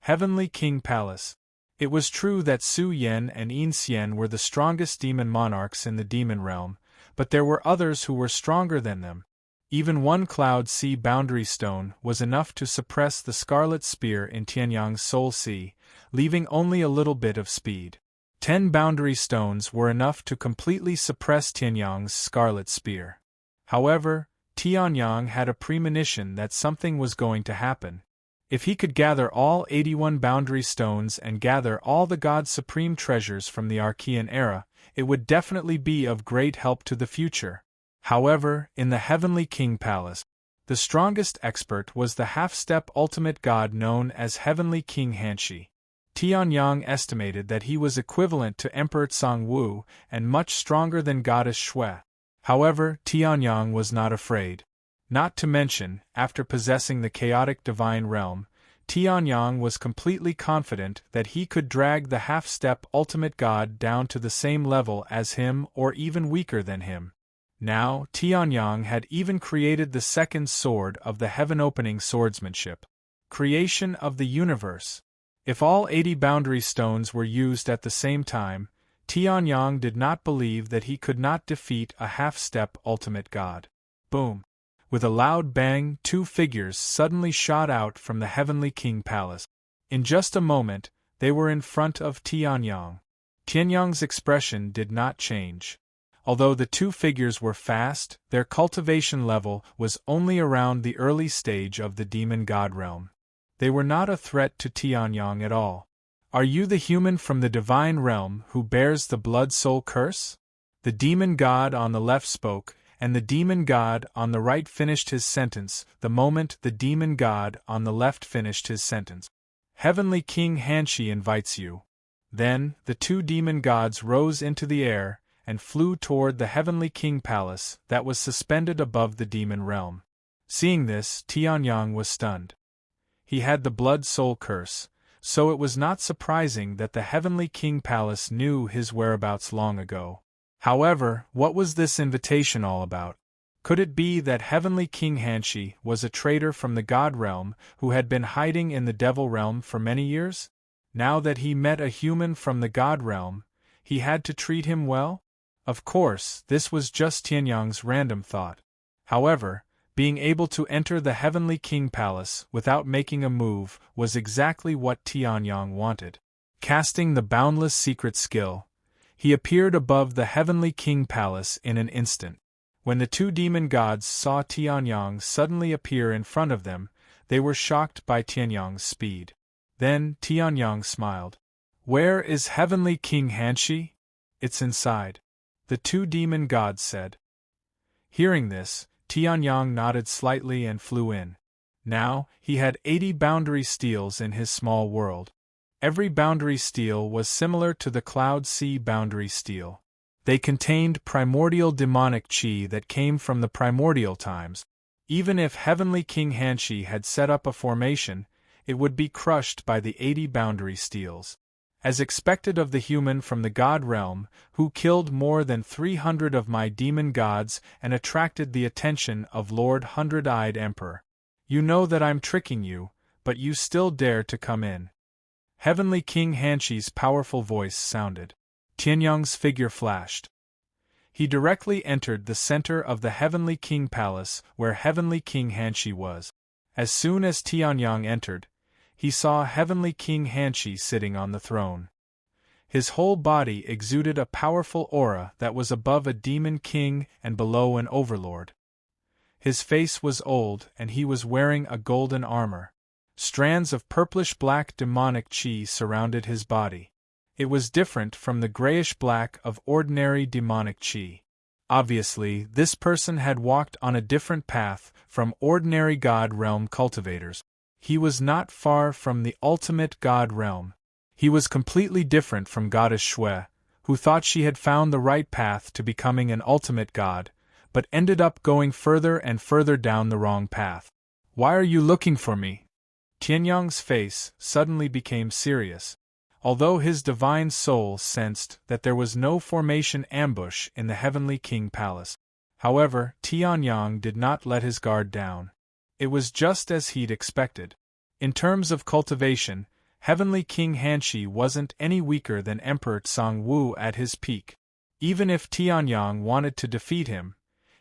S1: Heavenly King Palace. It was true that Su Yan and Yin Xian were the strongest demon monarchs in the demon realm, but there were others who were stronger than them. Even one Cloud Sea boundary stone was enough to suppress the scarlet spear in Tianyang's soul sea, leaving only a little bit of speed. 10 boundary stones were enough to completely suppress Tianyang's scarlet spear. However, Tianyang had a premonition that something was going to happen. If he could gather all 81 boundary stones and gather all the God's supreme treasures from the Archean era, it would definitely be of great help to the future. However, in the Heavenly King Palace, the strongest expert was the half-step ultimate god known as Heavenly King Hanshi. Tianyang estimated that he was equivalent to Emperor Tsangwu and much stronger than Goddess Xue. However, Tianyang was not afraid. Not to mention, after possessing the chaotic divine realm, Tianyang was completely confident that he could drag the half-step ultimate god down to the same level as him or even weaker than him. Now, Tianyang had even created the second sword of the heaven-opening swordsmanship. Creation of the universe. If all 80 boundary stones were used at the same time, Tianyang did not believe that he could not defeat a half-step ultimate god. Boom! With a loud bang, 2 figures suddenly shot out from the Heavenly King Palace. In just a moment, they were in front of Tianyang. Tianyang's expression did not change. Although the 2 figures were fast, their cultivation level was only around the early stage of the demon god realm. They were not a threat to Tianyang at all. Are you the human from the divine realm who bears the blood-soul curse? The demon god on the left spoke, and the demon god on the right finished his sentence the moment the demon god on the left finished his sentence. Heavenly King Hanshi invites you. Then, the 2 demon gods rose into the air and flew toward the Heavenly King Palace that was suspended above the demon realm. Seeing this, Tianyang was stunned. He had the blood-soul curse, so it was not surprising that the Heavenly King Palace knew his whereabouts long ago. However, what was this invitation all about? Could it be that Heavenly King Hanshi was a traitor from the God realm who had been hiding in the Devil realm for many years? Now that he met a human from the God realm, he had to treat him well? Of course, this was just Tianyang's random thought. However, being able to enter the Heavenly King Palace without making a move was exactly what Tianyang wanted. Casting the boundless secret skill, he appeared above the Heavenly King Palace in an instant. When the 2 demon gods saw Tianyang suddenly appear in front of them, they were shocked by Tianyang's speed. Then Tianyang smiled. "Where is Heavenly King Hanshi?" "It's inside," the 2 demon gods said. Hearing this, Tianyang nodded slightly and flew in. Now, he had 80 boundary steels in his small world. Every boundary steel was similar to the Cloud Sea boundary steel. They contained primordial demonic chi that came from the primordial times. Even if Heavenly King Hanshi had set up a formation, it would be crushed by the 80 boundary steels. As expected of the human from the God realm, who killed more than 300 of my demon gods and attracted the attention of Lord Hundred-Eyed Emperor. You know that I'm tricking you, but you still dare to come in. Heavenly King Hanshi's powerful voice sounded. Tianyang's figure flashed. He directly entered the center of the Heavenly King Palace where Heavenly King Hanshi was. As soon as Tianyang entered, he saw Heavenly King Hanshi sitting on the throne. His whole body exuded a powerful aura that was above a demon king and below an overlord. His face was old and he was wearing a golden armor. Strands of purplish-black demonic chi surrounded his body. It was different from the grayish-black of ordinary demonic chi. Obviously, this person had walked on a different path from ordinary God realm cultivators. He was not far from the ultimate God realm. He was completely different from Goddess Xue, who thought she had found the right path to becoming an ultimate god, but ended up going further and further down the wrong path. "Why are you looking for me?" Tianyang's face suddenly became serious. Although his divine soul sensed that there was no formation ambush in the Heavenly King Palace. However, Tianyang did not let his guard down. It was just as he'd expected. In terms of cultivation, Heavenly King Hanshi wasn't any weaker than Emperor Tsangwu at his peak. Even if Tianyang wanted to defeat him,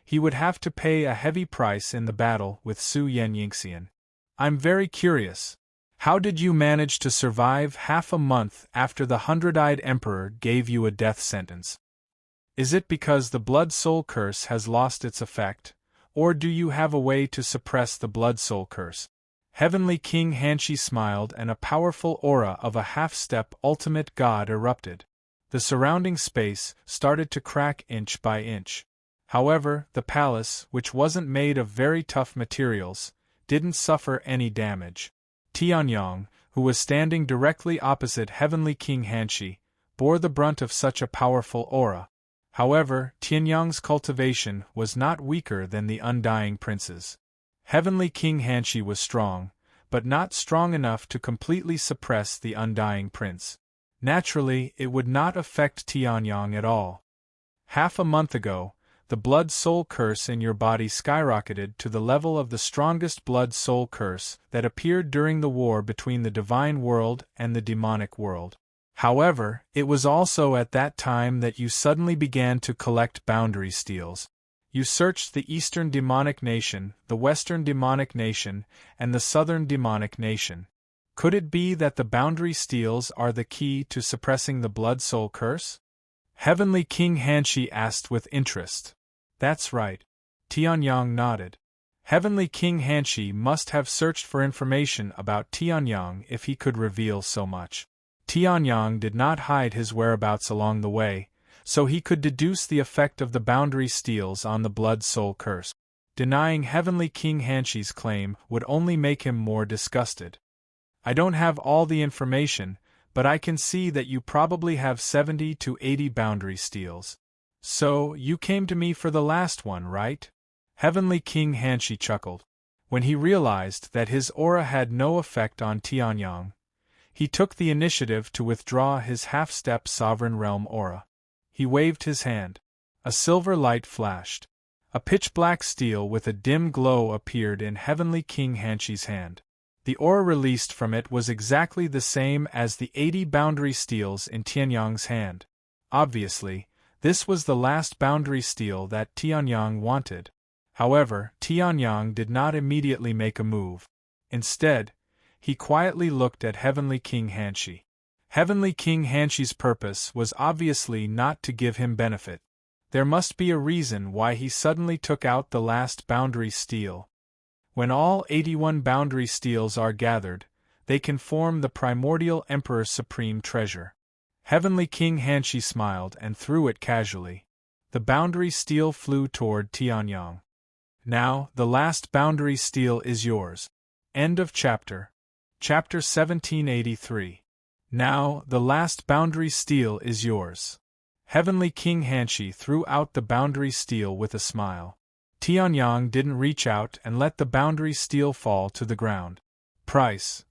S1: he would have to pay a heavy price in the battle with Su Yen Yingxian. I'm very curious. How did you manage to survive half a month after the hundred-eyed emperor gave you a death sentence? Is it because the blood-soul curse has lost its effect, or do you have a way to suppress the blood-soul curse? Heavenly King Hanshi smiled and a powerful aura of a half-step ultimate god erupted. The surrounding space started to crack inch by inch. However, the palace, which wasn't made of very tough materials, didn't suffer any damage. Tianyang, who was standing directly opposite Heavenly King Hanshi, bore the brunt of such a powerful aura. However, Tianyang's cultivation was not weaker than the Undying Prince's. Heavenly King Hanshi was strong, but not strong enough to completely suppress the Undying Prince. Naturally, it would not affect Tianyang at all. Half a month ago, the blood-soul curse in your body skyrocketed to the level of the strongest blood-soul curse that appeared during the war between the divine world and the demonic world. However, it was also at that time that you suddenly began to collect boundary steels. You searched the Eastern Demonic Nation, the Western Demonic Nation, and the Southern Demonic Nation. Could it be that the boundary steels are the key to suppressing the blood-soul curse? Heavenly King Hanshi asked with interest. That's right. Tianyang nodded. Heavenly King Hanshi must have searched for information about Tianyang if he could reveal so much. Tianyang did not hide his whereabouts along the way, so he could deduce the effect of the boundary steels on the blood-soul curse. Denying Heavenly King Hanshi's claim would only make him more disgusted. I don't have all the information, but I can see that you probably have 70 to 80 boundary steels. So, you came to me for the last one, right? Heavenly King Hanshi chuckled. When he realized that his aura had no effect on Tianyang, he took the initiative to withdraw his half-step sovereign realm aura. He waved his hand. A silver light flashed. A pitch-black steel with a dim glow appeared in Heavenly King Hanshi's hand. The aura released from it was exactly the same as the 80 boundary steels in Tianyang's hand. Obviously, this was the last boundary steel that Tianyang wanted. However, Tianyang did not immediately make a move. Instead, he quietly looked at Heavenly King Hanshi. Heavenly King Hanshi's purpose was obviously not to give him benefit. There must be a reason why he suddenly took out the last boundary steel. When all 81 boundary steels are gathered, they can form the primordial Emperor's supreme treasure. Heavenly King Hanshi smiled and threw it casually. The boundary steel flew toward Tianyang. Now, the last boundary steel is yours. End of chapter. Chapter 1783. Now, the last boundary steel is yours. Heavenly King Hanshi threw out the boundary steel with a smile. Tianyang didn't reach out and let the boundary steel fall to the ground. Price.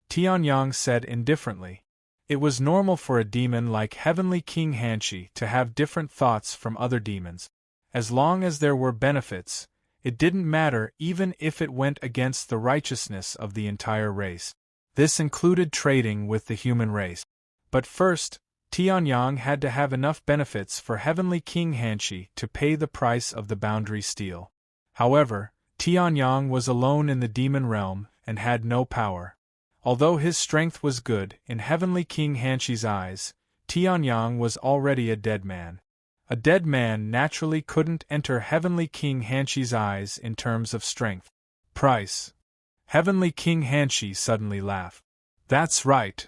S1: Tianyang said indifferently. It was normal for a demon like Heavenly King Hanshi to have different thoughts from other demons. As long as there were benefits, it didn't matter even if it went against the righteousness of the entire race. This included trading with the human race. But first, Tianyang had to have enough benefits for Heavenly King Hanshi to pay the price of the boundary steel. However, Tianyang was alone in the demon realm and had no power. Although his strength was good in Heavenly King Hanshi's eyes, Tianyang was already a dead man. A dead man naturally couldn't enter Heavenly King Hanshi's eyes in terms of strength. Price. Heavenly King Hanshi suddenly laughed. That's right.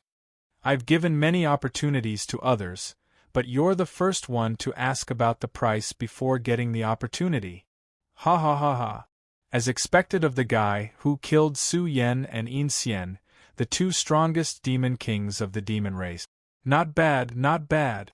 S1: I've given many opportunities to others, but you're the first one to ask about the price before getting the opportunity. Ha ha ha ha. As expected of the guy who killed Su Yen and In Xian, the two strongest demon kings of the demon race. Not bad, not bad.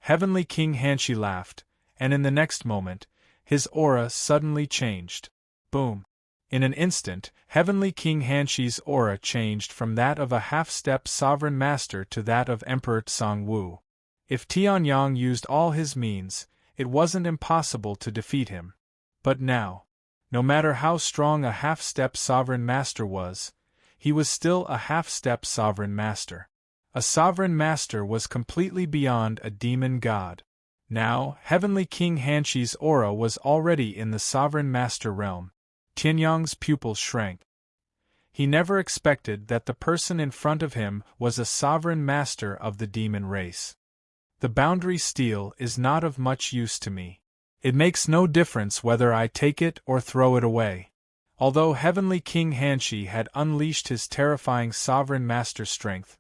S1: Heavenly King Hanshi laughed, and in the next moment, his aura suddenly changed. Boom. In an instant, Heavenly King Hanshi's aura changed from that of a half-step sovereign master to that of Emperor Tsang-Wu. If Tianyang used all his means, it wasn't impossible to defeat him. But now, no matter how strong a half-step sovereign master was, he was still a half-step sovereign master. A sovereign master was completely beyond a demon god. Now, Heavenly King Hanshi's aura was already in the Sovereign Master realm. Tianyang's pupils shrank. He never expected that the person in front of him was a Sovereign Master of the demon race. The boundary steel is not of much use to me. It makes no difference whether I take it or throw it away. Although Heavenly King Hanshi had unleashed his terrifying Sovereign Master strength,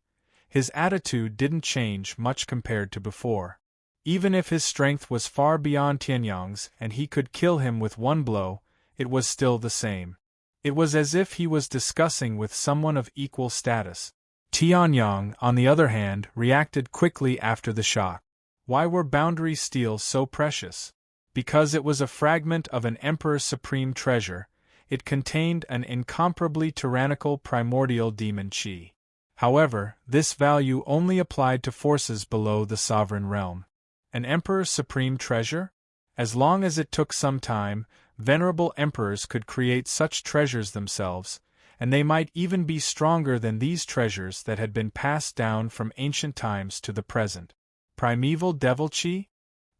S1: his attitude didn't change much compared to before. Even if his strength was far beyond Tianyang's and he could kill him with one blow, it was still the same. It was as if he was discussing with someone of equal status. Tianyang, on the other hand, reacted quickly after the shock. Why were boundary steel so precious? Because it was a fragment of an Emperor's supreme treasure. It contained an incomparably tyrannical primordial demon chi. However, this value only applied to forces below the sovereign realm. An Emperor's supreme treasure? As long as it took some time, venerable emperors could create such treasures themselves, and they might even be stronger than these treasures that had been passed down from ancient times to the present. Primeval devil chi?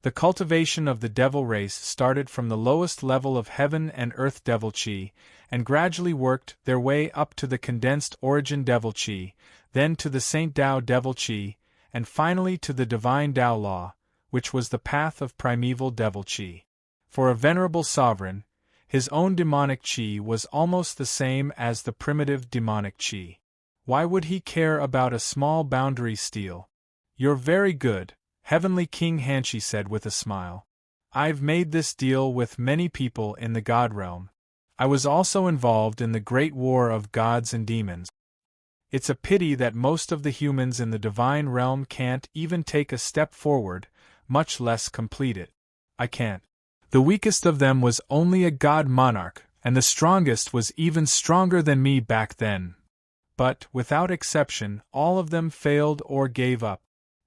S1: The cultivation of the devil race started from the lowest level of heaven and earth devil chi, and gradually worked their way up to the condensed origin devil chi, then to the Saint Tao devil chi, and finally to the divine Tao law, which was the path of primeval devil chi. For a venerable sovereign, his own demonic chi was almost the same as the primitive demonic chi. Why would he care about a small boundary steel? You're very good, Heavenly King Hanshi said with a smile. I've made this deal with many people in the God realm. I was also involved in the great war of gods and demons. It's a pity that most of the humans in the divine realm can't even take a step forward, much less complete it. I can't. The weakest of them was only a god monarch, and the strongest was even stronger than me back then. But, without exception, all of them failed or gave up.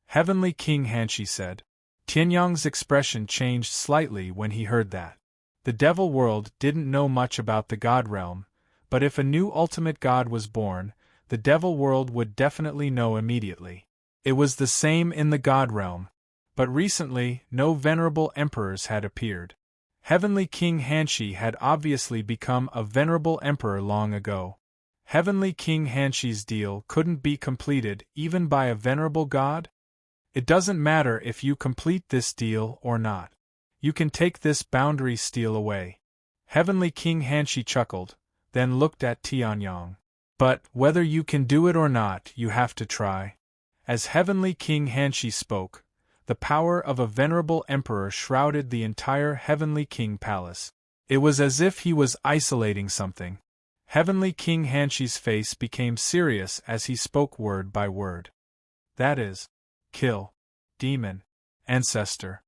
S1: Heavenly King Hanshi said. Tianyang's expression changed slightly when he heard that. The devil world didn't know much about the god realm, but if a new ultimate god was born, the devil world would definitely know immediately. It was the same in the god realm. But recently, no venerable emperors had appeared. Heavenly King Hanshi had obviously become a venerable emperor long ago. Heavenly King Hanshi's deal couldn't be completed even by a venerable god? It doesn't matter if you complete this deal or not. You can take this boundary steel away. Heavenly King Hanshi chuckled, then looked at Tianyang. But, whether you can do it or not, you have to try. As Heavenly King Hanshi spoke, the power of a venerable emperor shrouded the entire Heavenly King Palace. It was as if he was isolating something. Heavenly King Hanshi's face became serious as he spoke word by word. That is, kill, demon, ancestor.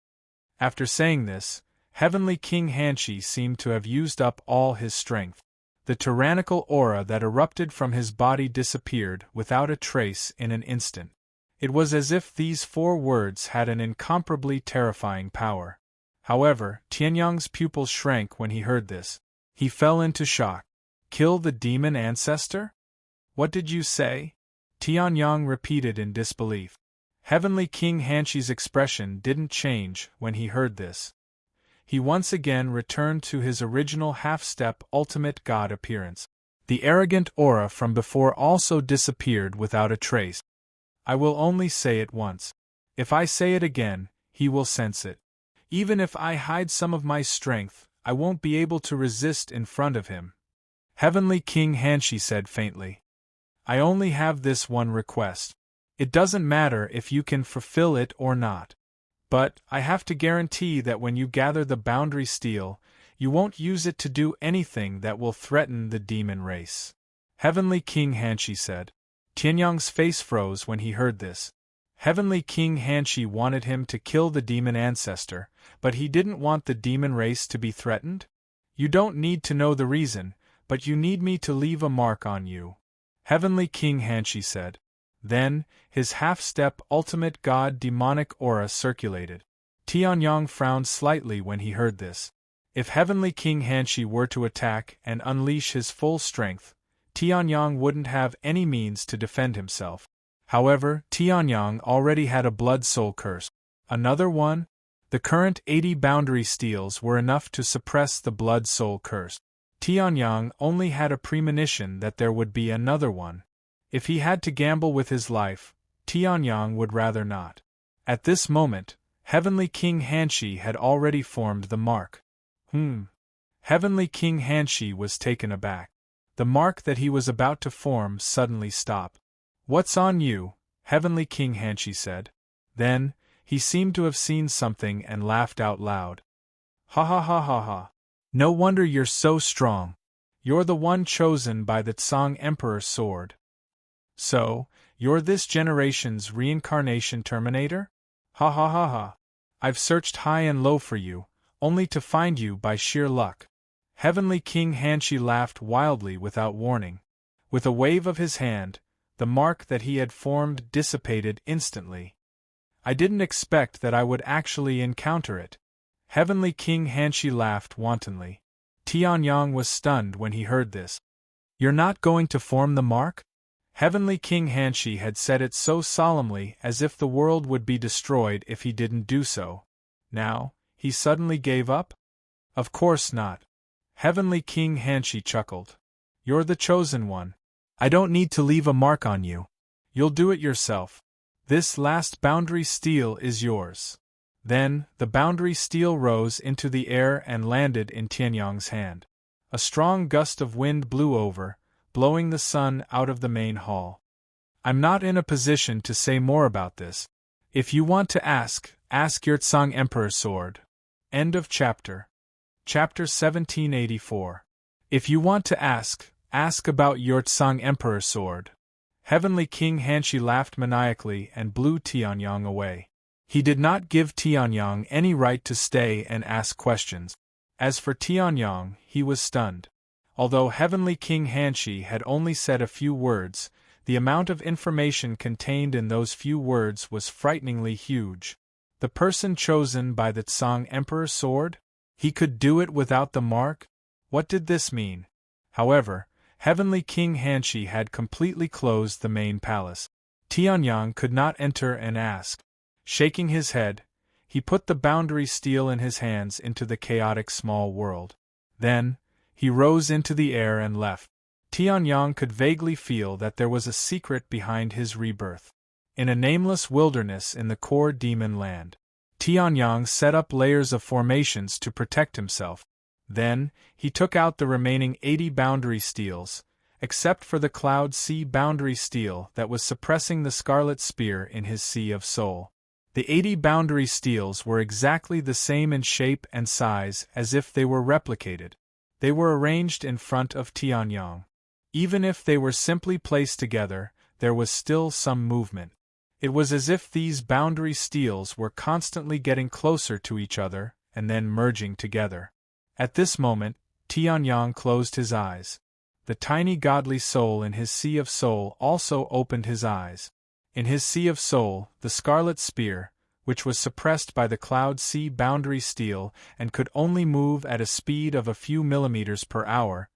S1: After saying this, Heavenly King Hanshi seemed to have used up all his strength. The tyrannical aura that erupted from his body disappeared without a trace in an instant. It was as if these 4 words had an incomparably terrifying power. However, Tianyang's pupils shrank when he heard this. He fell into shock. Kill the demon ancestor? What did you say? Tianyang repeated in disbelief. Heavenly King Hanshi's expression didn't change when he heard this. He once again returned to his original half-step ultimate god appearance. The arrogant aura from before also disappeared without a trace. I will only say it once. If I say it again, he will sense it. Even if I hide some of my strength, I won't be able to resist in front of him. Heavenly King Hanshi said faintly. I only have this one request. It doesn't matter if you can fulfill it or not. But, I have to guarantee that when you gather the boundary steel, you won't use it to do anything that will threaten the demon race. Heavenly King Hanshi said. Tianyang's face froze when he heard this. Heavenly King Hanshi wanted him to kill the demon ancestor, but he didn't want the demon race to be threatened? You don't need to know the reason, but you need me to leave a mark on you. Heavenly King Hanshi said. Then, his half-step ultimate god demonic aura circulated. Tianyang frowned slightly when he heard this. If Heavenly King Hanshi were to attack and unleash his full strength, Tianyang wouldn't have any means to defend himself. However, Tianyang already had a blood soul curse. Another one? The current 80 boundary steals were enough to suppress the blood soul curse. Tianyang only had a premonition that there would be another one. If he had to gamble with his life, Tianyang would rather not. At this moment, Heavenly King Hanshi had already formed the mark. Heavenly King Hanshi was taken aback. The mark that he was about to form suddenly stopped. "What's on you?" Heavenly King Hanshi said. Then, he seemed to have seen something and laughed out loud. "Ha ha ha ha ha. No wonder you're so strong. You're the one chosen by the Tsang Emperor Sword. So, you're this generation's reincarnation Terminator? Ha ha ha ha. I've searched high and low for you, only to find you by sheer luck." Heavenly King Hanshi laughed wildly without warning. With a wave of his hand, the mark that he had formed dissipated instantly. "I didn't expect that I would actually encounter it." Heavenly King Hanshi laughed wantonly. Tianyang was stunned when he heard this. "You're not going to form the mark?" Heavenly King Hanshi had said it so solemnly as if the world would be destroyed if he didn't do so. Now, he suddenly gave up? Of course not. Heavenly King Hanshi chuckled. "You're the chosen one. I don't need to leave a mark on you. You'll do it yourself. This last boundary steel is yours." Then, the boundary steel rose into the air and landed in Tianyang's hand. A strong gust of wind blew over, blowing the sun out of the main hall. "I'm not in a position to say more about this. If you want to ask your Tsang Emperor Sword." End of chapter. Chapter 1784. If you want to ask about your Tsang Emperor Sword. Heavenly King Hanshi laughed maniacally and blew Tianyang away. He did not give Tianyang any right to stay and ask questions. As for Tianyang, he was stunned. Although Heavenly King Hanshi had only said a few words, the amount of information contained in those few words was frighteningly huge. The person chosen by the Tsang Emperor Sword? He could do it without the mark? What did this mean? However, Heavenly King Hanshi had completely closed the main palace. Tianyang could not enter and ask. Shaking his head, he put the boundary steel in his hands into the chaotic small world. Then, he rose into the air and left. Tianyang could vaguely feel that there was a secret behind his rebirth. In a nameless wilderness in the core demon land, Tianyang set up layers of formations to protect himself. Then, he took out the remaining 80 boundary steels, except for the Cloud Sea boundary steel that was suppressing the Scarlet Spear in his Sea of Soul. The 80 boundary steels were exactly the same in shape and size as if they were replicated. They were arranged in front of Tianyang. Even if they were simply placed together, there was still some movement. It was as if these boundary steels were constantly getting closer to each other and then merging together. At this moment, Tianyang closed his eyes. The tiny godly soul in his Sea of Soul also opened his eyes. In his Sea of Soul, the Scarlet Spear, which was suppressed by the Cloud Sea boundary steel and could only move at a speed of a few millimeters per hour,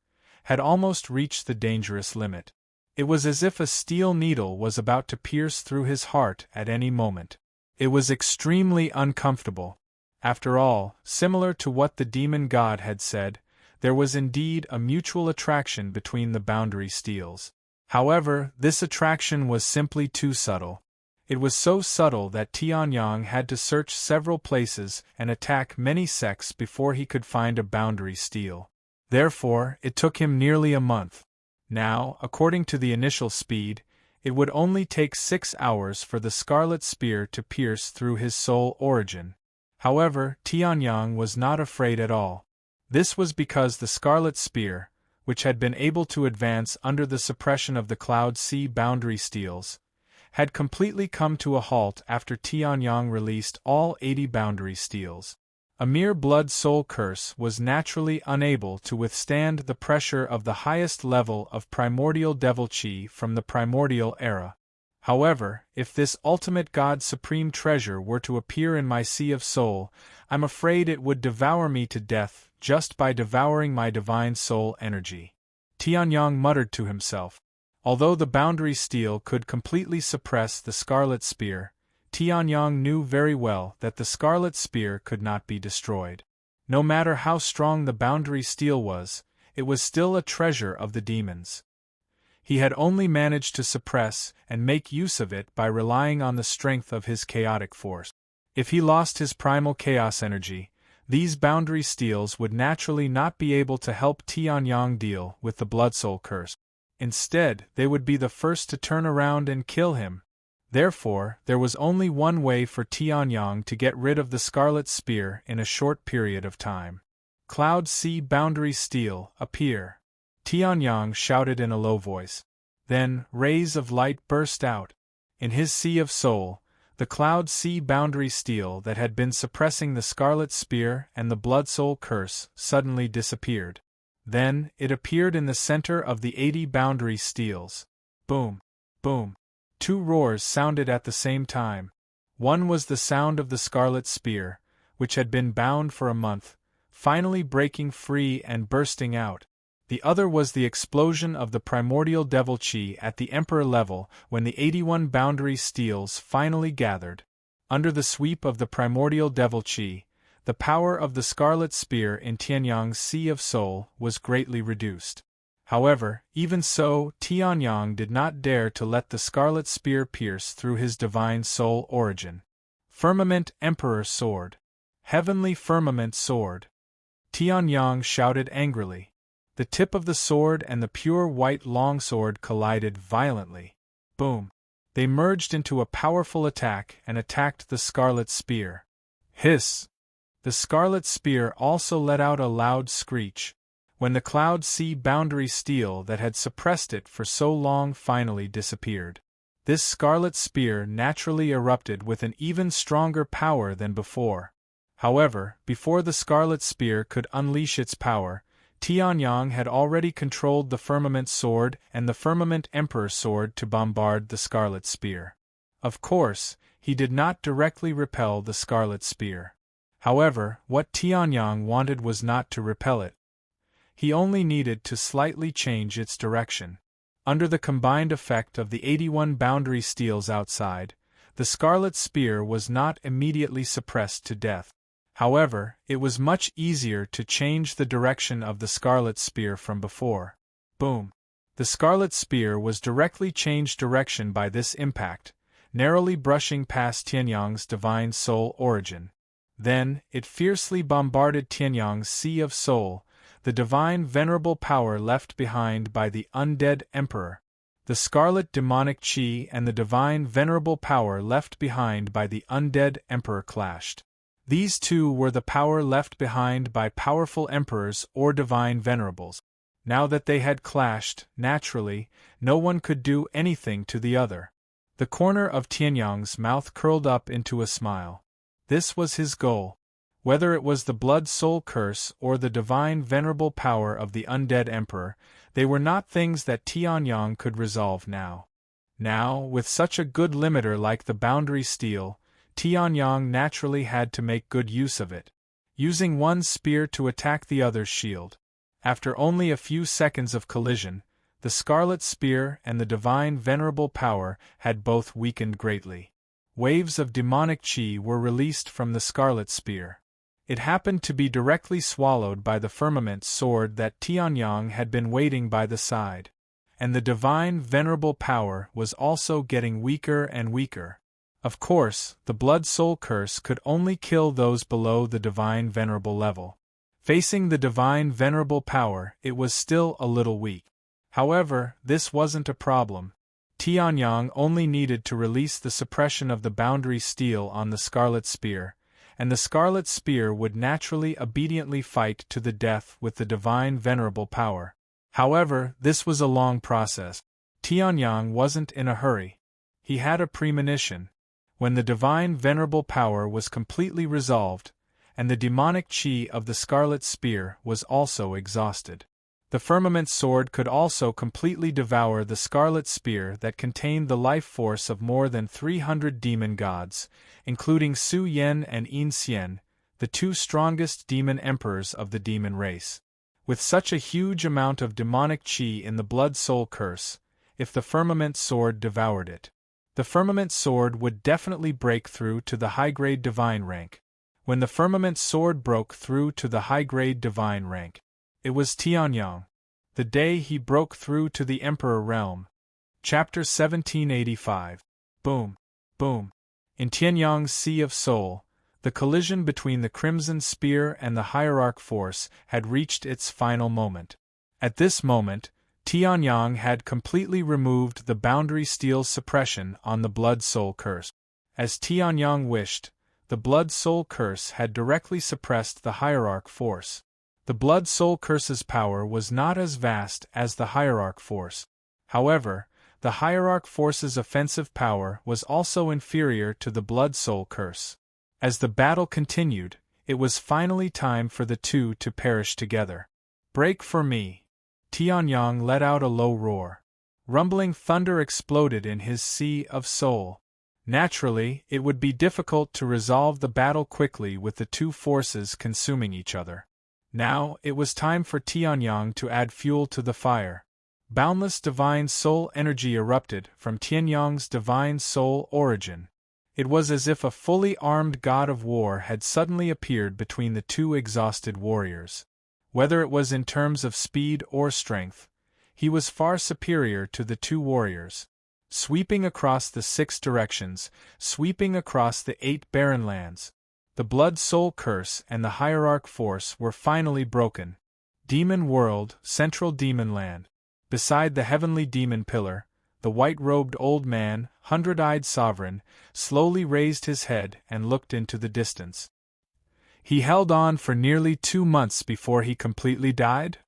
S1: had almost reached the dangerous limit. It was as if a steel needle was about to pierce through his heart at any moment. It was extremely uncomfortable. After all, similar to what the demon god had said, there was indeed a mutual attraction between the boundary steels. However, this attraction was simply too subtle. It was so subtle that Tianyang had to search several places and attack many sects before he could find a boundary steel. Therefore, it took him nearly a month. Now, according to the initial speed, it would only take 6 hours for the Scarlet Spear to pierce through his soul origin. However, Tianyang was not afraid at all. This was because the Scarlet Spear, which had been able to advance under the suppression of the Cloud Sea boundary steels, had completely come to a halt after Tianyang released all 80 boundary steels. A mere blood-soul curse was naturally unable to withstand the pressure of the highest level of primordial devil chi from the primordial era. However, if this ultimate God Supreme treasure were to appear in my Sea of Soul, I'm afraid it would devour me to death just by devouring my divine soul energy. Tianyang muttered to himself. Although the boundary steel could completely suppress the Scarlet Spear, Tianyang knew very well that the scarlet spear could not be destroyed. No matter how strong the boundary steel was, it was still a treasure of the demons. He had only managed to suppress and make use of it by relying on the strength of his chaotic force. If he lost his primal chaos energy, these boundary steels would naturally not be able to help Tianyang deal with the Blood Soul curse. Instead, they would be the first to turn around and kill him. Therefore, there was only one way for Tianyang to get rid of the Scarlet Spear in a short period of time. Cloud Sea Boundary Steel, appear! Tianyang shouted in a low voice. Then, rays of light burst out. In his Sea of Soul, the Cloud Sea Boundary Steel that had been suppressing the Scarlet Spear and the Blood Soul curse suddenly disappeared. Then, it appeared in the center of the 80 boundary steels. Boom! Boom! 2 roars sounded at the same time. One was the sound of the Scarlet Spear, which had been bound for a month, finally breaking free and bursting out. The other was the explosion of the primordial devil chi at the Emperor level when the 81 boundary steels finally gathered. Under the sweep of the primordial devil chi, the power of the Scarlet Spear in Tianyang's Sea of Soul was greatly reduced. However, even so, Tianyang did not dare to let the Scarlet Spear pierce through his divine soul origin. Firmament Emperor Sword. Heavenly Firmament Sword. Tianyang shouted angrily. The tip of the sword and the pure white longsword collided violently. Boom! They merged into a powerful attack and attacked the Scarlet Spear. Hiss! The Scarlet Spear also let out a loud screech, when the Cloud Sea Boundary Steel that had suppressed it for so long finally disappeared. This Scarlet Spear naturally erupted with an even stronger power than before. However, before the Scarlet Spear could unleash its power, Tianyang had already controlled the Firmament Sword and the Firmament Emperor Sword to bombard the Scarlet Spear. Of course, he did not directly repel the Scarlet Spear. However, what Tianyang wanted was not to repel it. He only needed to slightly change its direction. Under the combined effect of the 81 boundary steels outside, the Scarlet Spear was not immediately suppressed to death. However, it was much easier to change the direction of the Scarlet Spear from before. Boom! The Scarlet Spear was directly changed direction by this impact, narrowly brushing past Tianyang's divine soul origin. Then, it fiercely bombarded Tianyang's Sea of Soul, the divine venerable power left behind by the undead emperor. The scarlet demonic chi and the divine venerable power left behind by the undead emperor clashed. These two were the power left behind by powerful emperors or divine venerables. Now that they had clashed, naturally, no one could do anything to the other. The corner of Tianyang's mouth curled up into a smile. This was his goal. Whether it was the blood soul curse or the divine venerable power of the undead emperor, they were not things that Tianyang could resolve now. Now, with such a good limiter like the boundary steel, Tianyang naturally had to make good use of it, using one spear to attack the other's shield. After only a few seconds of collision, the Scarlet Spear and the divine venerable power had both weakened greatly. Waves of demonic chi were released from the Scarlet Spear. It happened to be directly swallowed by the firmament sword that Tianyang had been waiting by the side. And the divine venerable power was also getting weaker and weaker. Of course, the blood soul curse could only kill those below the divine venerable level. Facing the divine venerable power, it was still a little weak. However, this wasn't a problem. Tianyang only needed to release the suppression of the boundary steel on the Scarlet Spear, and the Scarlet Spear would naturally obediently fight to the death with the divine venerable power. However, this was a long process. Tianyang wasn't in a hurry. He had a premonition. When the divine venerable power was completely resolved, and the demonic chi of the Scarlet Spear was also exhausted, the firmament sword could also completely devour the Scarlet Spear that contained the life force of more than 300 demon gods, including Su Yen and In Xian, the two strongest demon emperors of the demon race. With such a huge amount of demonic chi in the blood soul curse, if the firmament sword devoured it, the firmament sword would definitely break through to the high-grade divine rank. When the firmament sword broke through to the high-grade divine rank, it was Tianyang. The day he broke through to the Emperor realm. Chapter 1785. Boom. Boom. In Tianyang's Sea of Soul, the collision between the Crimson Spear and the Hierarch Force had reached its final moment. At this moment, Tianyang had completely removed the boundary steel suppression on the Blood-Soul Curse. As Tianyang wished, the Blood-Soul Curse had directly suppressed the Hierarch Force. The Blood-Soul Curse's power was not as vast as the Hierarch Force. However, the Hierarch Force's offensive power was also inferior to the Blood-Soul Curse. As the battle continued, it was finally time for the two to perish together. "Break for me!" Tianyang let out a low roar. Rumbling thunder exploded in his Sea of Soul. Naturally, it would be difficult to resolve the battle quickly with the two forces consuming each other. Now, it was time for Tianyang to add fuel to the fire. Boundless divine soul energy erupted from Tianyang's divine soul origin. It was as if a fully armed god of war had suddenly appeared between the two exhausted warriors. Whether it was in terms of speed or strength, he was far superior to the two warriors. Sweeping across the 6 directions, sweeping across the 8 barren lands, the Blood-Soul Curse and the Hierarch Force were finally broken. Demon World, Central Demon Land. Beside the heavenly demon pillar, the white-robed old man, hundred-eyed sovereign, slowly raised his head and looked into the distance. He held on for nearly 2 months before he completely died?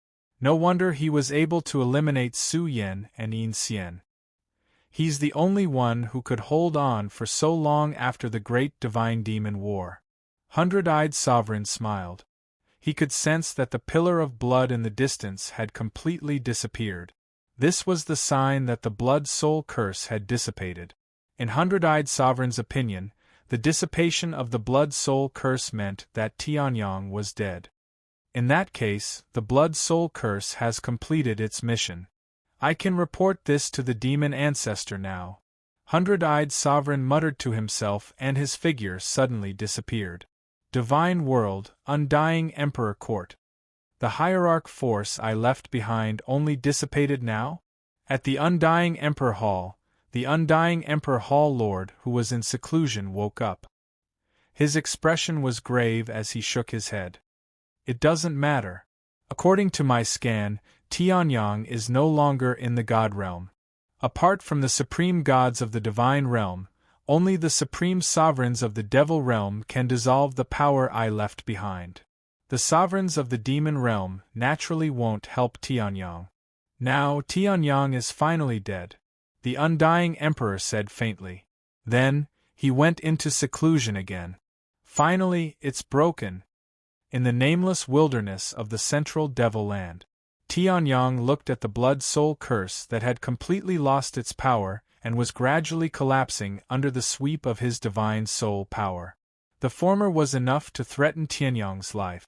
S1: No wonder he was able to eliminate Su Yen and Yin Xian. He's the only one who could hold on for so long after the Great Divine Demon War. Hundred-eyed Sovereign smiled. He could sense that the pillar of blood in the distance had completely disappeared. This was the sign that the Blood-Soul Curse had dissipated. In Hundred-eyed Sovereign's opinion, the dissipation of the Blood-Soul Curse meant that Tianyang was dead. In that case, the Blood-Soul Curse has completed its mission. I can report this to the demon ancestor now. Hundred-eyed Sovereign muttered to himself and his figure suddenly disappeared. Divine World, Undying Emperor Court. The Hierarch Force I left behind only dissipated now? At the Undying Emperor Hall, the Undying Emperor Hall Lord who was in seclusion woke up. His expression was grave as he shook his head. It doesn't matter. According to my scan, Tianyang is no longer in the God realm. Apart from the supreme gods of the divine realm, only the supreme sovereigns of the devil realm can dissolve the power I left behind. The sovereigns of the demon realm naturally won't help Tianyang. Now Tianyang is finally dead, the Undying Emperor said faintly. Then, he went into seclusion again. Finally, it's broken. In the nameless wilderness of the central devil land, Tianyang looked at the Blood-Soul Curse that had completely lost its power and was gradually collapsing under the sweep of his divine soul power. The former was enough to threaten Tianyang's life.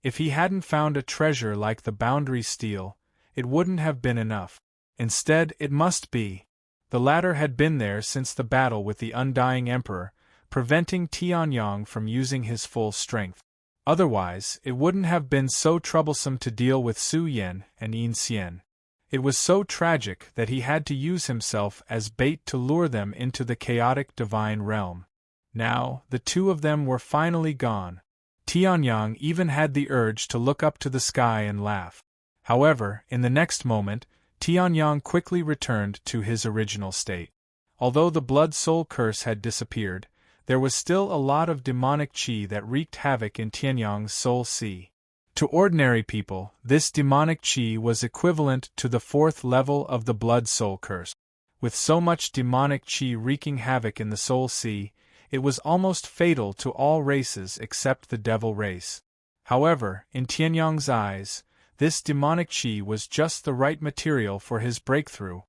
S1: If he hadn't found a treasure like the boundary steel, it wouldn't have been enough. Instead, it must be. The latter had been there since the battle with the Undying Emperor, preventing Tianyang from using his full strength. Otherwise, it wouldn't have been so troublesome to deal with Su Yen and Yin Xian. It was so tragic that he had to use himself as bait to lure them into the chaotic divine realm. Now, the two of them were finally gone. Tianyang even had the urge to look up to the sky and laugh. However, in the next moment, Tianyang quickly returned to his original state. Although the Blood-Soul Curse had disappeared, there was still a lot of demonic chi that wreaked havoc in Tianyang's soul sea. To ordinary people, this demonic chi was equivalent to the 4th level of the Blood-Soul Curse. With so much demonic chi wreaking havoc in the soul sea, it was almost fatal to all races except the devil race. However, in Tianyang's eyes, this demonic chi was just the right material for his breakthrough.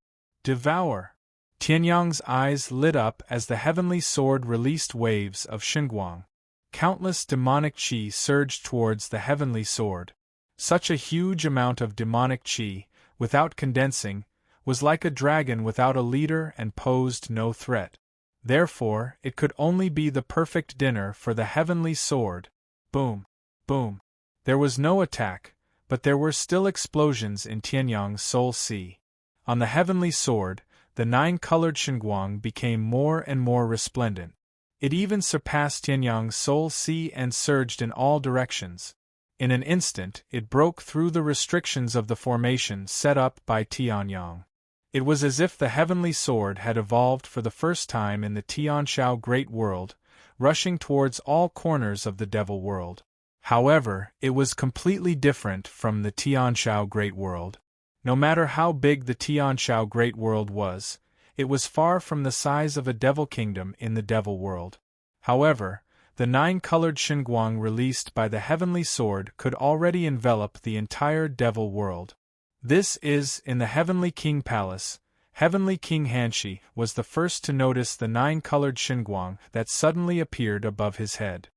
S1: Devour! Tianyang's eyes lit up as the heavenly sword released waves of Xinguang. Countless demonic chi surged towards the heavenly sword. Such a huge amount of demonic chi, without condensing, was like a dragon without a leader and posed no threat. Therefore, it could only be the perfect dinner for the heavenly sword. Boom! Boom! There was no attack, but there were still explosions in Tianyang's soul sea. On the heavenly sword, the 9-colored Xinguang became more and more resplendent. It even surpassed Tianyang's soul sea and surged in all directions. In an instant, it broke through the restrictions of the formation set up by Tianyang. It was as if the heavenly sword had evolved for the first time in the Tianshao Great World, rushing towards all corners of the Devil World. However, it was completely different from the Tianshao Great World. No matter how big the Tianshao Great World was, it was far from the size of a devil kingdom in the Devil World. However, the 9-colored Xinguang released by the heavenly sword could already envelop the entire Devil World. This is, in the Heavenly King Palace, Heavenly King Hanshi was the first to notice the 9-colored Xinguang that suddenly appeared above his head.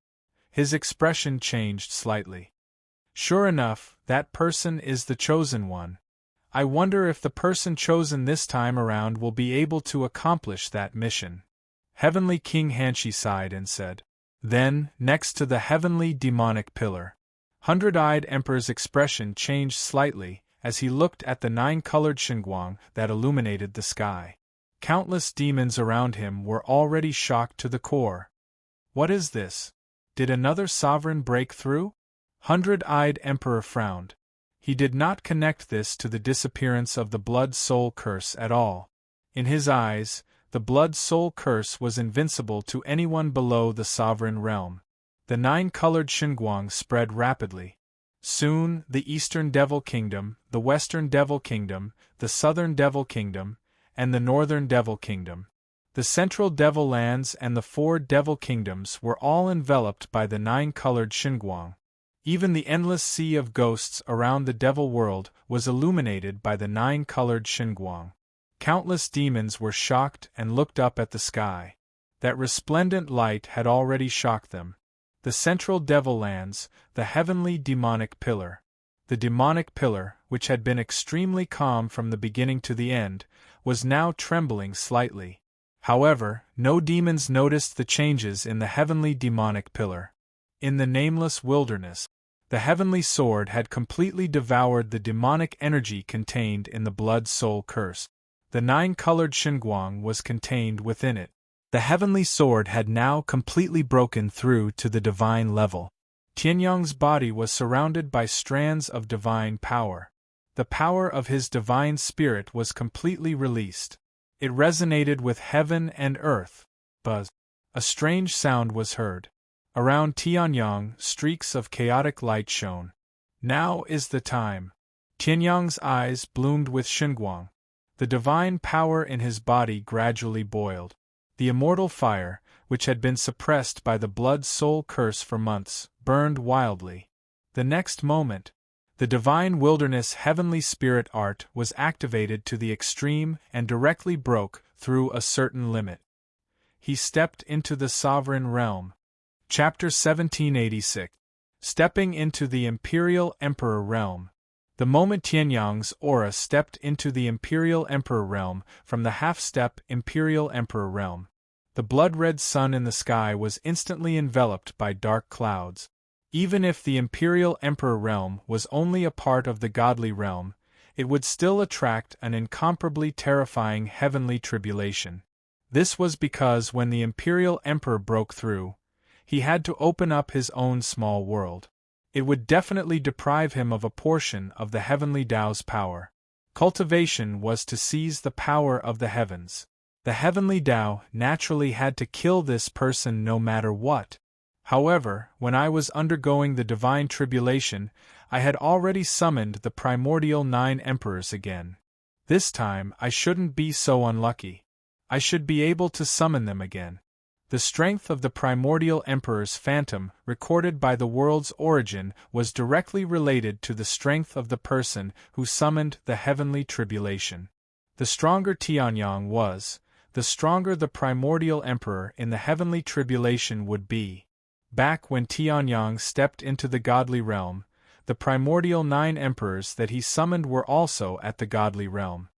S1: His expression changed slightly. Sure enough, that person is the chosen one. I wonder if the person chosen this time around will be able to accomplish that mission. Heavenly King Hanshi sighed and said. Then, next to the heavenly demonic pillar, 100-eyed Emperor's expression changed slightly as he looked at the 9-colored Xinguang that illuminated the sky. Countless demons around him were already shocked to the core. What is this? Did another sovereign break through? 100-eyed Emperor frowned. He did not connect this to the disappearance of the blood-soul curse at all. In his eyes, the blood-soul curse was invincible to anyone below the sovereign realm. The 9-colored Xinguang spread rapidly. Soon, the Eastern Devil Kingdom, the Western Devil Kingdom, the Southern Devil Kingdom, and the Northern Devil Kingdom, the Central Devil Lands and the 4 Devil Kingdoms were all enveloped by the 9-colored Xinguang. Even the endless sea of ghosts around the Devil World was illuminated by the 9-colored Xinguang. Countless demons were shocked and looked up at the sky. That resplendent light had already shocked them. The Central Devil Lands, the heavenly demonic pillar. The demonic pillar, which had been extremely calm from the beginning to the end, was now trembling slightly. However, no demons noticed the changes in the heavenly demonic pillar. In the nameless wilderness, the heavenly sword had completely devoured the demonic energy contained in the blood-soul curse. The 9-colored Xinguang was contained within it. The heavenly sword had now completely broken through to the divine level. Tianyang's body was surrounded by strands of divine power. The power of his divine spirit was completely released. It resonated with heaven and earth. Buzz. A strange sound was heard. Around Tianyang, streaks of chaotic light shone. Now is the time. Tianyang's eyes bloomed with Xinguang. The divine power in his body gradually boiled. The immortal fire, which had been suppressed by the blood-soul curse for months, burned wildly. The next moment, the divine wilderness heavenly spirit art was activated to the extreme and directly broke through a certain limit. He stepped into the sovereign realm. Chapter 1786. Stepping into the Imperial Emperor Realm. The moment Tianyang's aura stepped into the Imperial Emperor Realm from the half-step Imperial Emperor Realm, the blood-red sun in the sky was instantly enveloped by dark clouds. Even if the Imperial Emperor Realm was only a part of the godly realm, it would still attract an incomparably terrifying heavenly tribulation. This was because when the Imperial Emperor broke through, he had to open up his own small world. It would definitely deprive him of a portion of the heavenly Tao's power. Cultivation was to seize the power of the heavens. The heavenly Tao naturally had to kill this person no matter what. However, when I was undergoing the divine tribulation, I had already summoned the primordial 9 emperors again. This time I shouldn't be so unlucky. I should be able to summon them again. The strength of the primordial emperor's phantom, recorded by the world's origin, was directly related to the strength of the person who summoned the heavenly tribulation. The stronger Tianyang was, the stronger the primordial emperor in the heavenly tribulation would be. Back when Tianyang stepped into the godly realm, the primordial 9 emperors that he summoned were also at the godly realm.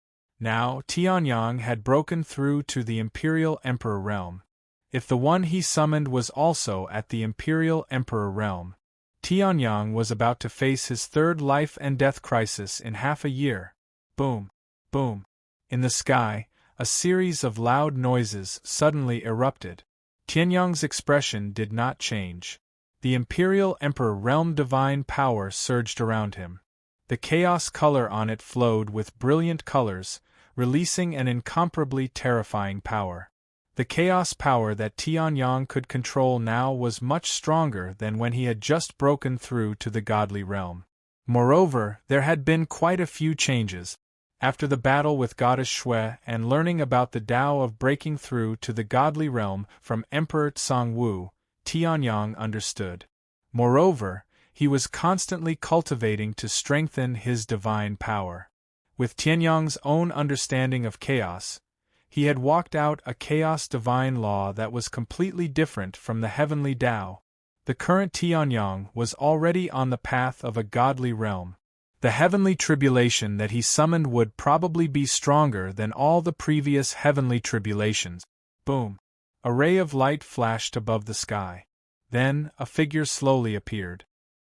S1: Now, Tianyang had broken through to the Imperial Emperor realm. If the one he summoned was also at the Imperial Emperor realm, Tianyang was about to face his third life and death crisis in half a year. Boom! Boom! In the sky, a series of loud noises suddenly erupted. Tianyang's expression did not change. The Imperial Emperor realm divine power surged around him. The chaos color on it flowed with brilliant colors, releasing an incomparably terrifying power. The chaos power that Tianyang could control now was much stronger than when he had just broken through to the godly realm. Moreover, there had been quite a few changes. After the battle with Goddess Shui and learning about the Tao of breaking through to the godly realm from Emperor Tsangwu, Tianyang understood. Moreover, he was constantly cultivating to strengthen his divine power. With Tianyang's own understanding of chaos, he had walked out a chaos divine law that was completely different from the heavenly Tao. The current Tianyang was already on the path of a godly realm. The heavenly tribulation that he summoned would probably be stronger than all the previous heavenly tribulations. Boom! A ray of light flashed above the sky. Then, a figure slowly appeared.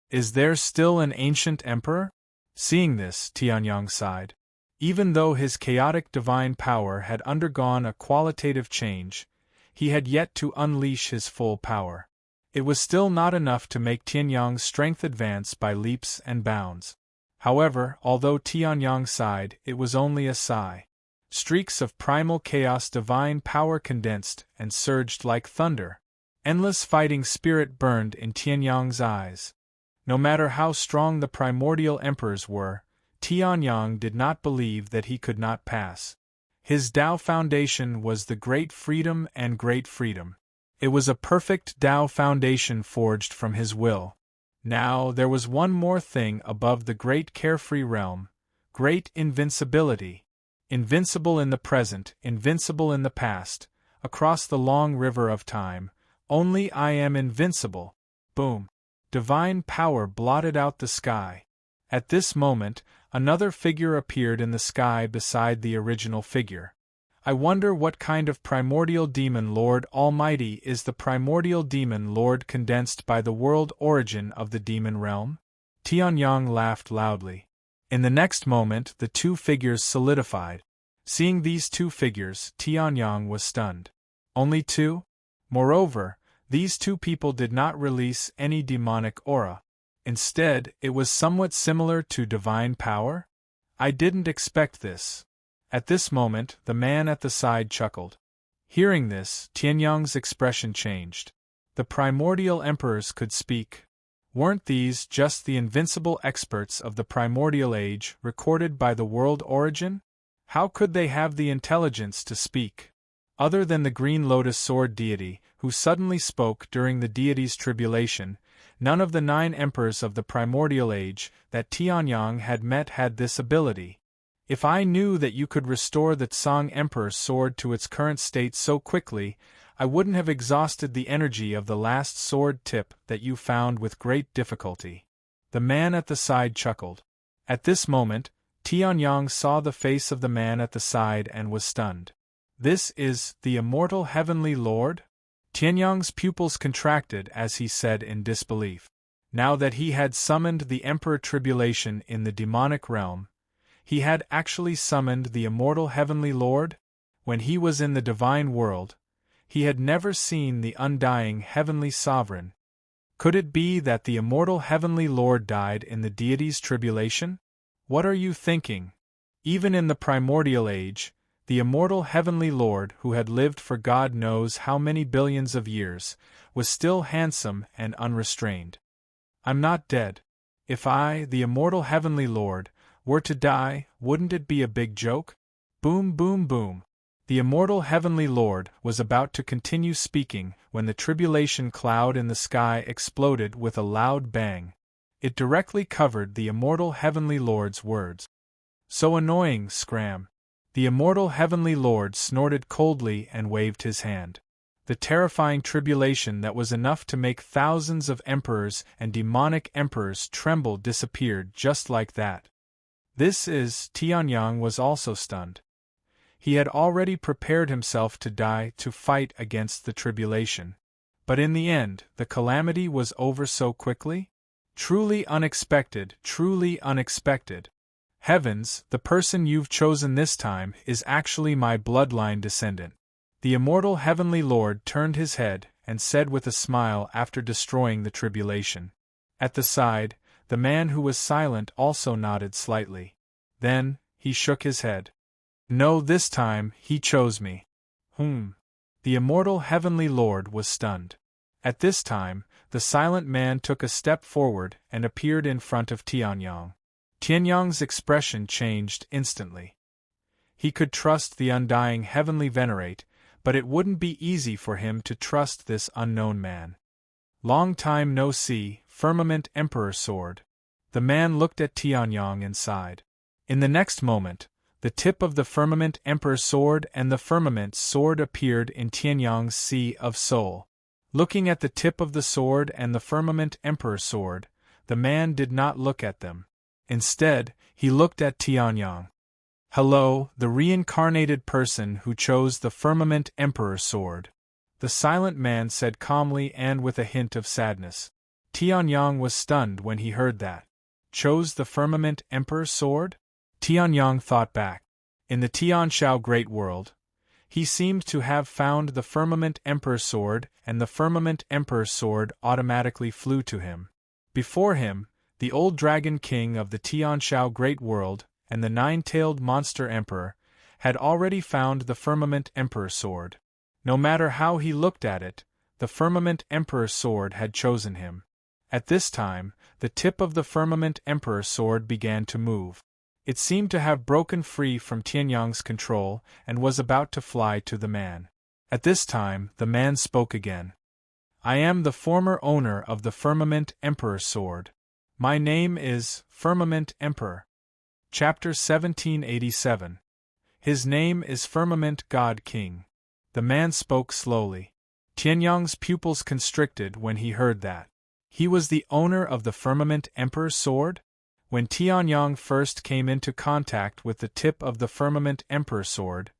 S1: Is there still an ancient emperor? Seeing this, Tianyang sighed. Even though his chaotic divine power had undergone a qualitative change, he had yet to unleash his full power. It was still not enough to make Tianyang's strength advance by leaps and bounds. However, although Tianyang sighed, it was only a sigh. Streaks of primal chaos divine power condensed and surged like thunder. Endless fighting spirit burned in Tianyang's eyes. No matter how strong the primordial emperors were, Tianyang did not believe that he could not pass. His Tao foundation was the great freedom and great freedom. It was a perfect Tao foundation forged from his will. Now there was one more thing above the great carefree realm, great invincibility. Invincible in the present, invincible in the past, across the long river of time, only I am invincible. Boom! Divine power blotted out the sky. At this moment, another figure appeared in the sky beside the original figure. I wonder what kind of primordial demon Lord Almighty is the primordial demon Lord condensed by the world origin of the demon realm? Tianyang laughed loudly. In the next moment, the two figures solidified. Seeing these two figures, Tianyang was stunned. Only two? Moreover, these two people did not release any demonic aura. Instead, it was somewhat similar to divine power? I didn't expect this. At this moment, the man at the side chuckled. Hearing this, Tianyang's expression changed. The primordial emperors could speak. Weren't these just the invincible experts of the primordial age recorded by the world origin? How could they have the intelligence to speak? Other than the green lotus sword deity, who suddenly spoke during the deity's tribulation, none of the 9 emperors of the primordial age that Tianyang had met had this ability. If I knew that you could restore the Tsang Emperor's sword to its current state so quickly, I wouldn't have exhausted the energy of the last sword tip that you found with great difficulty. The man at the side chuckled. At this moment, Tianyang saw the face of the man at the side and was stunned. This is the immortal heavenly lord? Tianyang's pupils contracted as he said in disbelief. Now that he had summoned the Emperor Tribulation in the demonic realm, he had actually summoned the immortal heavenly lord? When he was in the divine world, he had never seen the undying heavenly sovereign. Could it be that the immortal heavenly lord died in the deity's tribulation? What are you thinking? Even in the primordial age, the immortal heavenly lord who had lived for God knows how many billions of years, was still handsome and unrestrained. I'm not dead. If I, the immortal heavenly lord, were to die, wouldn't it be a big joke? Boom, boom, boom. The immortal heavenly lord was about to continue speaking when the tribulation cloud in the sky exploded with a loud bang. It directly covered the immortal heavenly lord's words. So annoying, Scram. The immortal heavenly lord snorted coldly and waved his hand. The terrifying tribulation that was enough to make thousands of emperors and demonic emperors tremble disappeared just like that. Tianyang was also stunned. He had already prepared himself to die to fight against the tribulation. But in the end, the calamity was over so quickly? Truly unexpected, truly unexpected. Heavens, the person you've chosen this time is actually my bloodline descendant. The immortal heavenly Lord turned his head and said with a smile after destroying the tribulation. At the side, the man who was silent also nodded slightly. Then, he shook his head. No, this time, he chose me. The immortal heavenly Lord was stunned. At this time, the silent man took a step forward and appeared in front of Tianyang. Tianyang's expression changed instantly. He could trust the undying heavenly venerate, but it wouldn't be easy for him to trust this unknown man. Long time no see, Firmament Emperor Sword. The man looked at Tianyang and sighed. In the next moment, the tip of the Firmament Emperor Sword and the Firmament Sword appeared in Tianyang's Sea of Soul. Looking at the tip of the sword and the Firmament Emperor Sword, the man did not look at them. Instead, he looked at Tianyang. Hello, the reincarnated person who chose the Firmament Emperor Sword. The silent man said calmly and with a hint of sadness. Tianyang was stunned when he heard that. Chose the Firmament Emperor Sword? Tianyang thought back. In the Tianshao Great World, he seemed to have found the Firmament Emperor Sword, and the Firmament Emperor Sword automatically flew to him. Before him, the old Dragon King of the Tianshao Great World, and the nine-tailed Monster Emperor, had already found the Firmament Emperor Sword. No matter how he looked at it, the Firmament Emperor Sword had chosen him. At this time, the tip of the Firmament Emperor Sword began to move. It seemed to have broken free from Tianyang's control and was about to fly to the man. At this time, the man spoke again. I am the former owner of the Firmament Emperor Sword. My name is Firmament Emperor. Chapter 1787. His name is Firmament God King. The man spoke slowly. Tianyang's pupils constricted when he heard that. He was the owner of the Firmament Emperor Sword? When Tianyang first came into contact with the tip of the Firmament Emperor Sword,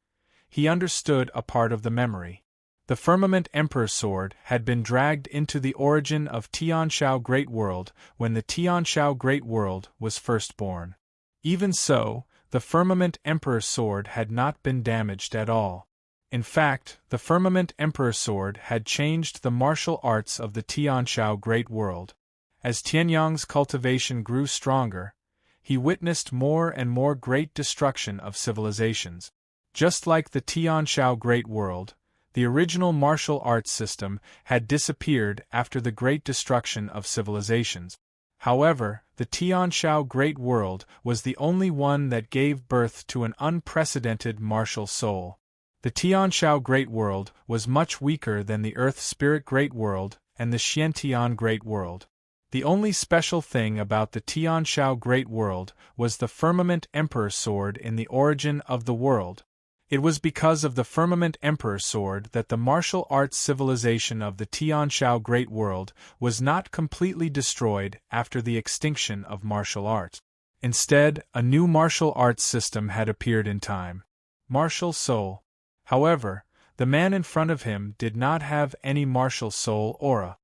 S1: he understood a part of the memory. The Firmament Emperor Sword had been dragged into the origin of Tianshao Great World when the Tianshao Great World was first born. Even so, the Firmament Emperor Sword had not been damaged at all. In fact, the Firmament Emperor Sword had changed the martial arts of the Tianshao Great World. As Tianyang's cultivation grew stronger, he witnessed more and more great destruction of civilizations. Just like the Tianshao Great World, the original martial arts system had disappeared after the great destruction of civilizations. However, the Tianshao Great World was the only one that gave birth to an unprecedented martial soul. The Tianshao Great World was much weaker than the Earth Spirit Great World and the Xiantian Great World. The only special thing about the Tianshao Great World was the Firmament Emperor Sword in the origin of the world. It was because of the Firmament Emperor Sword that the martial arts civilization of the Tianshao Great World was not completely destroyed after the extinction of martial arts. Instead, a new martial arts system had appeared in time. Martial Soul. However, the man in front of him did not have any martial soul aura.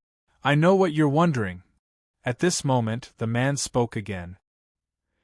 S1: I know what you're wondering. At this moment, the man spoke again.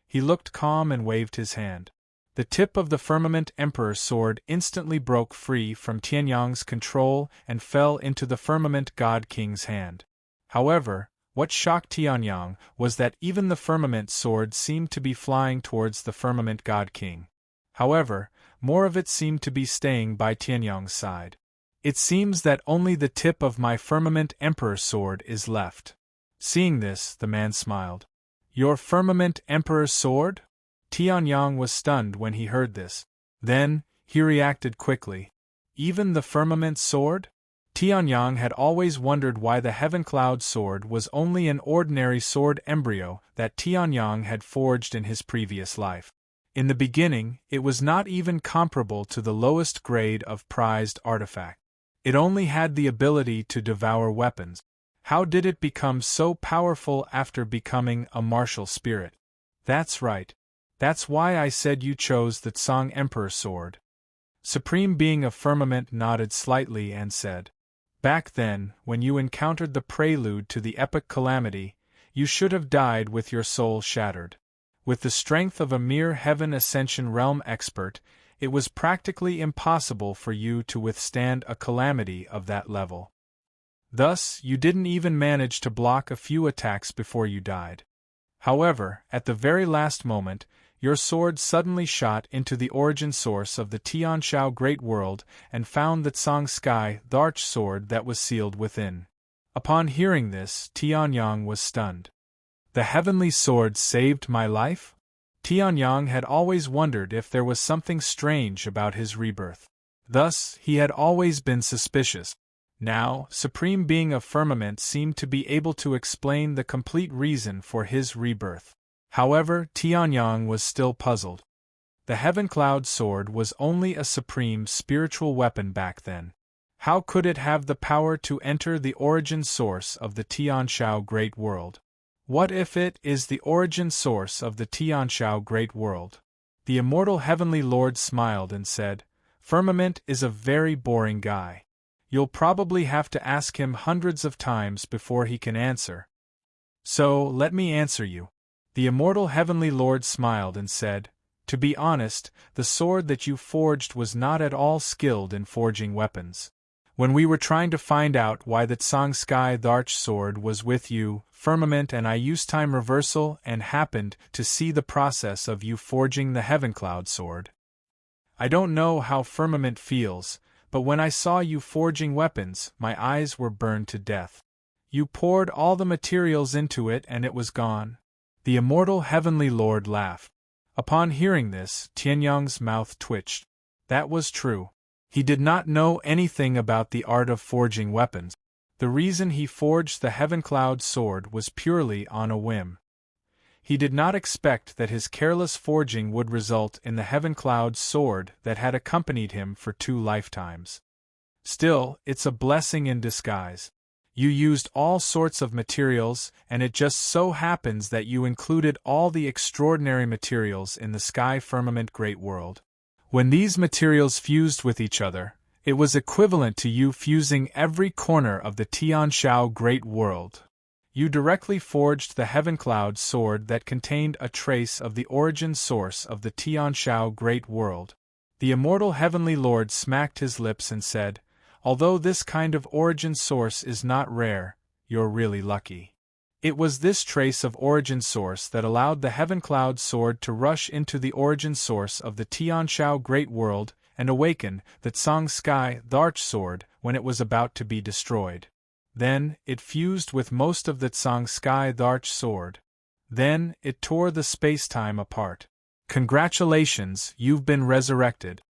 S1: He looked calm and waved his hand. The tip of the Firmament Emperor Sword instantly broke free from Tianyang's control and fell into the Firmament God King's hand. However, what shocked Tianyang was that even the Firmament Sword seemed to be flying towards the Firmament God King. However, more of it seemed to be staying by Tianyang's side. It seems that only the tip of my Firmament Emperor Sword is left. Seeing this, the man smiled. Your Firmament Emperor Sword? Tianyang was stunned when he heard this. Then, he reacted quickly. Even the Firmament Sword? Tianyang had always wondered why the Heaven Cloud Sword was only an ordinary sword embryo that Tianyang had forged in his previous life. In the beginning, it was not even comparable to the lowest grade of prized artifact. It only had the ability to devour weapons. How did it become so powerful after becoming a martial spirit? That's right. That's why I said you chose the Tsang Emperor Sword. Supreme Being of Firmament nodded slightly and said, "Back then, when you encountered the prelude to the epic calamity, you should have died with your soul shattered. With the strength of a mere Heaven Ascension realm expert, it was practically impossible for you to withstand a calamity of that level. Thus, you didn't even manage to block a few attacks before you died. However, at the very last moment, your sword suddenly shot into the origin source of the Tianshao Great World and found that Song Sky, the arch sword that was sealed within. Upon hearing this, Tianyang was stunned. The heavenly sword saved my life? Tianyang had always wondered if there was something strange about his rebirth. Thus, he had always been suspicious. Now, Supreme Being of Firmament seemed to be able to explain the complete reason for his rebirth. However, Tianyang was still puzzled. The Heaven Cloud Sword was only a supreme spiritual weapon back then. How could it have the power to enter the origin source of the Tianshao Great World? What if it is the origin source of the Tianshao Great World? The immortal Heavenly Lord smiled and said, "Firmament is a very boring guy. You'll probably have to ask him hundreds of times before he can answer. So, let me answer you." The immortal Heavenly Lord smiled and said, "To be honest, the sword that you forged was not at all skilled in forging weapons. When we were trying to find out why that Song Sky the Arch Sword was with you, Firmament and I used time reversal and happened to see the process of you forging the Heaven Cloud Sword. I don't know how Firmament feels, but when I saw you forging weapons, my eyes were burned to death. You poured all the materials into it and it was gone." The immortal Heavenly Lord laughed. Upon hearing this, Tianyang's mouth twitched. That was true. He did not know anything about the art of forging weapons. The reason he forged the Heaven Cloud Sword was purely on a whim. He did not expect that his careless forging would result in the Heaven Cloud Sword that had accompanied him for 2 lifetimes. Still, it's a blessing in disguise. You used all sorts of materials, and it just so happens that you included all the extraordinary materials in the Sky Firmament Great World. When these materials fused with each other, it was equivalent to you fusing every corner of the Tianshao Great World. You directly forged the Heaven Cloud Sword that contained a trace of the origin source of the Tianshao Great World. The immortal Heavenly Lord smacked his lips and said, "Although this kind of origin source is not rare, you're really lucky." It was this trace of origin source that allowed the Heaven Cloud Sword to rush into the origin source of the Tianshao Great World and awaken that Song Sky the Arch Sword when it was about to be destroyed. Then, it fused with most of that Song Sky the Arch Sword. Then, it tore the space-time apart. Congratulations, you've been resurrected.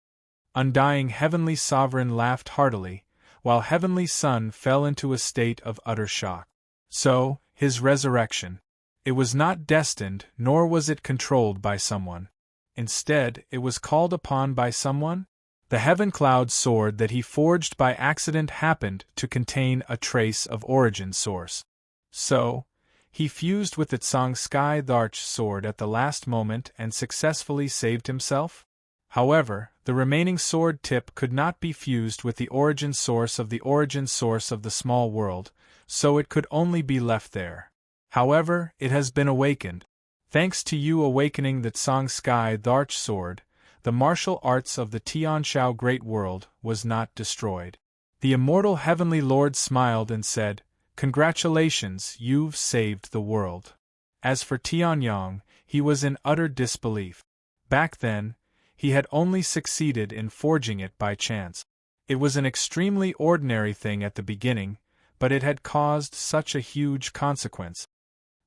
S1: Undying Heavenly Sovereign laughed heartily, while Heavenly Sun fell into a state of utter shock. So, his resurrection. It was not destined, nor was it controlled by someone. Instead, it was called upon by someone? The Heaven Cloud Sword that he forged by accident happened to contain a trace of origin source. So, he fused with its Song Sky the Arch Sword at the last moment and successfully saved himself? However, the remaining sword tip could not be fused with the origin source of the small world, so it could only be left there. However, it has been awakened. Thanks to you awakening that Song Sky the Arch Sword, the martial arts of the Tianshao Great World was not destroyed. The immortal Heavenly Lord smiled and said, "Congratulations, you've saved the world." As for Tianyang, he was in utter disbelief. Back then, he had only succeeded in forging it by chance. It was an extremely ordinary thing at the beginning, but it had caused such a huge consequence.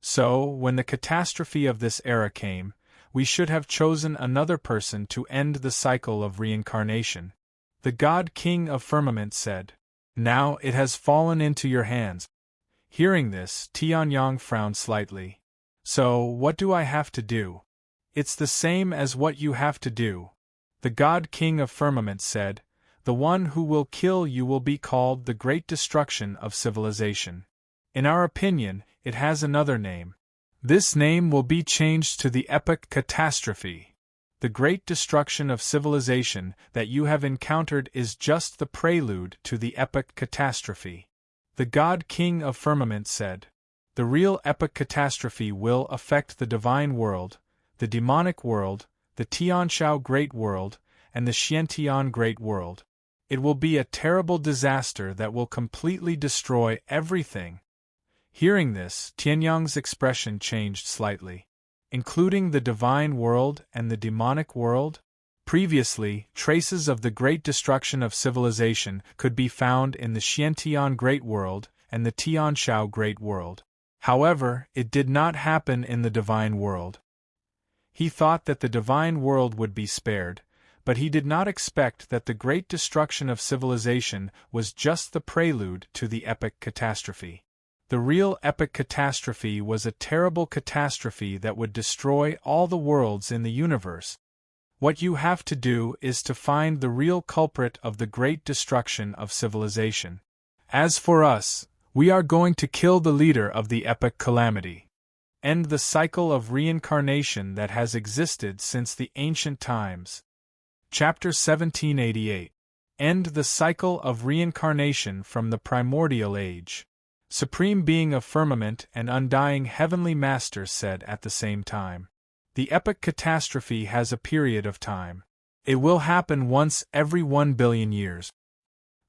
S1: So, when the catastrophe of this era came, we should have chosen another person to end the cycle of reincarnation. The God King of Firmament said, "Now it has fallen into your hands." Hearing this, Tianyang frowned slightly. "So, what do I have to do?" "It's the same as what you have to do." The God King of Firmament said, "The one who will kill you will be called the Great Destruction of Civilization. In our opinion, it has another name. This name will be changed to the Epic Catastrophe. The great destruction of civilization that you have encountered is just the prelude to the epic catastrophe. The God King of Firmament said. The real epic catastrophe will affect the divine world, the demonic world, the Tianshao Great World, and the Xiantian Great World. It will be a terrible disaster that will completely destroy everything. Hearing this, Tianyang's expression changed slightly. Including the divine world and the demonic world? Previously, traces of the great destruction of civilization could be found in the Xiantian Great World and the Tianshao Great World. However, it did not happen in the divine world. He thought that the divine world would be spared, but he did not expect that the great destruction of civilization was just the prelude to the epic catastrophe. The real epic catastrophe was a terrible catastrophe that would destroy all the worlds in the universe. What you have to do is to find the real culprit of the great destruction of civilization. As for us, we are going to kill the leader of the epic calamity. End the cycle of reincarnation that has existed since the ancient times. Chapter 1788. End the cycle of reincarnation from the primordial age. Supreme Being of Firmament and Undying Heavenly Master said at the same time. The epic catastrophe has a period of time. It will happen once every 1 billion years.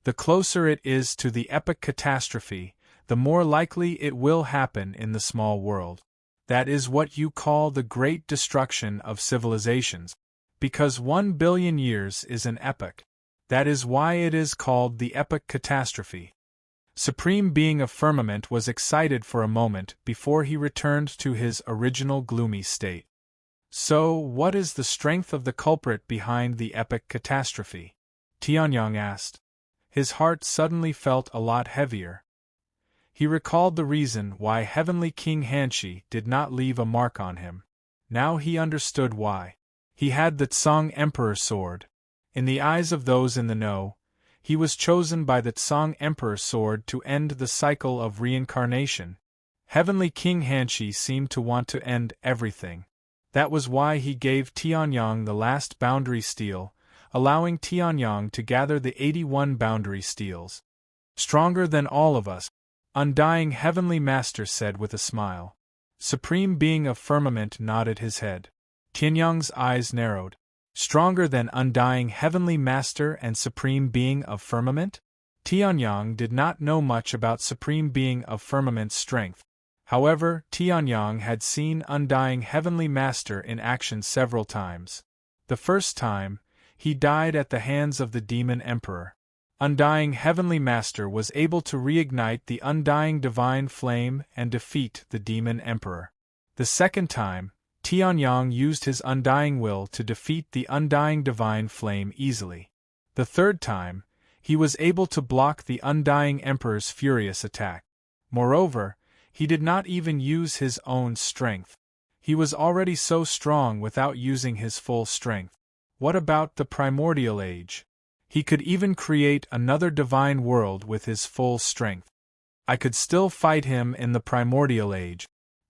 S1: The closer it is to the epic catastrophe, the more likely it will happen in the small world. That is what you call the great destruction of civilizations. Because 1 billion years is an epoch. That is why it is called the epic catastrophe. Supreme Being of Firmament was excited for a moment before he returned to his original gloomy state. So, what is the strength of the culprit behind the epic catastrophe? Tianyang asked. His heart suddenly felt a lot heavier. He recalled the reason why Heavenly King Hanshi did not leave a mark on him. Now he understood why. He had the Tsang Emperor sword. In the eyes of those in the know, he was chosen by the Tsang Emperor sword to end the cycle of reincarnation. Heavenly King Hanshi seemed to want to end everything. That was why he gave Tianyang the last boundary steel, allowing Tianyang to gather the 81 boundary steels. Stronger than all of us, Undying Heavenly Master said with a smile. Supreme Being of Firmament nodded his head. Tianyang's eyes narrowed. Stronger than Undying Heavenly Master and Supreme Being of Firmament? Tianyang did not know much about Supreme Being of Firmament's strength. However, Tianyang had seen Undying Heavenly Master in action several times. The first time, he died at the hands of the Demon Emperor. Undying Heavenly Master was able to reignite the Undying Divine Flame and defeat the Demon Emperor. The second time, Tianyang used his Undying Will to defeat the Undying Divine Flame easily. The third time, he was able to block the Undying Emperor's furious attack. Moreover, he did not even use his own strength. He was already so strong without using his full strength. What about the primordial age? He could even create another divine world with his full strength. I could still fight him in the primordial age.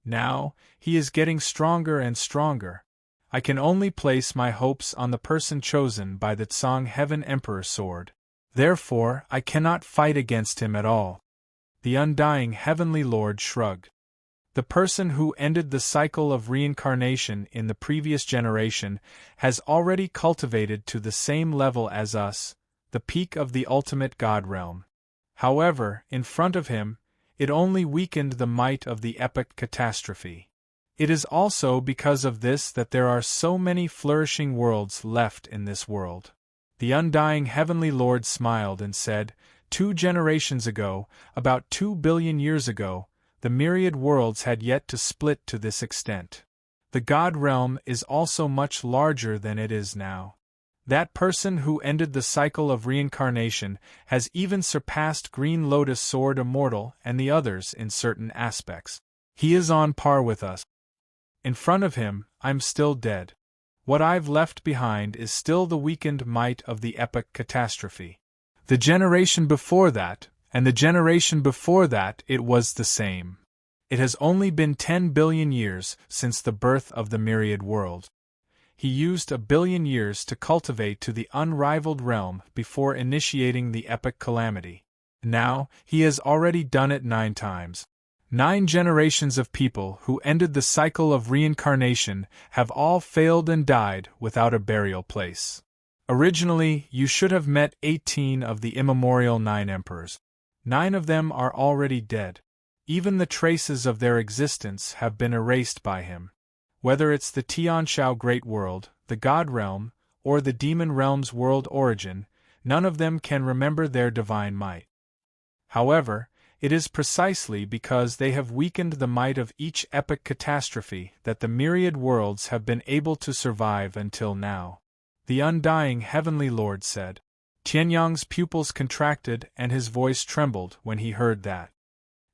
S1: Now, he is getting stronger and stronger. I can only place my hopes on the person chosen by the Tsang Heaven Emperor sword. Therefore, I cannot fight against him at all. The Undying Heavenly Lord shrugged. The person who ended the cycle of reincarnation in the previous generation has already cultivated to the same level as us, the peak of the ultimate God realm. However, in front of him, it only weakened the might of the epic catastrophe. It is also because of this that there are so many flourishing worlds left in this world. The Undying Heavenly Lord smiled and said, 2 generations ago, about 2 billion years ago, the myriad worlds had yet to split to this extent. The God realm is also much larger than it is now. That person who ended the cycle of reincarnation has even surpassed Green Lotus Sword Immortal and the others in certain aspects. He is on par with us. In front of him, I'm still dead. What I've left behind is still the weakened might of the epic catastrophe. The generation before that, and the generation before that, it was the same. It has only been 10 billion years since the birth of the myriad world. he used 1 billion years to cultivate to the unrivaled realm before initiating the epic calamity. Now, he has already done it 9 times. 9 generations of people who ended the cycle of reincarnation have all failed and died without a burial place. Originally, you should have met 18 of the immemorial 9 emperors. 9 of them are already dead. Even the traces of their existence have been erased by him. Whether it's the Tianshao Great World, the God Realm, or the Demon Realm's world origin, none of them can remember their divine might. However, it is precisely because they have weakened the might of each epic catastrophe that the myriad worlds have been able to survive until now. The undying Heavenly Lord said. Tianyang's pupils contracted and his voice trembled when he heard that.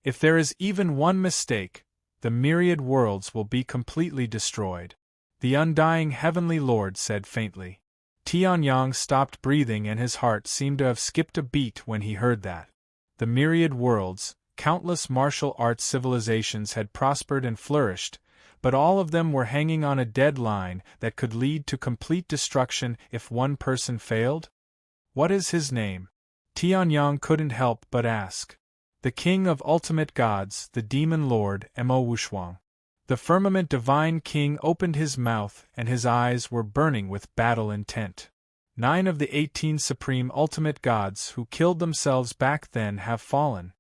S1: If there is even one mistake, the myriad worlds will be completely destroyed. The undying Heavenly Lord said faintly. Tianyang stopped breathing and his heart seemed to have skipped a beat when he heard that. The myriad worlds, countless martial arts civilizations had prospered and flourished, but all of them were hanging on a dead line that could lead to complete destruction if one person failed? What is his name? Tianyang couldn't help but ask. The King of Ultimate Gods, the Demon Lord, Mo Wushuang. The Firmament Divine King opened his mouth and his eyes were burning with battle intent. 9 of the 18 Supreme Ultimate Gods who killed themselves back then have fallen.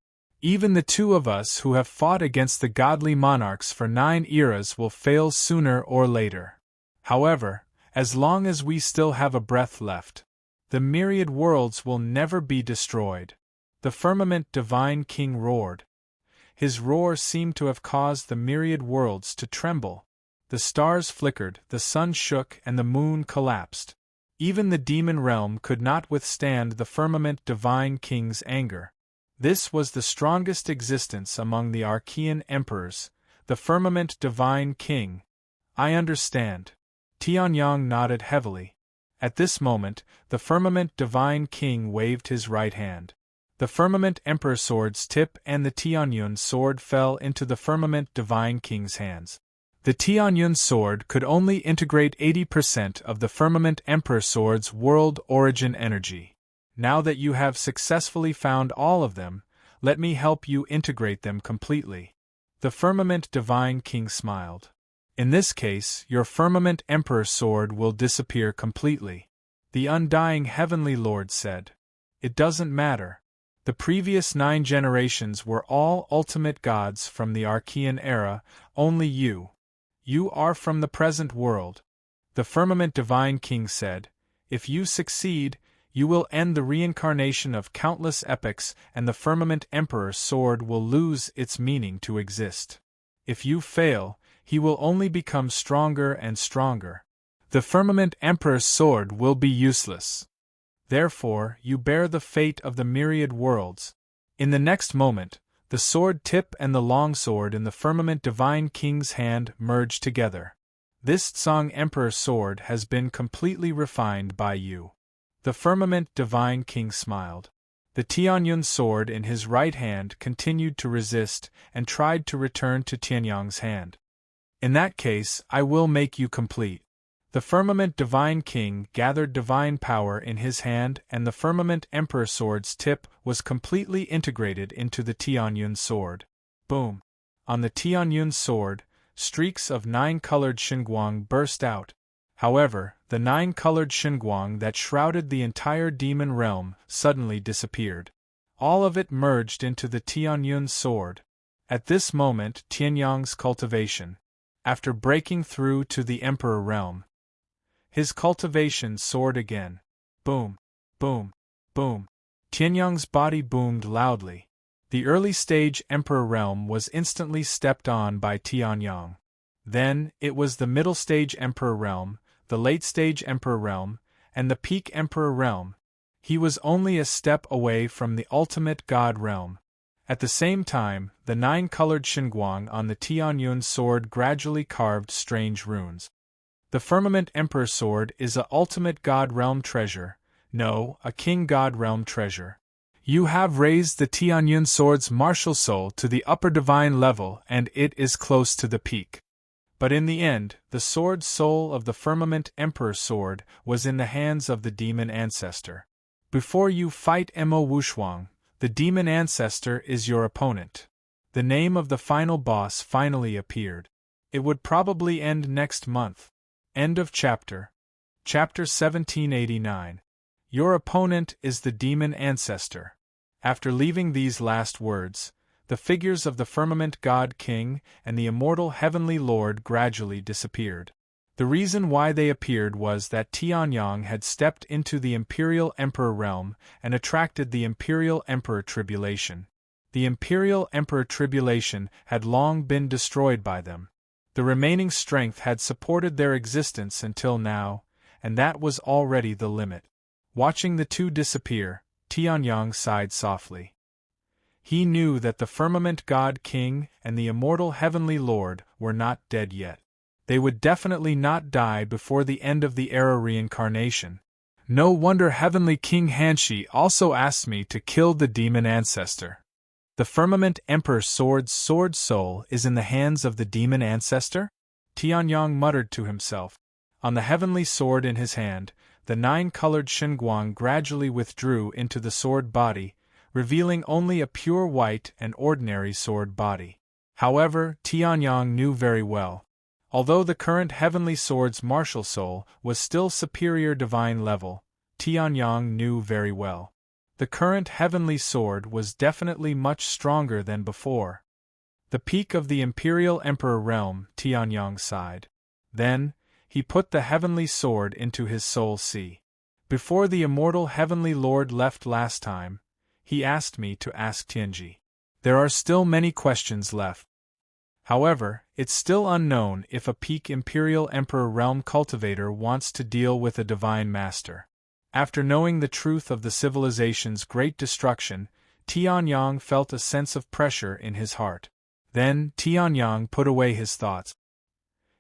S1: Even the 2 of us who have fought against the godly monarchs for 9 eras will fail sooner or later. However, as long as we still have a breath left, the myriad worlds will never be destroyed. The Firmament Divine King roared. His roar seemed to have caused the myriad worlds to tremble. The stars flickered, the sun shook, and the moon collapsed. Even the demon realm could not withstand the Firmament Divine King's anger. This was the strongest existence among the Archean emperors, the Firmament Divine King. I understand. Tianyang nodded heavily. At this moment, the Firmament Divine King waved his right hand. The Firmament Emperor Sword's tip and the Tianyun sword fell into the Firmament Divine King's hands. The Tianyun sword could only integrate 80% of the Firmament Emperor Sword's world origin energy. Now that you have successfully found all of them, let me help you integrate them completely. The Firmament Divine King smiled. In this case, your Firmament Emperor Sword will disappear completely. The undying Heavenly Lord said. It doesn't matter. The previous 9 generations were all ultimate gods from the Archean era, only you. You are from the present world. The Firmament Divine King said, if you succeed, you will end the reincarnation of countless epochs and the Firmament Emperor Sword will lose its meaning to exist. If you fail, he will only become stronger and stronger. The Firmament Emperor's Sword will be useless. Therefore, you bear the fate of the myriad worlds. In the next moment, the sword tip and the long sword in the Firmament Divine King's hand merged together. This Tsang Emperor Sword has been completely refined by you. The Firmament Divine King smiled. The Tianyun sword in his right hand continued to resist and tried to return to Tianyang's hand. In that case, I will make you complete. The Firmament Divine King gathered divine power in his hand and the Firmament Emperor Sword's tip was completely integrated into the Tianyun sword. Boom! On the Tianyun sword, streaks of 9-colored Xinguang burst out. However, the 9-colored Xinguang that shrouded the entire demon realm suddenly disappeared. All of it merged into the Tianyun sword. At this moment, Tianyang's cultivation, after breaking through to the Emperor realm, his cultivation soared again. Boom, boom, boom. Tianyang's body boomed loudly. The early-stage Emperor realm was instantly stepped on by Tianyang. Then, it was the middle-stage Emperor realm, the late-stage Emperor realm, and the peak Emperor realm. He was only a step away from the ultimate God realm. At the same time, the 9-colored Xinguang on the Tianyun sword gradually carved strange runes. The Firmament Emperor Sword is a ultimate God realm treasure, no, a King God realm treasure. You have raised the Tianyun sword's martial soul to the upper divine level and it is close to the peak. But in the end, the sword soul of the firmament Emperor sword was in the hands of the demon ancestor. Before you fight Mo Wushuang, the demon ancestor is your opponent. The name of the final boss finally appeared. It would probably end next month. End of chapter. Chapter 1789. Your opponent is the demon ancestor. After leaving these last words, the figures of the firmament god king and the immortal heavenly lord gradually disappeared. The reason why they appeared was that Tianyang had stepped into the imperial emperor realm and attracted the imperial emperor tribulation. The imperial emperor tribulation had long been destroyed by them. The remaining strength had supported their existence until now, and that was already the limit. Watching the two disappear, Tianyang sighed softly. He knew that the firmament god king and the immortal heavenly lord were not dead yet. They would definitely not die before the end of the era reincarnation. No wonder heavenly King Hanshi also asked me to kill the demon ancestor. The firmament emperor sword's sword soul is in the hands of the demon ancestor? Tianyang muttered to himself. On the heavenly sword in his hand, the nine-colored Shenguang gradually withdrew into the sword body, revealing only a pure white and ordinary sword body. However, Tianyang knew very well. Although the current heavenly sword's martial soul was still superior divine level, Tianyang knew very well. The current heavenly sword was definitely much stronger than before. The peak of the imperial emperor realm, Tianyang sighed. Then, he put the heavenly sword into his soul sea. Before the immortal heavenly lord left last time, he asked me to ask Tianji. There are still many questions left. However, it's still unknown if a peak imperial emperor realm cultivator wants to deal with a divine master. After knowing the truth of the civilization's great destruction, Tianyang felt a sense of pressure in his heart. Then Tianyang put away his thoughts.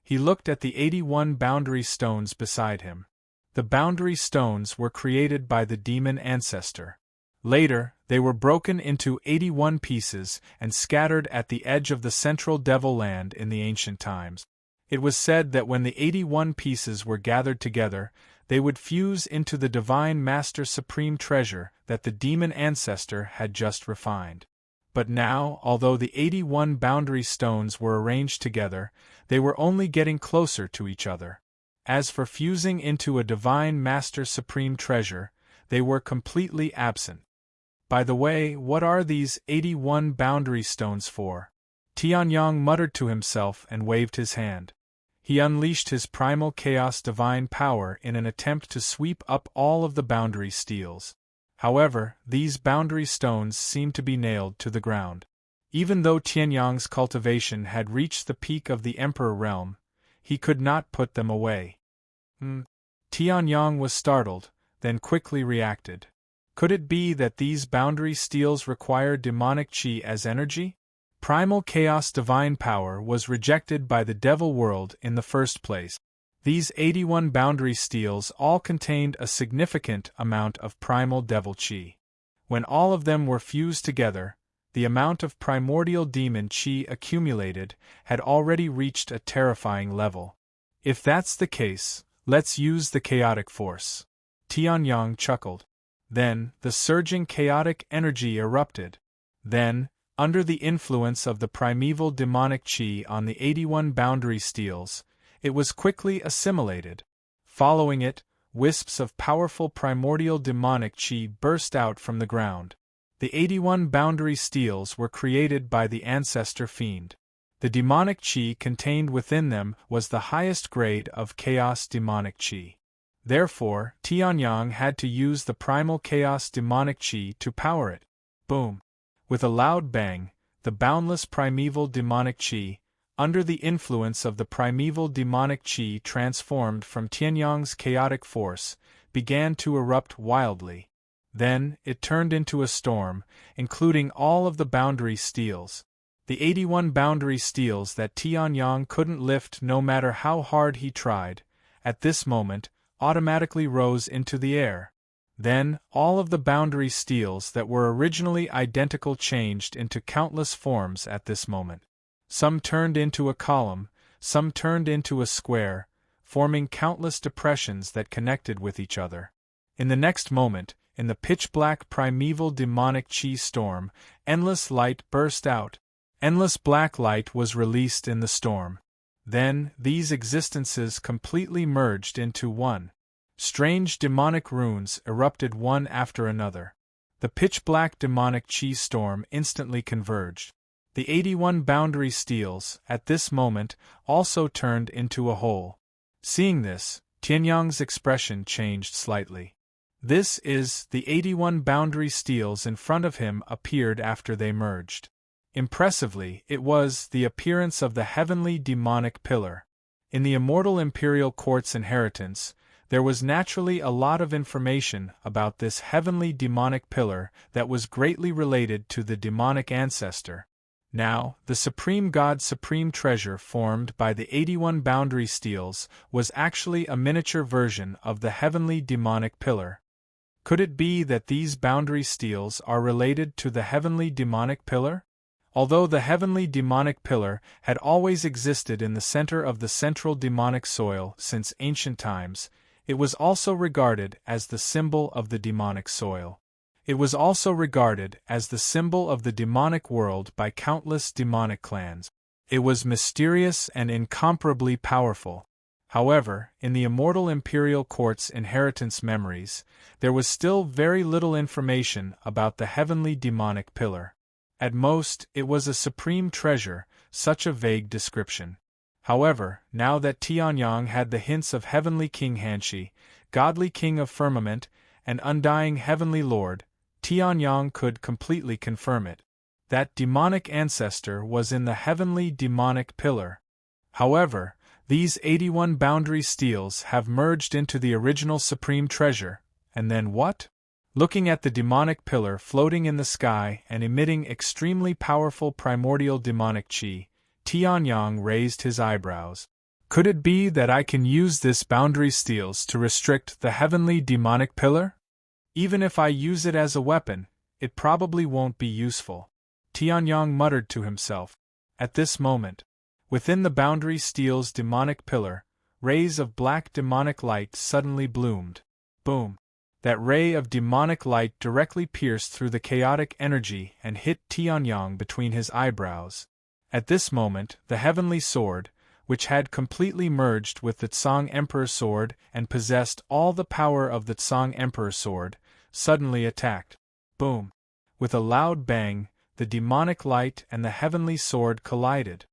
S1: He looked at the 81 boundary stones beside him. The boundary stones were created by the demon ancestor. Later, they were broken into 81 pieces and scattered at the edge of the central Devil Land in the ancient times. It was said that when the 81 pieces were gathered together, they would fuse into the divine master supreme treasure that the demon ancestor had just refined. But now, although the 81 boundary stones were arranged together, they were only getting closer to each other. As for fusing into a divine master supreme treasure, they were completely absent. By the way, what are these 81 boundary stones for? Tianyang muttered to himself and waved his hand. He unleashed his primal chaos divine power in an attempt to sweep up all of the boundary steels. However, these boundary stones seemed to be nailed to the ground. Even though Tianyang's cultivation had reached the peak of the Emperor realm, he could not put them away. Tianyang was startled, then quickly reacted. Could it be that these boundary steels require demonic chi as energy? Primal chaos divine power was rejected by the devil world in the first place. These 81 boundary steels all contained a significant amount of primal devil chi. When all of them were fused together, the amount of primordial demon chi accumulated had already reached a terrifying level. If that's the case, let's use the chaotic force. Tianyang chuckled. Then, the surging chaotic energy erupted. Then, under the influence of the primeval demonic chi on the 81 boundary steels, it was quickly assimilated. Following it, wisps of powerful primordial demonic chi burst out from the ground. The 81 boundary steels were created by the ancestor fiend. The demonic chi contained within them was the highest grade of chaos demonic chi. Therefore, Tianyang had to use the primal chaos demonic chi to power it. Boom! With a loud bang, the boundless primeval demonic chi, under the influence of the primeval demonic chi transformed from Tianyang's chaotic force, began to erupt wildly. Then, it turned into a storm, including all of the boundary steels. The 81 boundary steels that Tianyang couldn't lift no matter how hard he tried, at this moment, automatically rose into the air. Then, all of the boundary steels that were originally identical changed into countless forms at this moment. Some turned into a column, some turned into a square, forming countless depressions that connected with each other. In the next moment, in the pitch-black primeval demonic chi storm, endless light burst out. Endless black light was released in the storm. Then, these existences completely merged into one. Strange demonic runes erupted one after another. The pitch-black demonic chi storm instantly converged. The 81 boundary steels, at this moment, also turned into a whole. Seeing this, Tianyang's expression changed slightly. This is, the 81 boundary steels in front of him appeared after they merged. Impressively, it was the appearance of the heavenly demonic pillar. In the immortal imperial court's inheritance, there was naturally a lot of information about this heavenly demonic pillar that was greatly related to the demonic ancestor. Now, the supreme god's supreme treasure formed by the 81 boundary steels was actually a miniature version of the heavenly demonic pillar. Could it be that these boundary steels are related to the heavenly demonic pillar? Although the heavenly demonic pillar had always existed in the center of the central demonic soil since ancient times, it was also regarded as the symbol of the demonic soil. It was also regarded as the symbol of the demonic world by countless demonic clans. It was mysterious and incomparably powerful. However, in the immortal imperial court's inheritance memories, there was still very little information about the heavenly demonic pillar. At most, it was a supreme treasure, such a vague description. However, now that Tianyang had the hints of Heavenly King Hanshi, Godly King of Firmament, and Undying Heavenly Lord, Tianyang could completely confirm it. That demonic ancestor was in the heavenly demonic pillar. However, these 81 boundary steels have merged into the original supreme treasure, and then what? Looking at the demonic pillar floating in the sky and emitting extremely powerful primordial demonic chi, Tianyang raised his eyebrows. Could it be that I can use this boundary steels to restrict the heavenly demonic pillar? Even if I use it as a weapon, it probably won't be useful. Tianyang muttered to himself. At this moment, within the boundary steel's demonic pillar, rays of black demonic light suddenly bloomed. Boom! That ray of demonic light directly pierced through the chaotic energy and hit Tianyang between his eyebrows. At this moment, the heavenly sword, which had completely merged with the Tsang Emperor sword and possessed all the power of the Tsang Emperor sword, suddenly attacked. Boom! With a loud bang, the demonic light and the heavenly sword collided.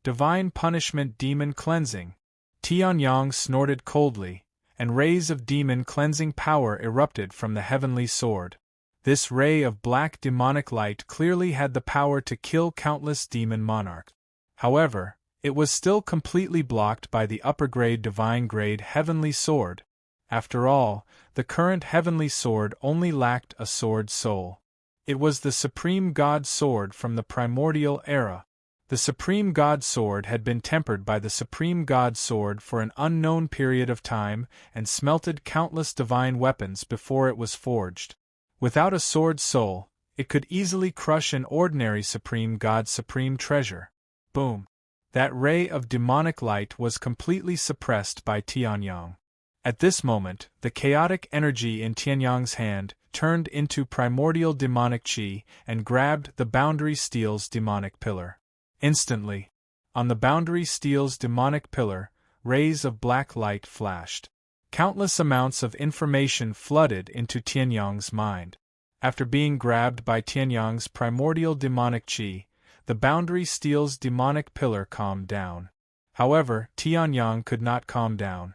S1: Divine punishment, demon cleansing! Tianyang snorted coldly, and rays of demon cleansing power erupted from the heavenly sword. This ray of black demonic light clearly had the power to kill countless demon monarchs. However, it was still completely blocked by the upper-grade divine-grade heavenly sword. After all, the current heavenly sword only lacked a sword soul. It was the supreme god sword from the primordial era. The supreme god sword had been tempered by the supreme god sword for an unknown period of time and smelted countless divine weapons before it was forged. Without a sword soul, it could easily crush an ordinary supreme god's supreme treasure. Boom! That ray of demonic light was completely suppressed by Tianyang. At this moment, the chaotic energy in Tianyang's hand turned into primordial demonic chi and grabbed the boundary steel's demonic pillar. Instantly, on the boundary steel's demonic pillar, rays of black light flashed. Countless amounts of information flooded into Tianyang's mind. After being grabbed by Tianyang's primordial demonic chi, the boundary steel's demonic pillar calmed down. However, Tianyang could not calm down.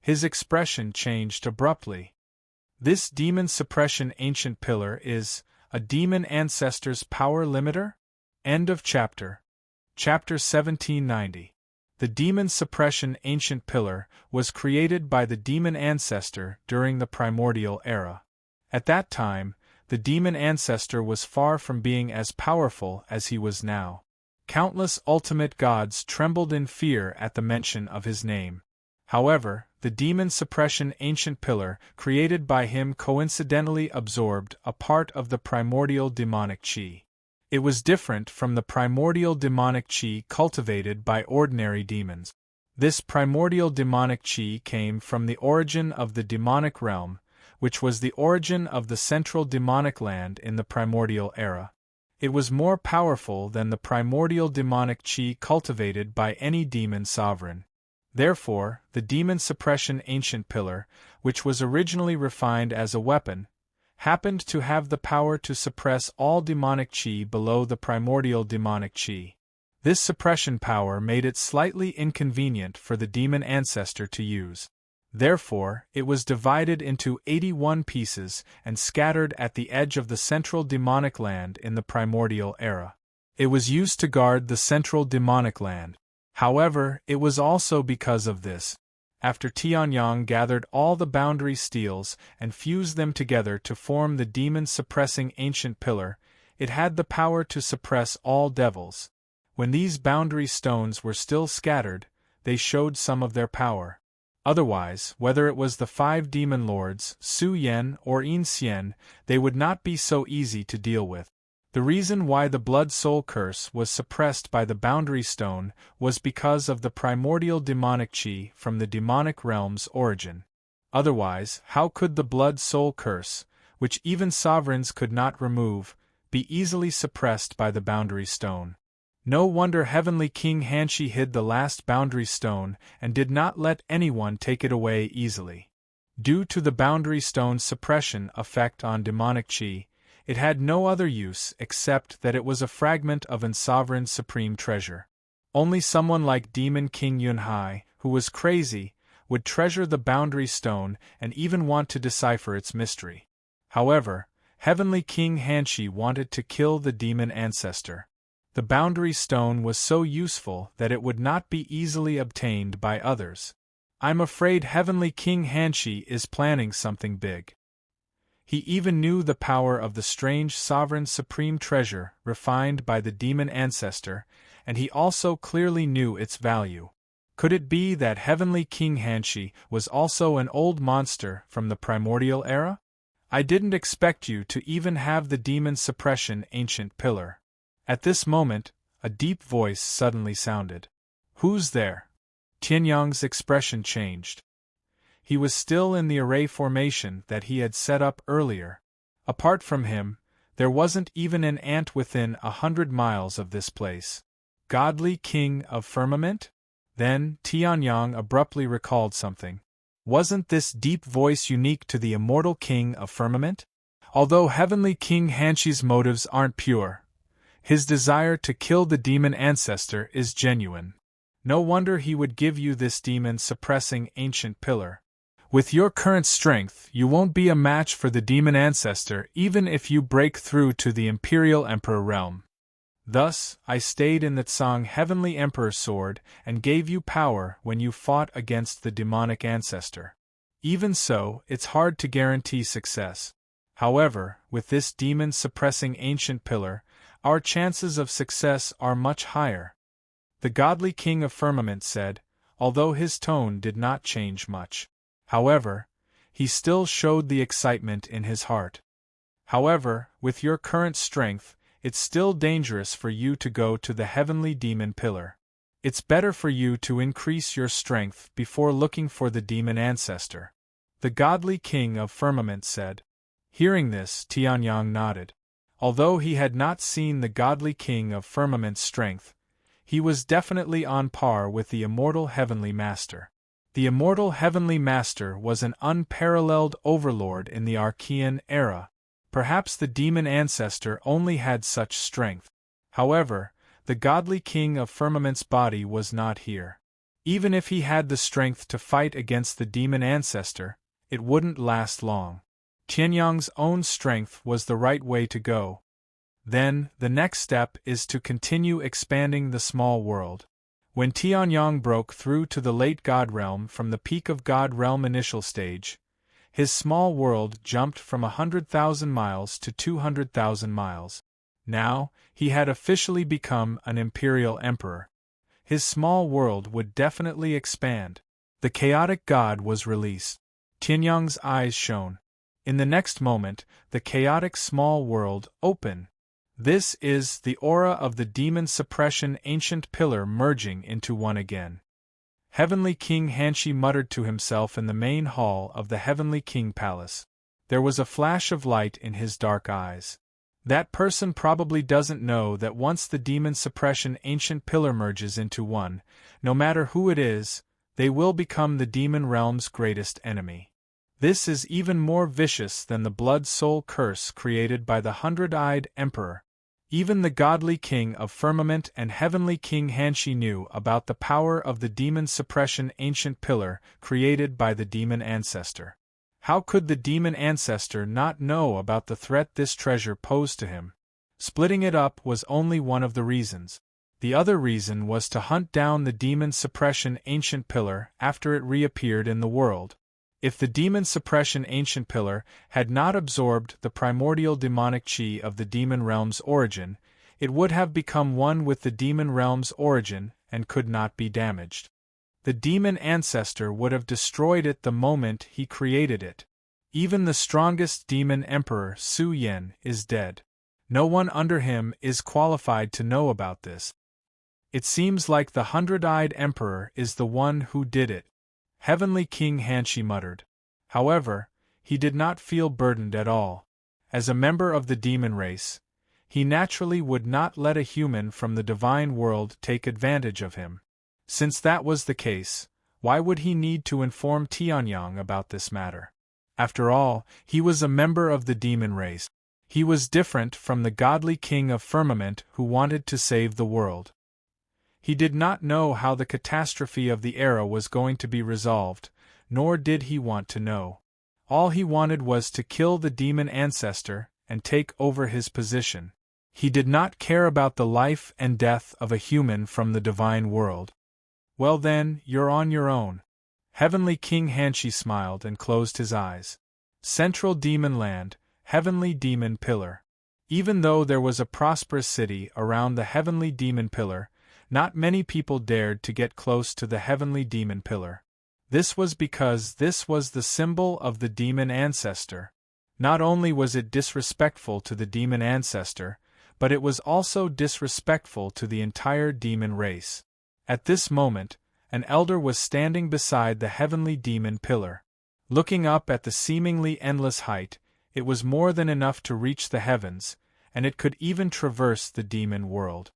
S1: His expression changed abruptly. This demon suppression ancient pillar is a demon ancestor's power limiter? End of chapter. Chapter 1790. The demon suppression ancient pillar was created by the demon ancestor during the primordial era. At that time, the demon ancestor was far from being as powerful as he was now. Countless ultimate gods trembled in fear at the mention of his name. However, the demon suppression ancient pillar created by him coincidentally absorbed a part of the primordial demonic chi. It was different from the primordial demonic chi cultivated by ordinary demons. This primordial demonic chi came from the origin of the demonic realm, which was the origin of the central demonic land in the primordial era. It was more powerful than the primordial demonic chi cultivated by any demon sovereign. Therefore, the demon suppression ancient pillar, which was originally refined as a weapon, happened to have the power to suppress all demonic chi below the primordial demonic chi. This suppression power made it slightly inconvenient for the demon ancestor to use. Therefore, it was divided into 81 pieces and scattered at the edge of the central demonic land in the primordial era. It was used to guard the central demonic land. However, it was also because of this. After Tianyang gathered all the boundary steels and fused them together to form the demon-suppressing ancient pillar, it had the power to suppress all devils. When these boundary stones were still scattered, they showed some of their power. Otherwise, whether it was the 5 demon lords, Su Yen or In Xian, they would not be so easy to deal with. The reason why the blood soul curse was suppressed by the boundary stone was because of the primordial demonic chi from the demonic realm's origin. Otherwise, how could the blood soul curse, which even sovereigns could not remove, be easily suppressed by the boundary stone? No wonder Heavenly King Hanshi hid the last boundary stone and did not let anyone take it away easily. Due to the boundary stone's suppression effect on demonic chi, it had no other use except that it was a fragment of an sovereign's supreme treasure. Only someone like Demon King Yunhai, who was crazy, would treasure the boundary stone and even want to decipher its mystery. However, Heavenly King Hanshi wanted to kill the demon ancestor. The boundary stone was so useful that it would not be easily obtained by others. I'm afraid Heavenly King Hanshi is planning something big. He even knew the power of the strange sovereign supreme treasure refined by the demon ancestor, and he also clearly knew its value. Could it be that Heavenly King Hanshi was also an old monster from the primordial era? I didn't expect you to even have the demon suppression ancient pillar. At this moment, a deep voice suddenly sounded. Who's there? Tianyang's expression changed. He was still in the array formation that he had set up earlier. Apart from him, there wasn't even an ant within 100 miles of this place. Godly King of Firmament? Then, Tianyang abruptly recalled something. Wasn't this deep voice unique to the immortal King of Firmament? Although Heavenly King Hanshi's motives aren't pure, his desire to kill the demon ancestor is genuine. No wonder he would give you this demon-suppressing ancient pillar. With your current strength, you won't be a match for the demon ancestor even if you break through to the Imperial Emperor realm. Thus, I stayed in the Tsang Heavenly Emperor sword and gave you power when you fought against the demonic ancestor. Even so, it's hard to guarantee success. However, with this demon-suppressing ancient pillar, our chances of success are much higher. The godly King of Firmament said, although his tone did not change much. However, he still showed the excitement in his heart. However, with your current strength, it's still dangerous for you to go to the heavenly demon pillar. It's better for you to increase your strength before looking for the demon ancestor. The godly King of Firmament said. Hearing this, Tianyang nodded. Although he had not seen the godly King of Firmament's strength, he was definitely on par with the immortal Heavenly Master. The immortal Heavenly Master was an unparalleled overlord in the Archean era. Perhaps the demon ancestor only had such strength. However, the godly King of Firmament's body was not here. Even if he had the strength to fight against the demon ancestor, it wouldn't last long. Tianyang's own strength was the right way to go. Then, the next step is to continue expanding the small world. When Tianyang broke through to the late God Realm from the Peak of God Realm initial stage, his small world jumped from 100,000 miles to 200,000 miles. Now, he had officially become an Imperial Emperor. His small world would definitely expand. The chaotic god was released. Tianyang's eyes shone. In the next moment, the chaotic small world opened. This is the aura of the demon suppression ancient pillar merging into one again. Heavenly King Hanshi muttered to himself in the main hall of the Heavenly King Palace. There was a flash of light in his dark eyes. That person probably doesn't know that once the demon suppression ancient pillar merges into one, no matter who it is, they will become the demon realm's greatest enemy. This is even more vicious than the blood-soul curse created by the hundred-eyed emperor. Even the godly king of firmament and heavenly King Hanshi knew about the power of the demon suppression ancient pillar created by the demon ancestor. How could the demon ancestor not know about the threat this treasure posed to him? Splitting it up was only one of the reasons. The other reason was to hunt down the demon suppression ancient pillar after it reappeared in the world. If the demon suppression ancient pillar had not absorbed the primordial demonic chi of the demon realm's origin, it would have become one with the demon realm's origin and could not be damaged. The demon ancestor would have destroyed it the moment he created it. Even the strongest demon emperor, Su Yen, is dead. No one under him is qualified to know about this. It seems like the hundred-eyed emperor is the one who did it, Heavenly King Hanshi muttered. However, he did not feel burdened at all. As a member of the demon race, he naturally would not let a human from the divine world take advantage of him. Since that was the case, why would he need to inform Tianyang about this matter? After all, he was a member of the demon race. He was different from the godly king of firmament who wanted to save the world. He did not know how the catastrophe of the era was going to be resolved, nor did he want to know. All he wanted was to kill the demon ancestor and take over his position. He did not care about the life and death of a human from the divine world. Well then, you're on your own. Heavenly King Hanshi smiled and closed his eyes. Central Demon Land, Heavenly Demon Pillar. Even though there was a prosperous city around the Heavenly Demon Pillar, not many people dared to get close to the Heavenly Demon Pillar. This was because this was the symbol of the demon ancestor. Not only was it disrespectful to the demon ancestor, but it was also disrespectful to the entire demon race. At this moment, an elder was standing beside the Heavenly Demon Pillar. Looking up at the seemingly endless height, it was more than enough to reach the heavens, and it could even traverse the demon world.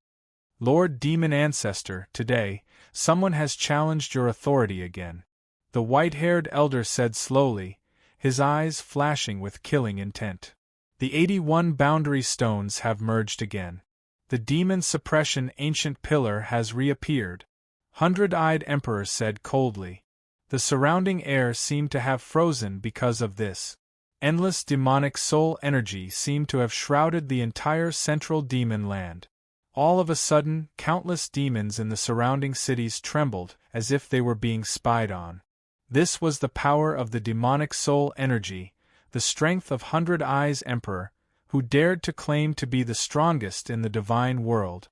S1: Lord Demon Ancestor, today, someone has challenged your authority again. The white-haired elder said slowly, his eyes flashing with killing intent. The 81 boundary stones have merged again. The demon suppression ancient pillar has reappeared. Hundred-eyed Emperor said coldly. The surrounding air seemed to have frozen because of this. Endless demonic soul energy seemed to have shrouded the entire central demon land. All of a sudden, countless demons in the surrounding cities trembled as if they were being spied on. This was the power of the demonic soul energy, the strength of Hundred Eyes Emperor, who dared to claim to be the strongest in the divine world.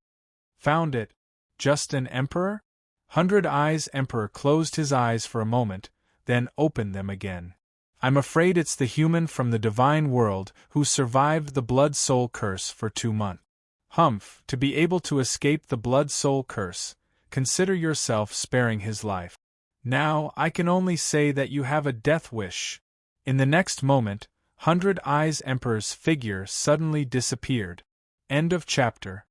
S1: Found it? Just an emperor? Hundred Eyes Emperor closed his eyes for a moment, then opened them again. I'm afraid it's the human from the divine world who survived the blood-soul curse for 2 months. Humph, to be able to escape the blood-soul curse, consider yourself sparing his life. Now, I can only say that you have a death wish. In the next moment, Hundred Eyes Emperor's figure suddenly disappeared. End of chapter.